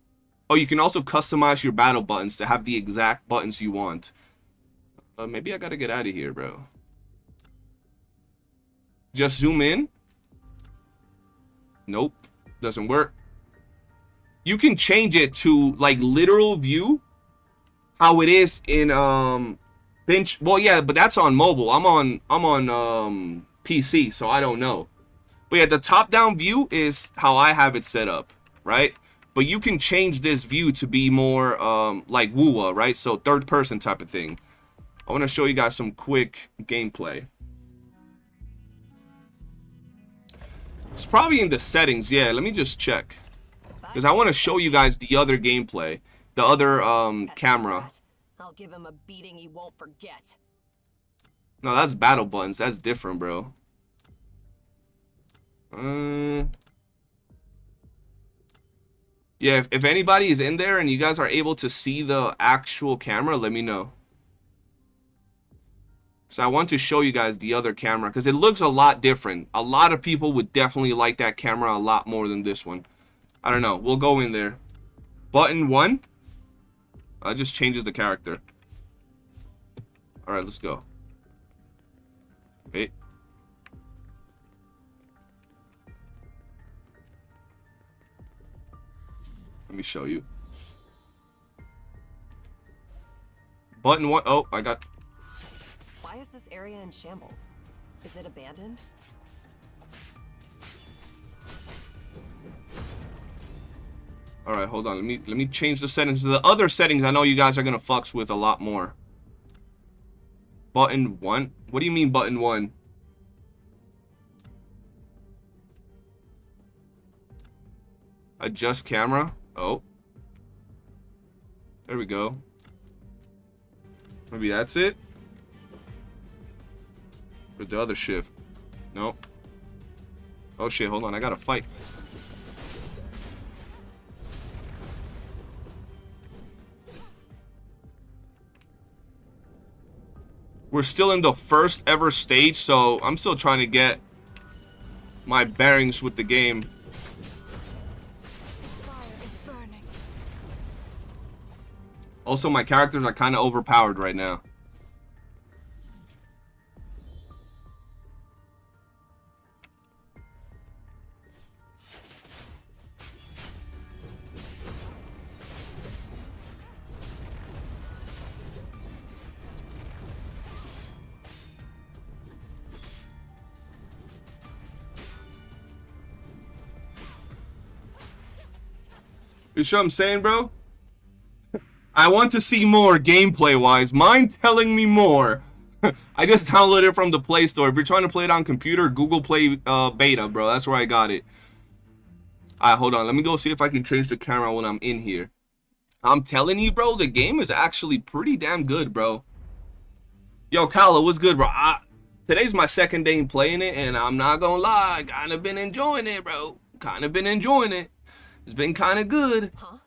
Oh, you can also customize your battle buttons to have the exact buttons you want. Maybe I gotta get out of here, bro. Just zoom in. Nope, doesn't work. You can change it to like literal view, how it is in bench. Well, yeah, but that's on mobile. I'm on PC, so I don't know. But yeah, the top-down view is how I have it set up, right? But you can change this view to be more like WuWa, right? So third-person type of thing. I want to show you guys some quick gameplay. It's probably in the settings. Yeah, let me just check, because I want to show you guys the other gameplay, the other camera. I'll give him a beating he won't forget. No, that's battle buttons. That's different, bro. Yeah, if anybody is in there and you guys are able to see the actual camera, let me know. So I want to show you guys the other camera, because it looks a lot different. A lot of people would definitely like that camera a lot more than this one. I don't know. We'll go in there. Button 1. Just changes the character. Alright, let's go. Okay. Let me show you. Button 1. Oh, I got... Why is this area in shambles? Is it abandoned? All right, hold on. Let me change the settings. The other settings I know you guys are gonna fucks with a lot more. Button 1. What do you mean button 1? Adjust camera. Oh, there we go. Maybe that's it. With the other shift. Nope. Oh shit, hold on, I gotta fight. We're still in the first ever stage, so I'm still trying to get my bearings with the game. Fire is burning. Also, my characters are kind of overpowered right now. You sure I'm saying, bro? I want to see more gameplay-wise. Mind telling me more? I just downloaded it from the Play Store. If you're trying to play it on computer, Google Play Beta, bro. That's where I got it. Alright, hold on. Let me go see if I can change the camera when I'm in here. I'm telling you, bro, the game is actually pretty damn good, bro. Yo, Kylo, what's good, bro? Today's my second day in playing it, and I'm not gonna lie, kind of been enjoying it, bro. Kind of been enjoying it. It's been kind of good. Huh?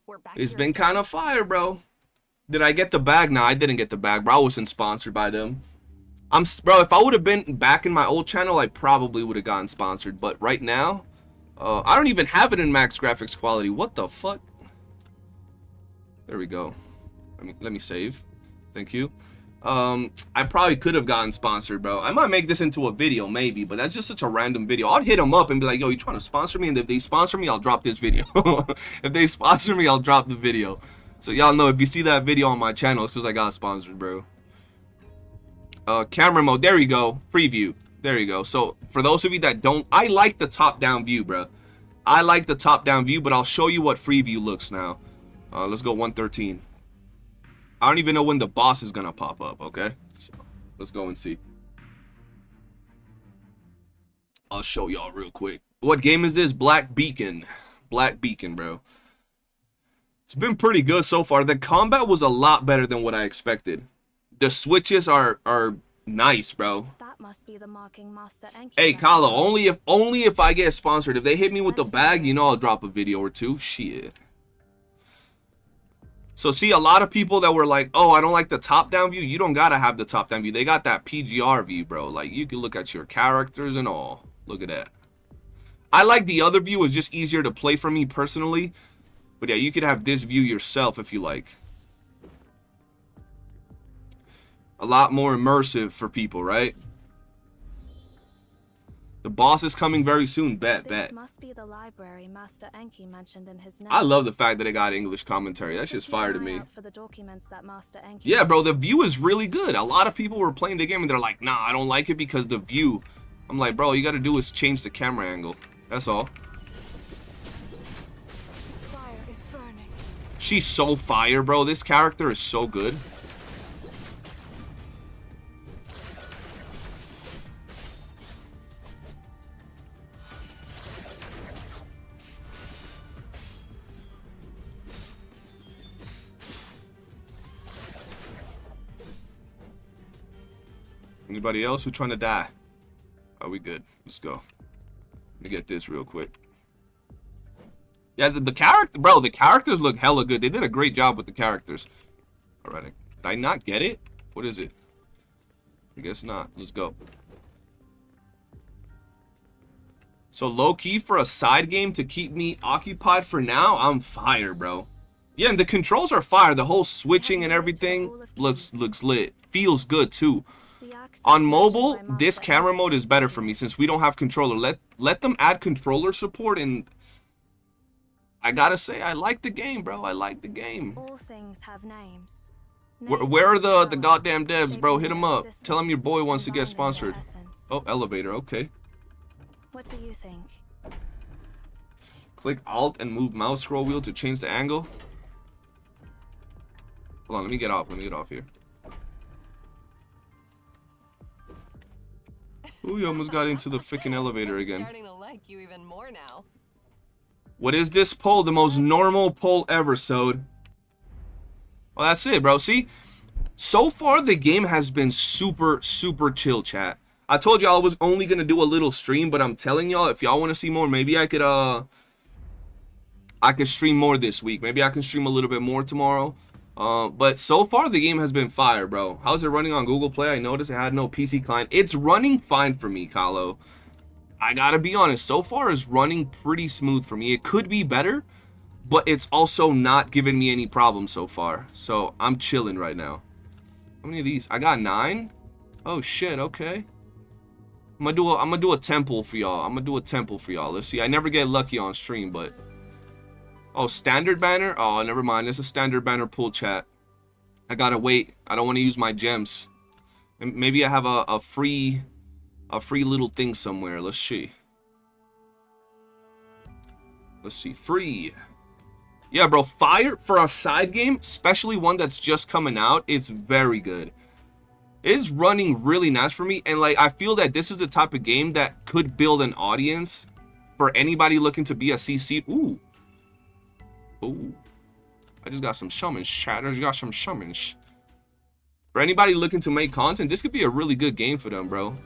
We're back It's here been again. kind of fire, bro. Did I get the bag? No, I didn't get the bag, bro. I wasn't sponsored by them. Bro, if I would have been back in my old channel, I probably would have gotten sponsored. But right now, I don't even have it in max graphics quality. What the fuck? There we go. Let me save. Thank you. I probably could have gotten sponsored, bro. I might make this into a video, maybe, but that's just such a random video. I'd hit them up and be like, yo, you trying to sponsor me? And if they sponsor me, I'll drop this video. If they sponsor me, I'll drop the video. So y'all know, if you see that video on my channel, it's because I got sponsored, bro. Camera mode, there you go. Preview, there you go. So for those of you that don't, I like the top-down view, bro. I like the top-down view, but I'll show you what free view looks now. Let's go 113. I don't even know when the boss is gonna pop up, okay? So let's go and see. I'll show y'all real quick. What game is this? Black Beacon. Black Beacon, bro. It's been pretty good so far. The combat was a lot better than what I expected. The switches are nice, bro. That must be the marking master Enki. Hey, Kalo, only if I get sponsored. If they hit me with the bag, you know I'll drop a video or two. Shit. So see, a lot of people that were like, oh, I don't like the top-down view. You don't gotta have the top-down view. They got that PGR view, bro. Like, you can look at your characters and all. Look at that. I like the other view. It's just easier to play for me personally. But yeah, you could have this view yourself if you like. A lot more immersive for people, right? The boss is coming very soon. Bet. This must be the library Master Enki mentioned in his note. I love the fact that it got English commentary. That's just Keep fire an to eye me. out for the documents that Master Enki. Yeah, bro, the view is really good. A lot of people were playing the game and they're like, nah, I don't like it because the view. I'm like, bro, all you gotta do is change the camera angle. That's all. Fire is burning. She's so fire, bro. This character is so good. Anybody else who trying to die? Are we good? Let's go. Let me get this real quick. Yeah, the character, bro, the characters look hella good. They did a great job with the characters. All right, did I not get it? What is it? I guess not. Let's go. So low key for a side game to keep me occupied for now, I'm fire, bro. Yeah, and the controls are fire. The whole switching and everything looks lit. Feels good too. On mobile, this camera mode is better for me since we don't have controller. Let them add controller support, and I gotta say, I like the game, bro. I like the game. All things have names. Where are the goddamn devs, bro? Hit them up. Tell them your boy wants to get sponsored. Oh, elevator. Okay. What do you think? Click Alt and move mouse scroll wheel to change the angle. Hold on, let me get off. Let me get off here. Ooh, you almost got into the freaking elevator again. Starting to like you even more now. What is this poll? The most normal poll ever, Sode. Well, that's it, bro. See? So far, the game has been super, super chill, chat. I told y'all I was only going to do a little stream, but I'm telling y'all, if y'all want to see more, maybe I could stream more this week. Maybe I can stream a little bit more tomorrow. But so far the game has been fire, bro. How's it running on Google Play? I noticed it had no PC client. It's running fine for me, Kalo. I gotta be honest, so far it's running pretty smooth for me. It could be better, but it's also not giving me any problems so far. So I'm chilling right now. How many of these? I got 9. Oh shit, okay. I'm gonna do a temple for y'all. Let's see. I never get lucky on stream, but oh, standard banner? Oh, never mind. It's a standard banner pull, chat. I gotta wait. I don't want to use my gems. And maybe I have a free little thing somewhere. Let's see. Let's see. Free. Yeah, bro, fire for a side game, especially one that's just coming out, it's very good. It's running really nice for me, and like I feel that this is the type of game that could build an audience for anybody looking to be a CC. Ooh. Ooh. I just got some summons, chat. I just got some summons. For anybody looking to make content, this could be a really good game for them, bro.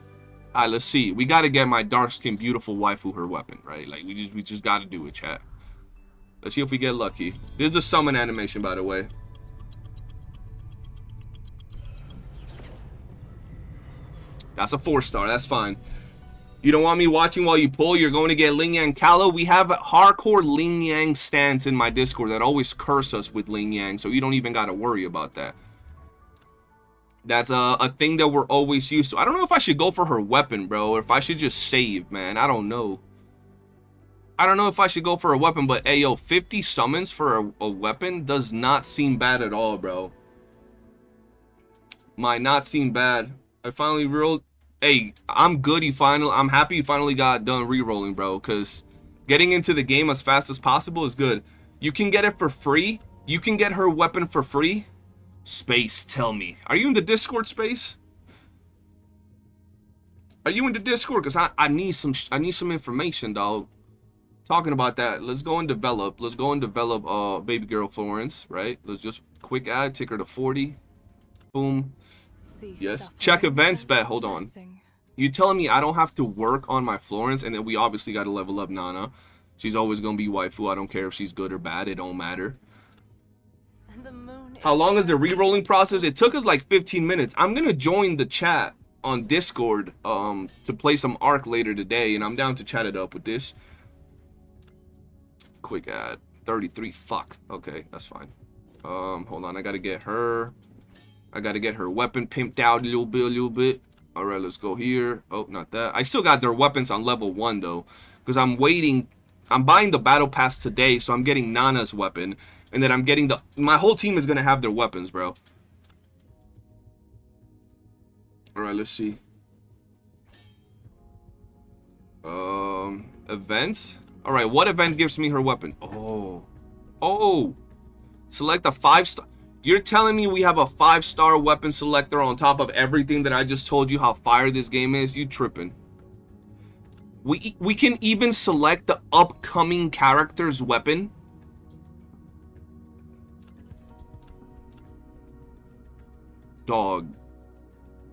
Alright, let's see. We gotta get my dark-skinned beautiful waifu her weapon, right? Like we just gotta do it, chat. Let's see if we get lucky. This is a summon animation, by the way. That's a 4-star. That's fine. You don't want me watching while you pull? You're going to get Ling Yang Kalo. We have hardcore Ling Yang stans in my Discord that always curse us with Ling Yang, so you don't even got to worry about that. That's a thing that we're always used to. I don't know if I should go for her weapon, bro, or if I should just save, man. I don't know. I don't know if I should go for a weapon, but hey, yo, 50 summons for a weapon does not seem bad at all, bro. Might not seem bad. I finally rolled. Hey, I'm good. I'm happy you finally got done re-rolling, bro, because getting into the game as fast as possible is good. You can get it for free. You can get her weapon for free. Space, tell me. Are you in the Discord, Space? Are you in the Discord? Because I need some information, dog. Talking about that, let's go and develop. Let's go and develop baby girl Florence, right? Let's just quick add, take her to 40. Boom. Yes. Check events, bet. Hold on. You telling me I don't have to work on my Florence, and then we obviously got to level up Nana. She's always going to be waifu. I don't care if she's good or bad. It don't matter. How long is the re-rolling process? It took us like 15 minutes. I'm going to join the chat on Discord to play some Ark later today, and I'm down to chat it up with this. Quick add. 33. Fuck. Okay, that's fine. Hold on. I got to get her. I got to get her weapon pimped out a little bit. All right, let's go here. Oh, not that. I still got their weapons on level 1, though, because I'm waiting. I'm buying the battle pass today, so I'm getting Nana's weapon, and then I'm getting the... My whole team is going to have their weapons, bro. All right, let's see. Events. All right, what event gives me her weapon? Oh. Select a 5-star... You're telling me we have a 5-star weapon selector on top of everything that I just told you how fire this game is? You tripping. We can even select the upcoming character's weapon. Dog.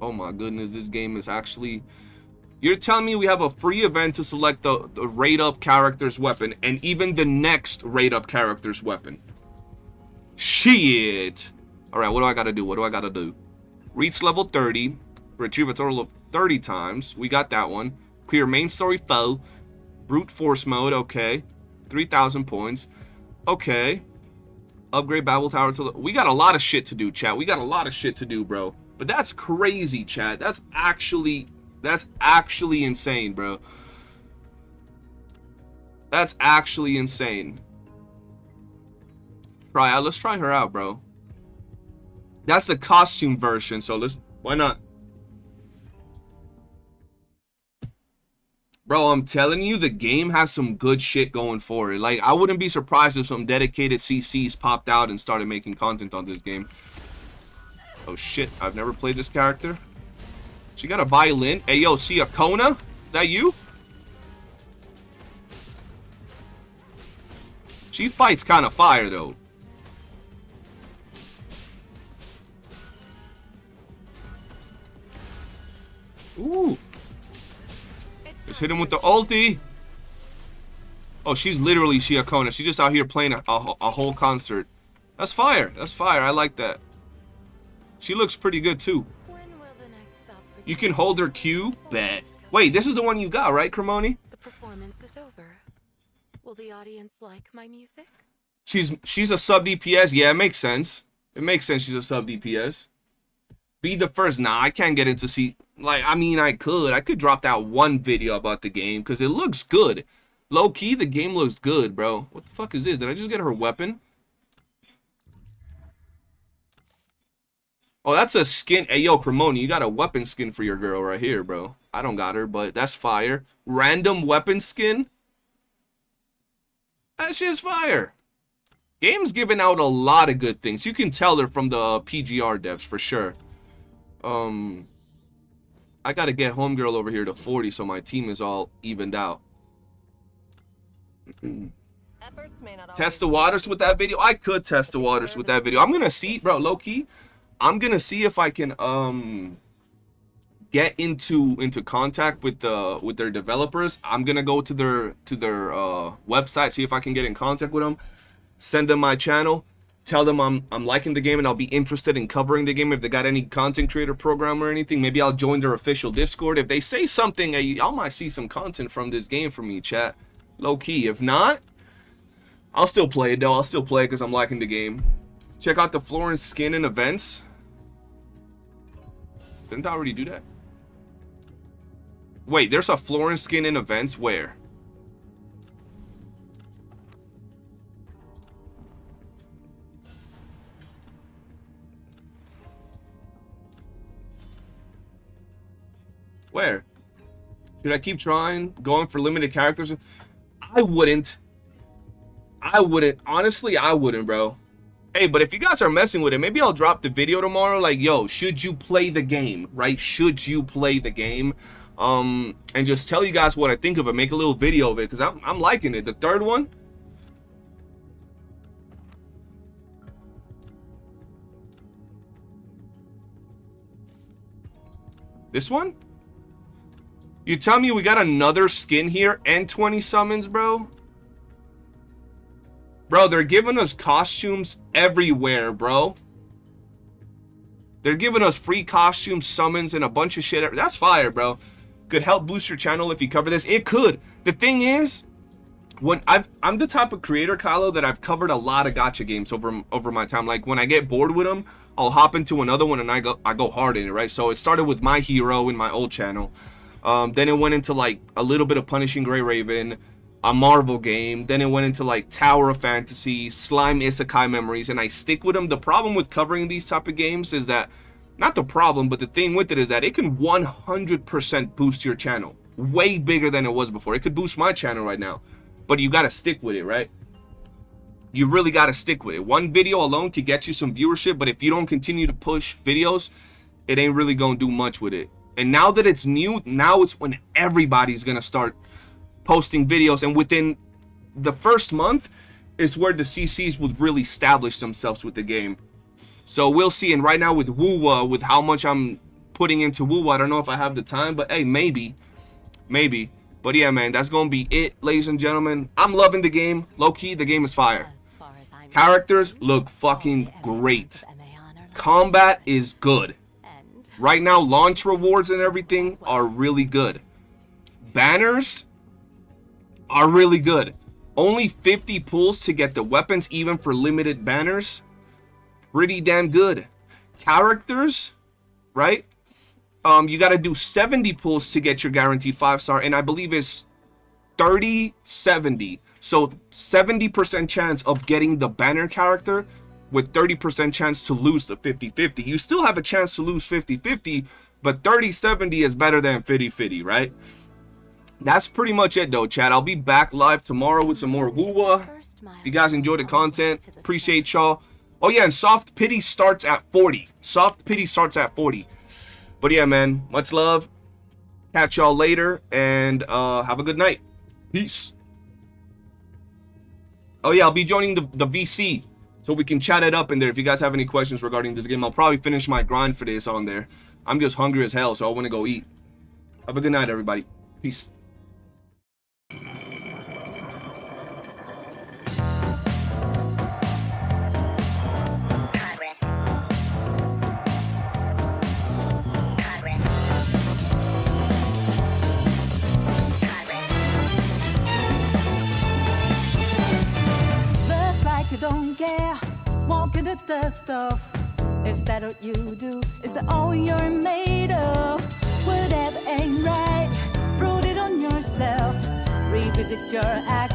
Oh my goodness, this game is actually... You're telling me we have a free event to select the rate up character's weapon, and even the next rate up character's weapon. Shit. Alright, what do I gotta do? What do I gotta do? Reach level 30. Retrieve a total of 30 times. We got that one. Clear main story foe. Brute force mode. Okay. 3,000 points. Okay. Upgrade battle tower to... We got a lot of shit to do, chat. We got a lot of shit to do, bro. But that's crazy, chat. That's actually insane, bro. That's actually insane. Let's try her out, bro. That's the costume version, so why not? Bro, I'm telling you, the game has some good shit going for it. Like, I wouldn't be surprised if some dedicated CCs popped out and started making content on this game. Oh shit, I've never played this character. She got a violin. Hey yo, see a Kona? Is that you? She fights kind of fire though. Ooh. Just hit him with the ulti. Oh, she's literally Shiakona. She's just out here playing a whole concert. That's fire. That's fire. I like that. She looks pretty good too. You can hold her Q. Bet. Wait, this is the one you got, right, Cremoni? The performance is over. Will the audience like my music? She's a sub DPS. Yeah, it makes sense. It makes sense she's a sub DPS. Be the first. Nah, I can't get into see. Like, I mean, I could drop that one video about the game because it looks good. Low key, the game looks good, bro. What the fuck is this? Did I just get her weapon? Oh, that's a skin. Hey, yo, Cremoni, you got a weapon skin for your girl right here, bro. I don't got her, but that's fire. Random weapon skin? That shit's fire. Game's giving out a lot of good things. You can tell they're from the PGR devs for sure. I gotta get homegirl over here to 40 so my team is all evened out. Efforts may not Test the always- waters with that video. I could test the waters with that video. I'm gonna see, bro, low key. I'm gonna see if I can get into contact with their developers. I'm gonna go to their website, see if I can get in contact with them, send them my channel, tell them I'm liking the game and I'll be interested in covering the game. If they got any content creator program or anything, maybe I'll join their official Discord. If they say something, I might see some content from this game for me, chat. Low key. If not, I'll still play it though. I'll still play it because I'm liking the game. Check out the Florence skin and events. Didn't I already do that? Wait, there's a Florence skin in events? Where? Where? Should I keep trying? Going for limited characters? I wouldn't. Honestly, I wouldn't, bro. Hey, but if you guys are messing with it, maybe I'll drop the video tomorrow. Like, yo, should you play the game, right? Should you play the game? And just tell you guys what I think of it. Make a little video of it, because I'm liking it. The third one. This one? You tell me we got another skin here and 20 summons, bro? Bro, they're giving us costumes everywhere, bro. They're giving us free costumes, summons, and a bunch of shit. That's fire, bro. Could help boost your channel if you cover this. It could. The thing is, when I'm the type of creator, Kylo, that I've covered a lot of gacha games over my time. Like, when I get bored with them, I'll hop into another one and I go hard in it, right? So it started with My Hero in my old channel. Then it went into like a little bit of Punishing Gray Raven, a Marvel game. Then it went into like Tower of Fantasy, Slime Isekai Memories, and I stick with them. The problem with covering these type of games is that, not the problem, but the thing with it is that it can 100% boost your channel. Way bigger than it was before. It could boost my channel right now. But you gotta stick with it, right? You really gotta stick with it. One video alone could get you some viewership, but if you don't continue to push videos, it ain't really gonna do much with it. And now that it's new, now it's when everybody's gonna start posting videos, and within the first month is where the CCs would really establish themselves with the game. So we'll see. And right now with WuWa, with how much I'm putting into WuWa, I don't know if I have the time, but hey, maybe. But yeah, man, that's gonna be it, ladies and gentlemen. I'm loving the game. Low-key, the game is fire. Characters look fucking great. Combat is good. Right now, launch rewards and everything are really good. Banners are really good. Only 50 pulls to get the weapons, even for limited banners. Pretty damn good. Characters, right? You got to do 70 pulls to get your guaranteed 5-star, and I believe it's 30-70. So 70% chance of getting the banner character with 30% chance to lose the 50-50. You still have a chance to lose 50-50, but 30-70 is better than 50-50, right? That's pretty much it though, chat. I'll be back live tomorrow with some more WuWa. If you guys enjoyed the content, appreciate y'all. Oh yeah, and Soft Pity starts at 40. Soft Pity starts at 40. But yeah, man, much love. Catch y'all later, and have a good night. Peace. Oh yeah, I'll be joining the VC, so we can chat it up in there. If you guys have any questions regarding this game, I'll probably finish my grind for this on there. I'm just hungry as hell, so I want to go eat. Have a good night, everybody. Peace. Look like you don't care, walking the dust off. Is that what you do? Is that all you're made of? Whatever ain't right, prove it on yourself. Revisit your act,